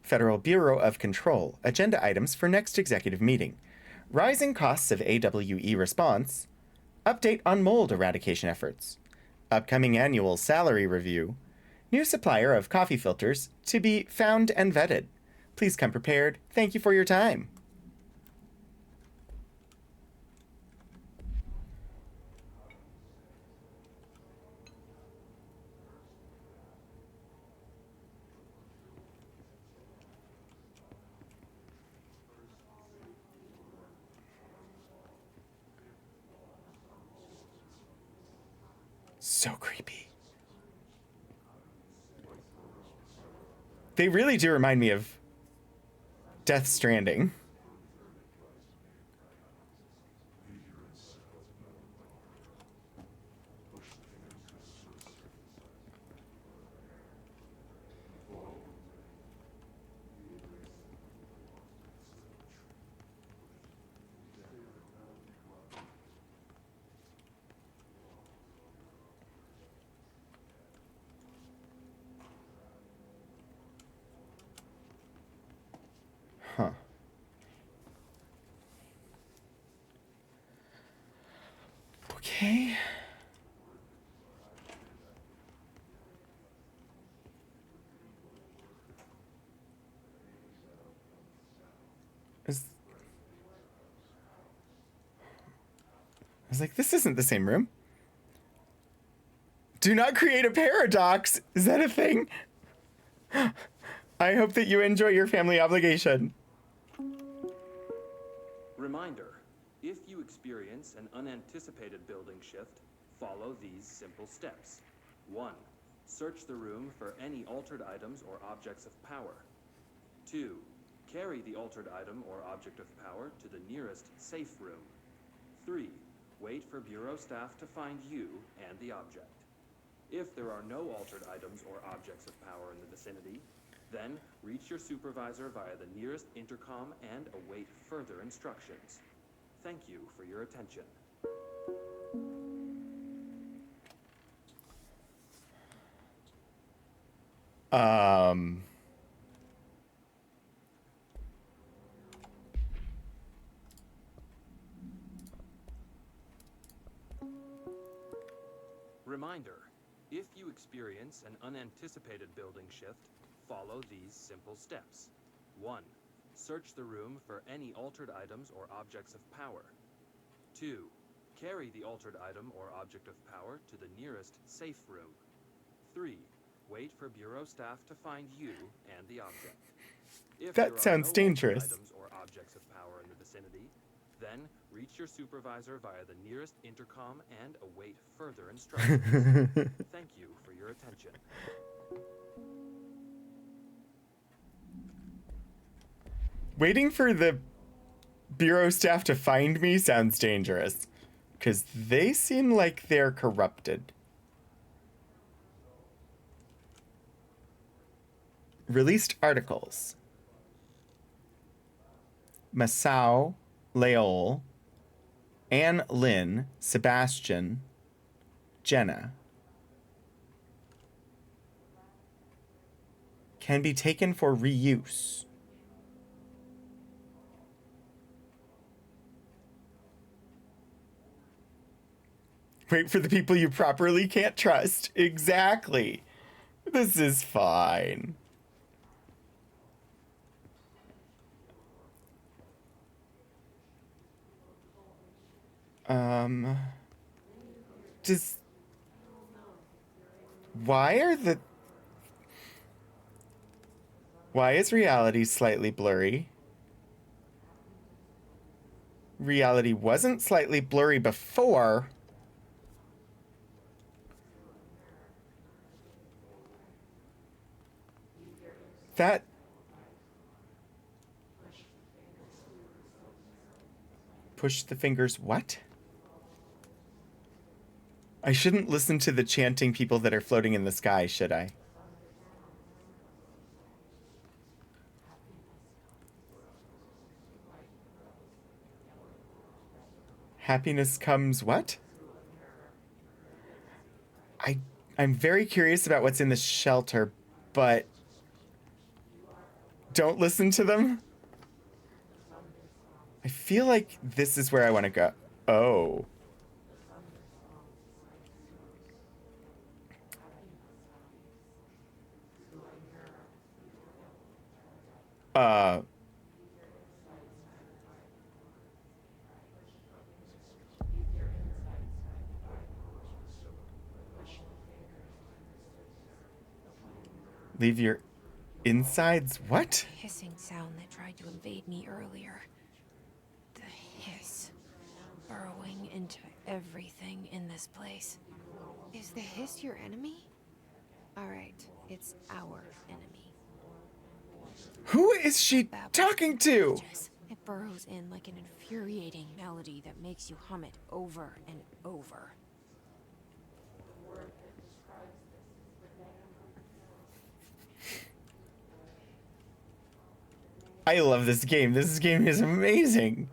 Federal Bureau of Control. Agenda items for next executive meeting. Rising costs of AWE response. Update on mold eradication efforts. Upcoming annual salary review. New supplier of coffee filters to be found and vetted. Please come prepared. Thank you for your time. So creepy. They really do remind me of Death Stranding. Huh. Okay. I was like, this isn't the same room. Do not create a paradox. Is that a thing? I hope that you enjoy your family obligation. Reminder, if you experience an unanticipated building shift, follow these simple steps. 1. Search the room for any altered items or objects of power. 2. Carry the altered item or object of power to the nearest safe room. 3. Wait for Bureau staff to find you and the object. If there are no altered items or objects of power in the vicinity, then reach your supervisor via the nearest intercom and await further instructions. Thank you for your attention. Reminder, if you experience an unanticipated building shift, follow these simple steps. 1. Search the room for any altered items or objects of power. 2. Carry the altered item or object of power to the nearest safe room. 3. Wait for Bureau staff to find you and the object. If That there are sounds no altered dangerous. items or objects of power in the vicinity, then reach your supervisor via the nearest intercom and await further instructions. Thank you for your attention. Waiting for the Bureau staff to find me sounds dangerous, because they seem like they're corrupted. Released articles. Masao, Leol, Anne Lynn, Sebastian, Jenna. Can be taken for reuse. Wait for the people you properly can't trust. Exactly. This is fine. Just... Why is reality slightly blurry? Reality wasn't slightly blurry before. That... Push the fingers, what? I shouldn't listen to the chanting people that are floating in the sky, should I? Happiness comes what? I'm very curious about what's in the shelter, but don't listen to them. I feel like this is where I want to go. Oh. Leave your insides what? Hissing sound that tried to invade me earlier. The hiss. Burrowing into everything in this place. Is the hiss your enemy? Alright, it's our enemy. Who is she talking to? It burrows in like an infuriating melody that makes you hum it over and over. I love this game. This game is amazing.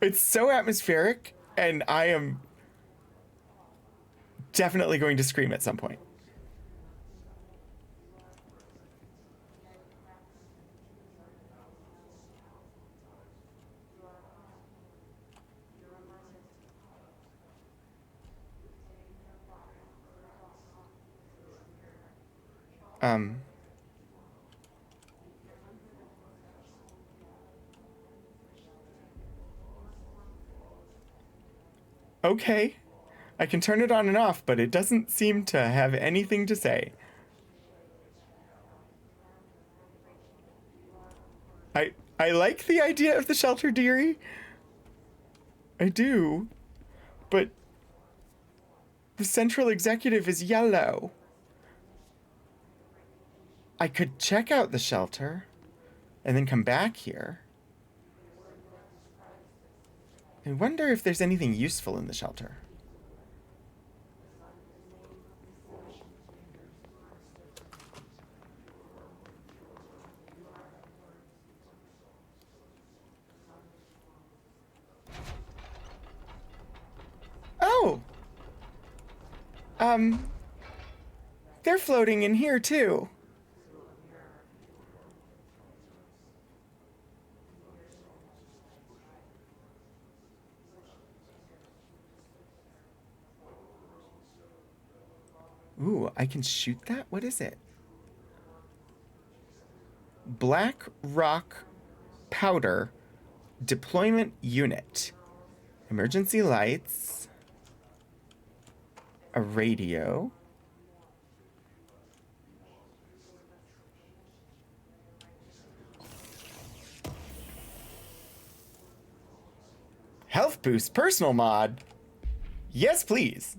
It's so atmospheric, and I am definitely going to scream at some point. Okay. I can turn it on and off, but it doesn't seem to have anything to say. I like the idea of the shelter, dearie. I do. But the central executive is yellow. I could check out the shelter and then come back here. I wonder if there's anything useful in the shelter. Oh! They're floating in here too. Ooh, I can shoot that? What is it? Black Rock Powder Deployment Unit. Emergency lights. A radio. Health boost personal mod. Yes, please.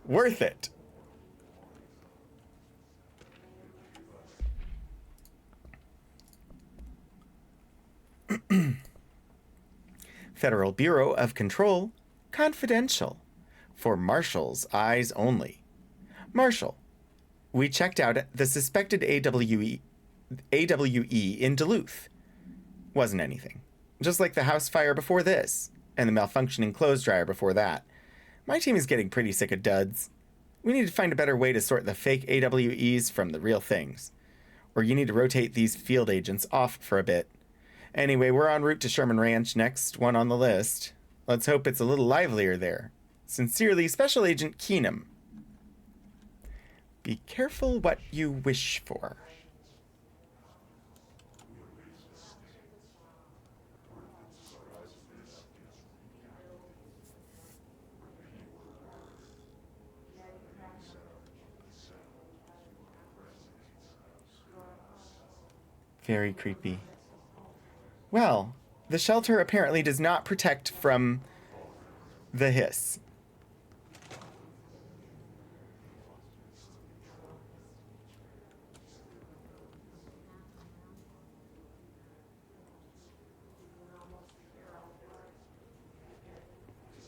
Worth it. Federal Bureau of Control, confidential, for Marshall's eyes only. Marshall, we checked out the suspected AWE in Duluth. Wasn't anything. Just like the house fire before this, and the malfunctioning clothes dryer before that. My team is getting pretty sick of duds. We need to find a better way to sort the fake AWEs from the real things. Or you need to rotate these field agents off for a bit. Anyway, we're en route to Sherman Ranch, next one on the list. Let's hope it's a little livelier there. Sincerely, Special Agent Keenum. Be careful what you wish for. Very creepy. Well, the shelter apparently does not protect from the hiss.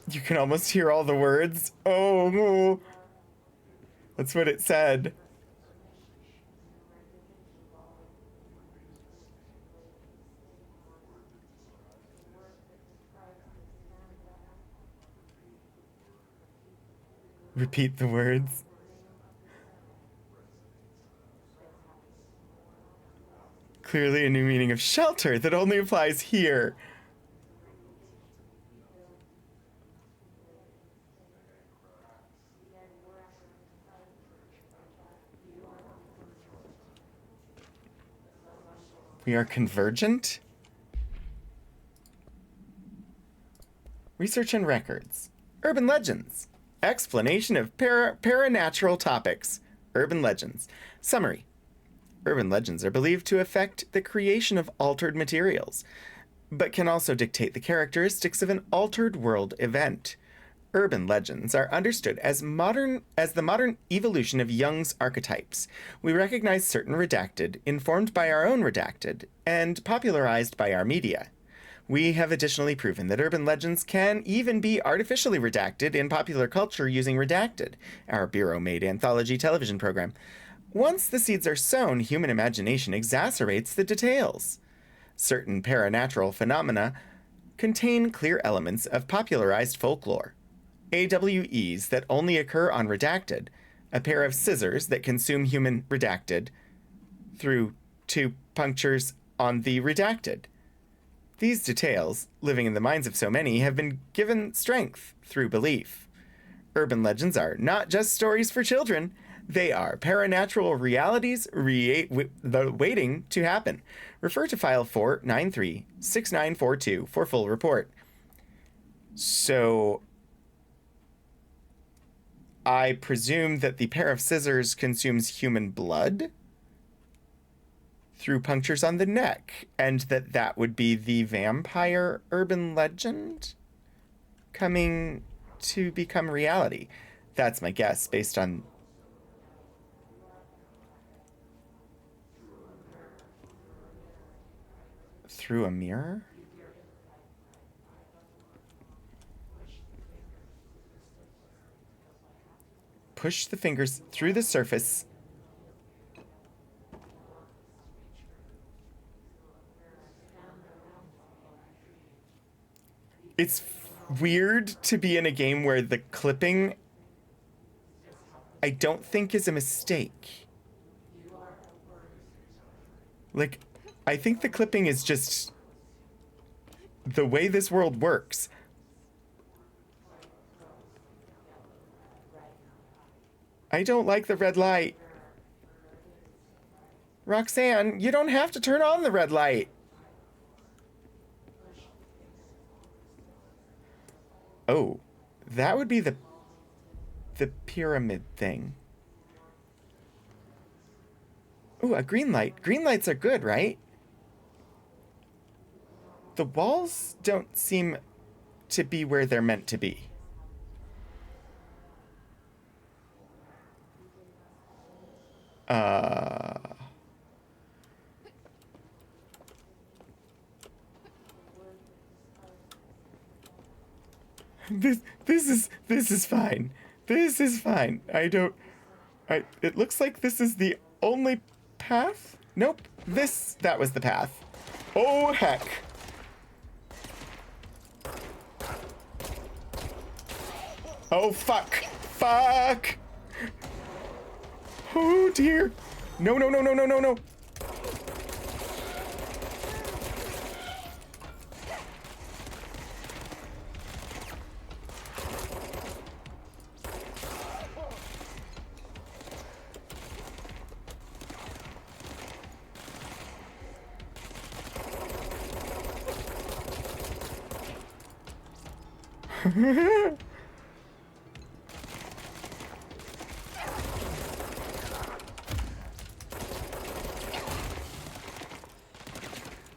You can almost hear all the words. Oh, that's what it said. Repeat the words. Clearly a new meaning of shelter that only applies here. We are convergent? Research and records. Urban legends. Explanation of paranatural topics. Urban legends. Summary. Urban legends are believed to affect the creation of altered materials, but can also dictate the characteristics of an altered world event. Urban legends are understood as the modern evolution of Jung's archetypes. We recognize certain redacted, informed by our own redacted, and popularized by our media. We have additionally proven that urban legends can even be artificially redacted in popular culture using Redacted, our Bureau-made anthology television program. Once the seeds are sown, human imagination exacerbates the details. Certain paranatural phenomena contain clear elements of popularized folklore. AWEs that only occur on Redacted, a pair of scissors that consume human Redacted through 2 punctures on the Redacted. These details, living in the minds of so many, have been given strength through belief. Urban legends are not just stories for children. They are paranatural realities waiting to happen. Refer to file 493-6942 for full report. So, I presume that the pair of scissors consumes human blood through punctures on the neck, and that would be the vampire urban legend coming to become reality. That's my guess based on... Through a mirror? Push the fingers through the surface. It's weird to be in a game where the clipping, I don't think, is a mistake. Like, I think the clipping is just the way this world works. I don't like the red light. Roxanne, you don't have to turn on the red light. Oh, that would be the pyramid thing. Ooh, a green light. Green lights are good, right? The walls don't seem to be where they're meant to be. This is fine. This is fine. It looks like this is the only path? Nope. That was the path. Oh, heck. Oh, fuck. Fuck. Oh, dear. No, no, no, no, no, no, no.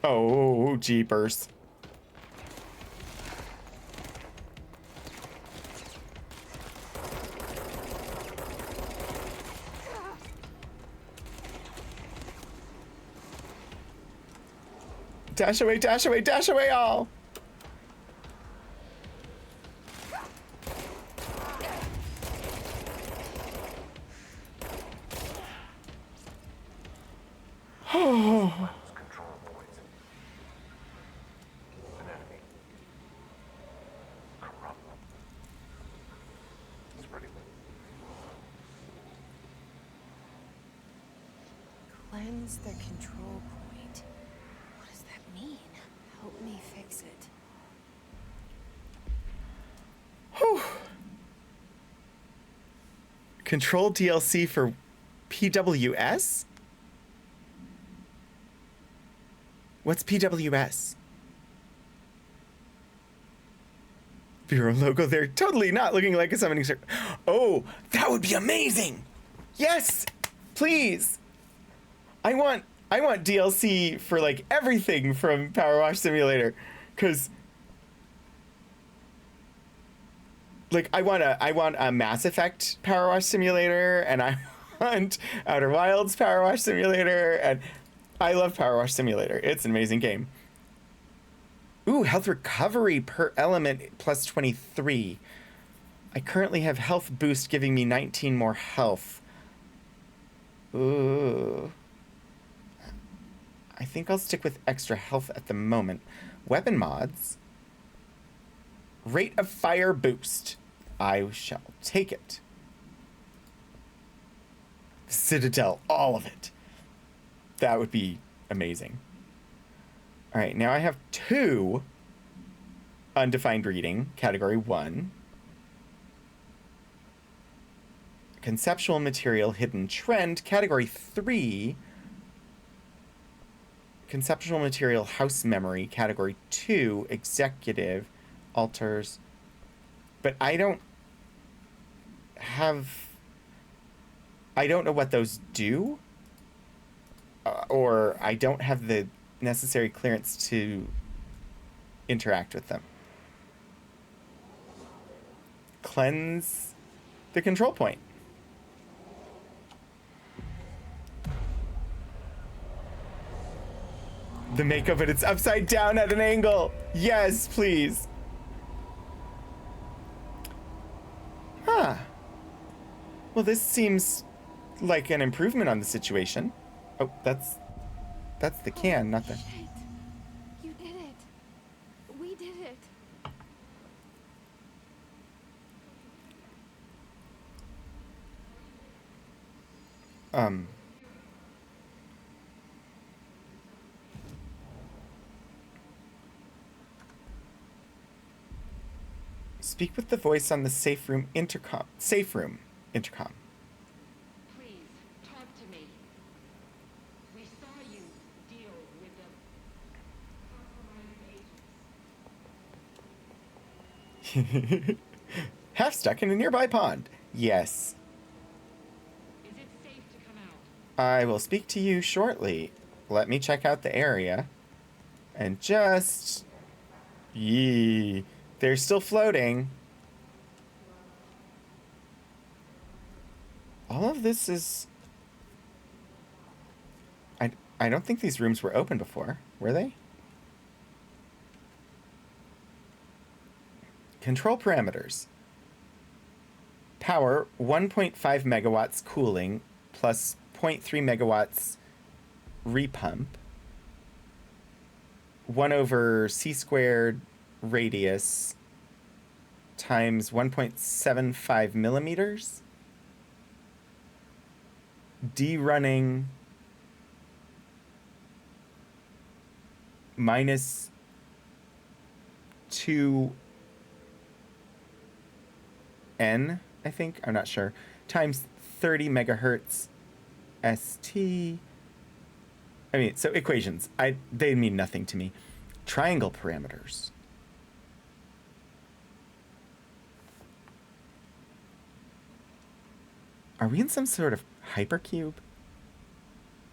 Oh, jeepers. Dash away, dash away, dash away all! Oh. Control points. An enemy. Corrupt. Spreading. Cleanse the control point. What does that mean? Help me fix it. Whew. Control DLC for PWS? What's PWS? Bureau logo there. Totally not looking like a summoning circle. Oh, that would be amazing. Yes, please. I want DLC for like everything from Power Wash Simulator, because like I want a Mass Effect Power Wash Simulator, and I want Outer Wilds Power Wash Simulator, and I love Power Wash Simulator. It's an amazing game. Ooh, health recovery per element plus 23. I currently have health boost giving me 19 more health. Ooh. I think I'll stick with extra health at the moment. Weapon mods. Rate of fire boost. I shall take it. Citadel, all of it. That would be amazing. All right, now I have 2 undefined reading, category 1. Conceptual material, hidden trend, category 3. Conceptual material, house memory, category 2. Executive, alters. But I don't know what those do. Or I don't have the necessary clearance to interact with them. cleanse the control point. The makeup, but it's upside down at an angle. Yes, please. Huh. Well, this seems like an improvement on the situation. Oh, that's the can, not the... Shit. You did it. We did it. Speak with the voice on the safe room intercom. Safe room intercom. Please, talk to me. We saw you deal with the compromised agents. Half stuck in a nearby pond. Yes. Is it safe to come out? I will speak to you shortly. Let me check out the area. And just... Yee. They're still floating. All of this is... I don't think these rooms were open before, were they? Control parameters. Power, 1.5 megawatts cooling, plus 0.3 megawatts repump. 1 over c squared radius times 1.75 millimeters. Derunning minus 2n, I think, I'm not sure, times 30 megahertz st. I mean, so equations, they mean nothing to me. Triangle parameters. Are we in some sort of hypercube?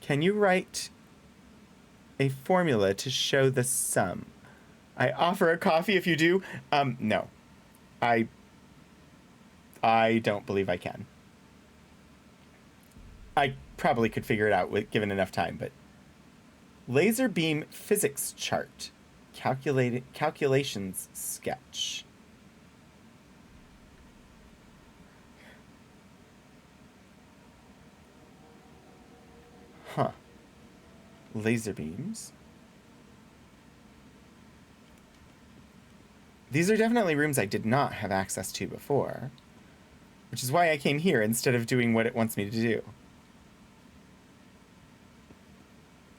Can you write a formula to show the sum? I offer a coffee if you do. No. I don't believe I can. I probably could figure it out given enough time, but laser beam physics chart. Calculations sketch. Huh. Laser beams. These are definitely rooms I did not have access to before, which is why I came here instead of doing what it wants me to do.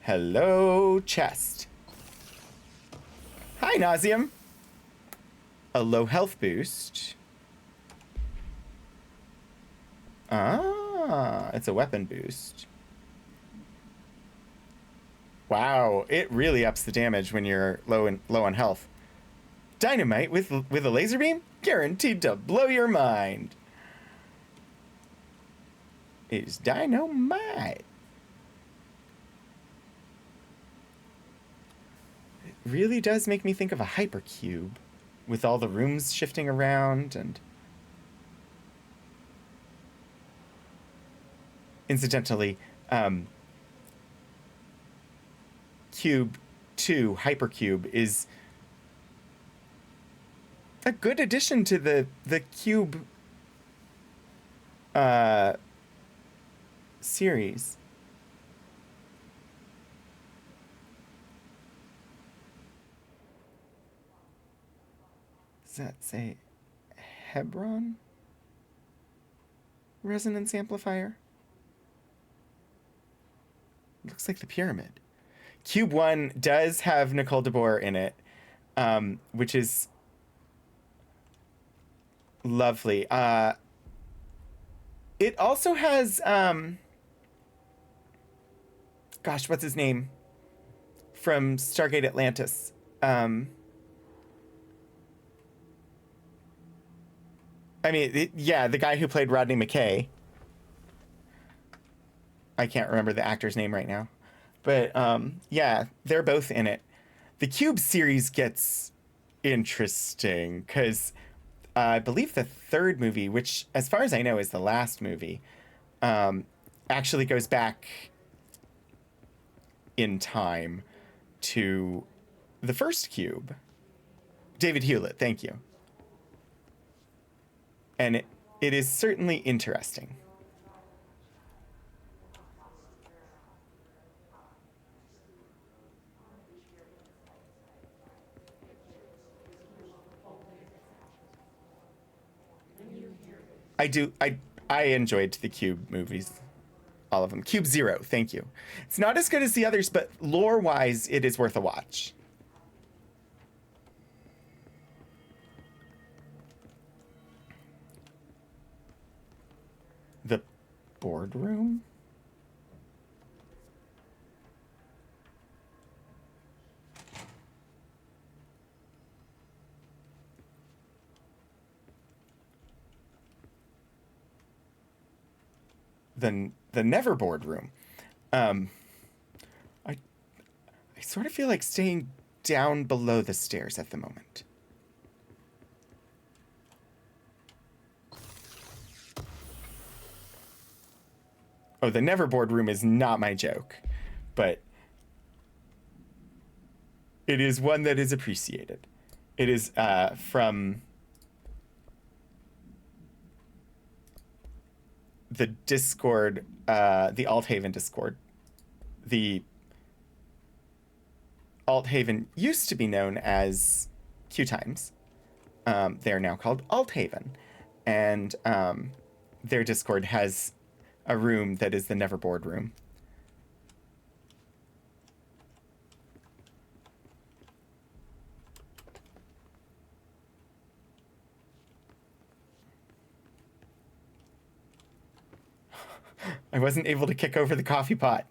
Hello, chest. Hi, Nauseum. A low health boost. Ah, it's a weapon boost. Wow, it really ups the damage when you're low on health. Dynamite with a laser beam? Guaranteed to blow your mind. It's dynamite. It really does make me think of a hypercube with all the rooms shifting around and... Incidentally, Cube 2 Hypercube is a good addition to the Cube series. Does that say Hebron resonance amplifier? Looks like the pyramid. Cube 1 does have Nicole DeBoer in it, which is lovely. It also has, gosh, what's his name? From Stargate Atlantis. I mean, yeah, the guy who played Rodney McKay. I can't remember the actor's name right now. But, yeah, they're both in it. The Cube series gets interesting, because I believe the third movie, which, as far as I know, is the last movie, actually goes back in time to the first cube. David Hewlett, thank you. And it is certainly interesting. I enjoyed the Cube movies. All of them. Cube Zero, thank you. It's not as good as the others, but lore-wise, it is worth a watch. The boardroom? The Never boardroom. I sort of feel like staying down below the stairs at the moment. Oh, the Never boardroom is not my joke, but it is one that is appreciated. It is from the Discord, the Althaven Discord. The Althaven used to be known as Q Times. They're now called Althaven. And their Discord has a room that is the Neverboard room. I wasn't able to kick over the coffee pot.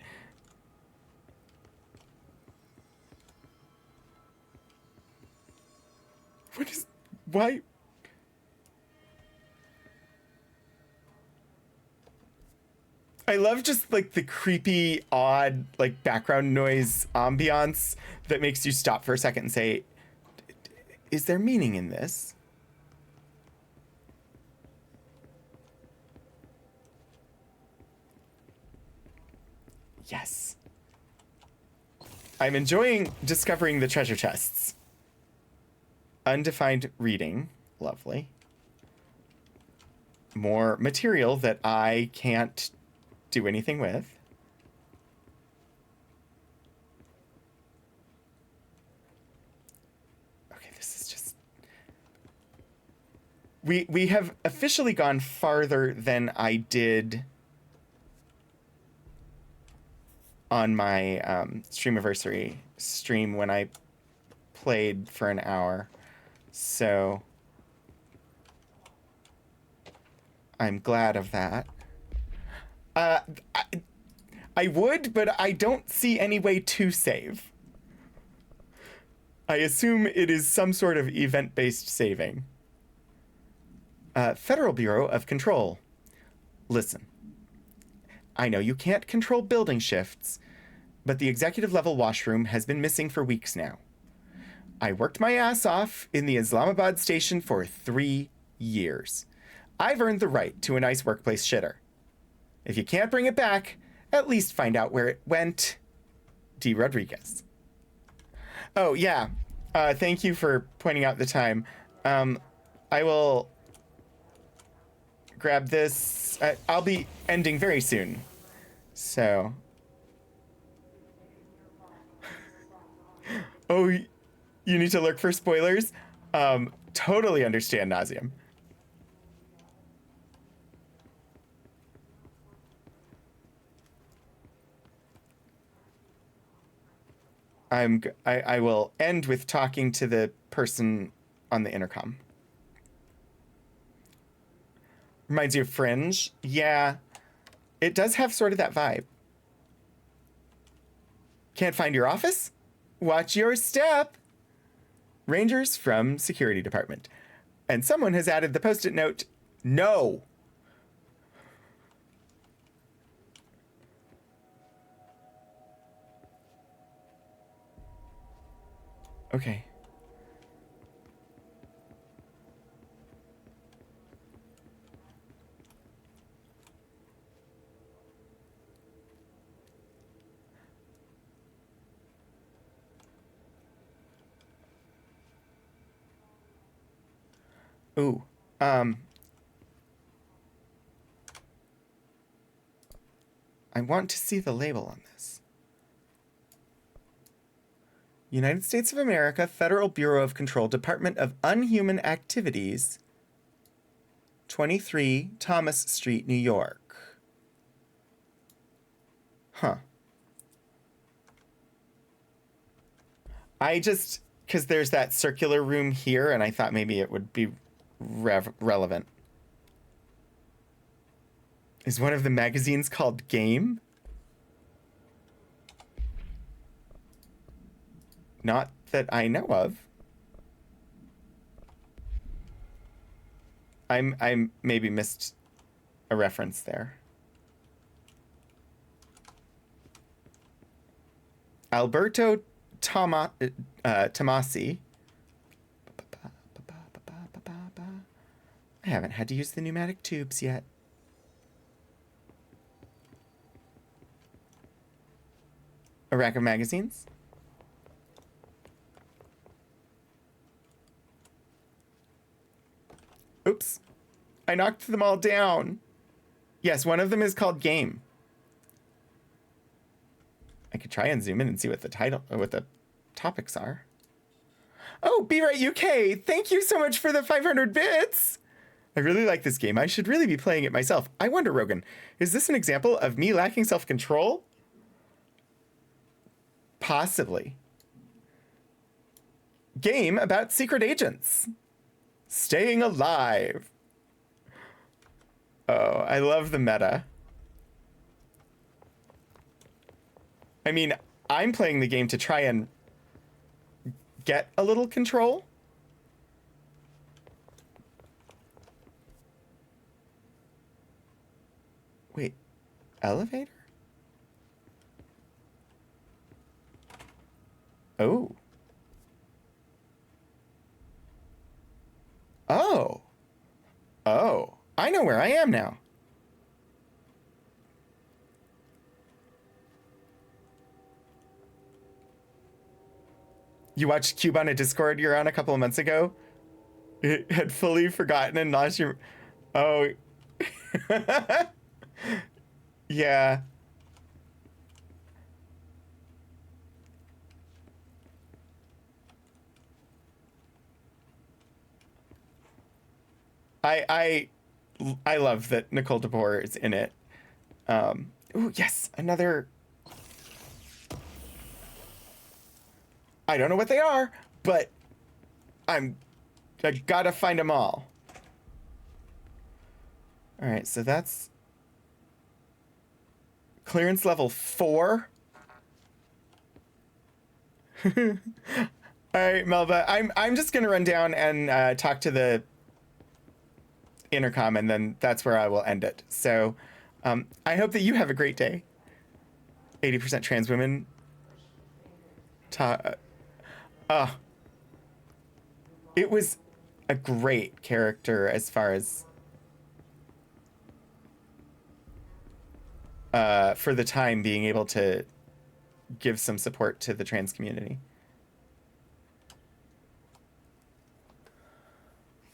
What is... Why... I love just, like, the creepy, odd, like, background noise ambiance that makes you stop for a second and say, is there meaning in this? Yes. I'm enjoying discovering the treasure chests. Undefined reading. Lovely. More material that I can't do anything with. Okay, this is just... We have officially gone farther than I did on my Streamiversary stream when I played for an hour. So I'm glad of that. I would, but I don't see any way to save. I assume it is some sort of event-based saving. Federal Bureau of Control. Listen. I know you can't control building shifts, but the executive level washroom has been missing for weeks now. I worked my ass off in the Islamabad station for 3 years. I've earned the right to a nice workplace shitter. If you can't bring it back, at least find out where it went. D. Rodriguez. Oh, yeah. Thank you for pointing out the time. I will grab this. I'll be ending very soon. So. Oh, you need to look for spoilers? Totally understand, Nauseam. I will end with talking to the person on the intercom. Reminds you of Fringe? Yeah, it does have sort of that vibe. Can't find your office? Watch your step. Rangers from Security Department. And someone has added the post-it note, no. Okay. Ooh. I want to see the label on this. United States of America, Federal Bureau of Control, Department of Unhuman Activities, 23 Thomas Street, New York. Huh. I just, because there's that circular room here, and I thought maybe it would be relevant. Is one of the magazines called Game? Not that I know of. I maybe missed a reference there. Alberto Tomasi. I haven't had to use the pneumatic tubes yet. A rack of magazines. Oops. I knocked them all down. Yes, one of them is called Game. I could try and zoom in and see what the title or what the topics are. Oh, Be Right UK, thank you so much for the 500 bits. I really like this game. I should really be playing it myself. I wonder, Rogan, is this an example of me lacking self-control? Possibly. Game about secret agents. Staying alive. Oh, I love the meta. I mean, I'm playing the game to try and get a little control. Wait, elevator? Oh. Oh. Oh. I know where I am now. You watched Cube on a Discord you're on a couple of months ago? It had fully forgotten and lost your... Oh. Yeah. I love that Nicole DeBoer is in it. Ooh, yes, another... I don't know what they are, but I gotta find them all. All right, so that's clearance level 4. All right, Melba, I'm just gonna run down and talk to the intercom, and then that's where I will end it. So I hope that you have a great day. 80% trans women. It was a great character as far as for the time being able to give some support to the trans community.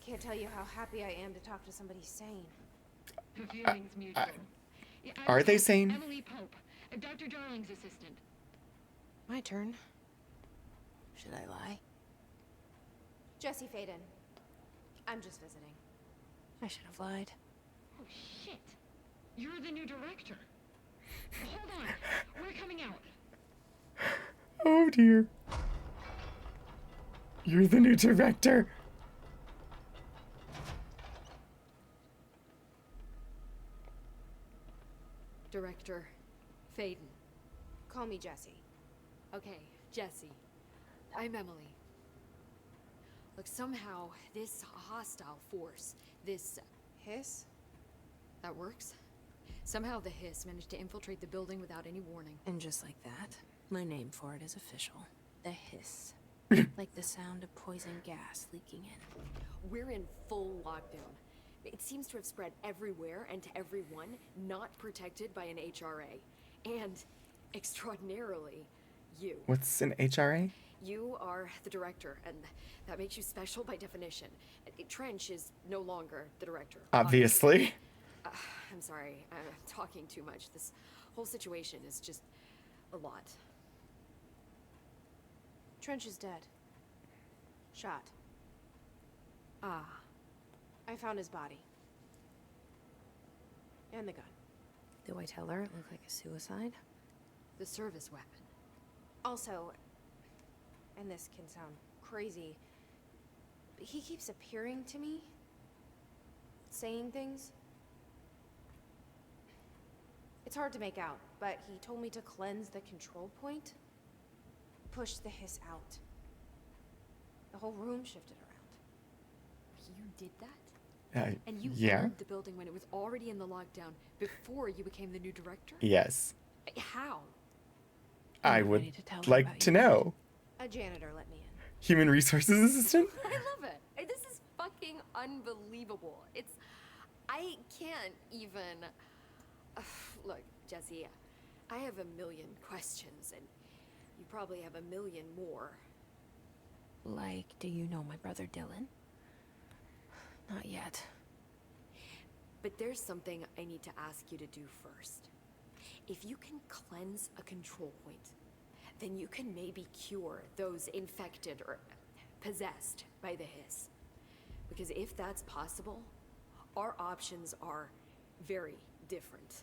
I can't tell you how happy I am to talk to somebody sane. The feeling's mutual. Yeah, I'm Are they Pope, sane? Emily Pope, Dr. Darling's assistant. My turn. Should I lie? Jesse Faden. I'm just visiting. I should have lied. Oh, shit. You're the new director. Hold on. We're coming out. Oh dear. You're the new director. Director Faden. Call me Jesse. Okay, Jesse. I'm Emily. Look, somehow this hostile force, this Hiss? that works. Somehow the Hiss managed to infiltrate the building without any warning. And just like that, my name for it is official. The Hiss. Like the sound of poison gas leaking in. We're in full lockdown. It seems to have spread everywhere and to everyone not protected by an HRA. And, extraordinarily, You. What's an HRA? You are the director, and that makes you special by definition. Trench is no longer the director. Obviously. I'm sorry, I'm talking too much. This whole situation is just a lot. Trench is dead. Shot. Ah, I found his body. And the gun. Do I tell her it looked like a suicide? the service weapon. Also, and this can sound crazy, but he keeps appearing to me, saying things. It's hard to make out, but he told me to cleanse the control point, push the hiss out. The whole room shifted around. You did that? And you yeah. entered the building when it was already in the lockdown before you became the new director? Yes. How? I would like to know. A janitor let me in. Human resources assistant? I love it. This is fucking unbelievable. I can't even... Look, Jesse, I have a million questions, and you probably have a million more. Like, do you know my brother Dylan? Not yet. But there's something I need to ask you to do first. If you can cleanse a control point, then you can maybe cure those infected or possessed by the hiss. Because if that's possible, our options are very different.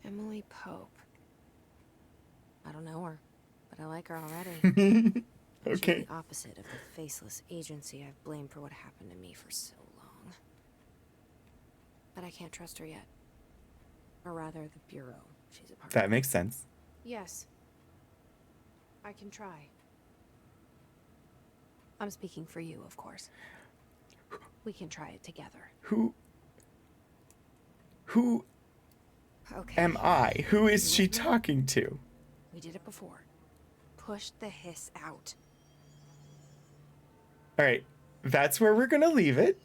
Emily Pope. I don't know her, but I like her already. Okay. She's the opposite of the faceless agency I've blamed for what happened to me for so long. But I can't trust her yet. Or rather, the Bureau she's a part of. That makes sense. Yes. I can try. I'm speaking for you, of course. We can try it together. Who Okay. am I? Who is she talking to? We did it before. Push the hiss out. All right, that's where we're gonna leave it.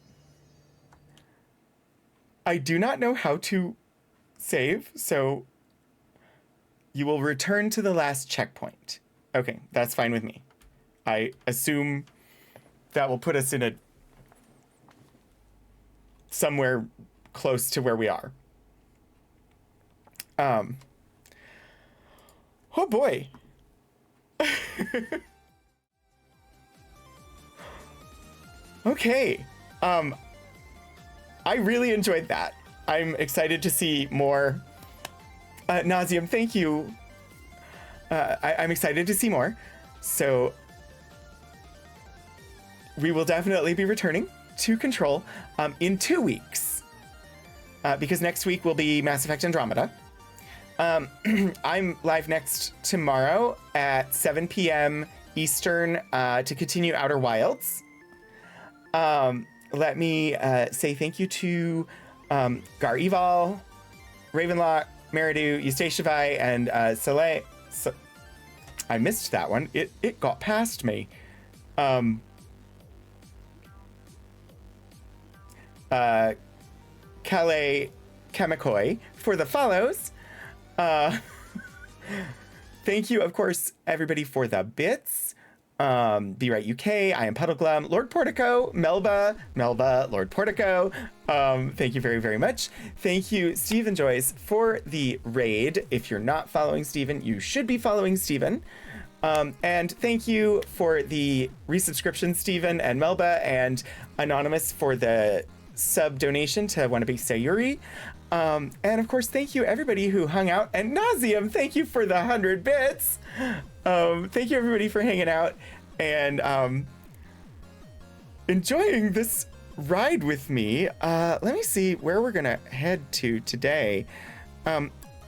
I do not know how to save, so you will return to the last checkpoint. Okay, that's fine with me. I assume that will put us in a somewhere close to where we are. Oh boy. Okay. I really enjoyed that. I'm excited to see more. Nauseam, thank you. I'm excited to see more. So we will definitely be returning to Control in 2 weeks. Because next week will be Mass Effect Andromeda. I'm live next tomorrow at 7 p.m. Eastern to continue Outer Wilds. Let me say thank you to Gar Eval, Ravenlock, Meridu, Eustachevai, and Soleil. I missed that one. It got past me. Calais Chemikoi for the follows. Thank you, of course, everybody for the bits. Be Right UK, I am Puddleglum, Lord Portico, Melba, Lord Portico. Thank you very, very much. Thank you, Stephen Joyce, for the raid. If you're not following Stephen, you should be following Stephen. And thank you for the resubscription, Stephen and Melba, and Anonymous for the sub donation to Wannabe Sayuri. And of course, thank you everybody who hung out, and Nauseam, thank you for the 100 bits. Thank you everybody for hanging out and enjoying this ride with me. Let me see where we're gonna head to today.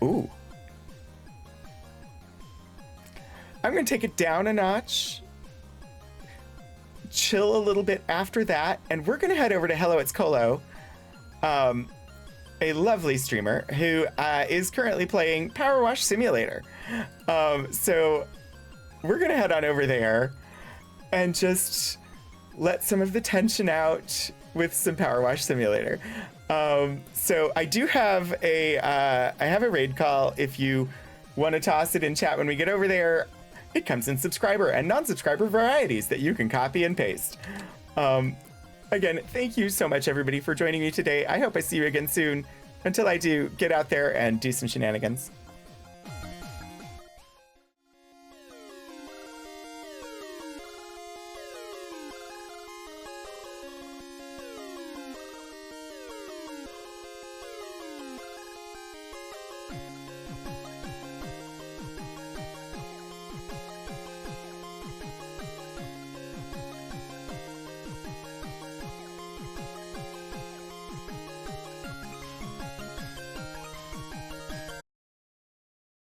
Ooh. I'm gonna take it down a notch, chill a little bit after that, and we're gonna head over to Hello It's Colo, a lovely streamer who is currently playing Power Wash Simulator. So we're gonna head on over there and just let some of the tension out with some Power Wash Simulator. So I do have a raid call if you want to toss it in chat when we get over there, it comes in subscriber and non-subscriber varieties that you can copy and paste. Again, thank you so much, everybody, for joining me today. I hope I see you again soon. Until I do, get out there and do some shenanigans.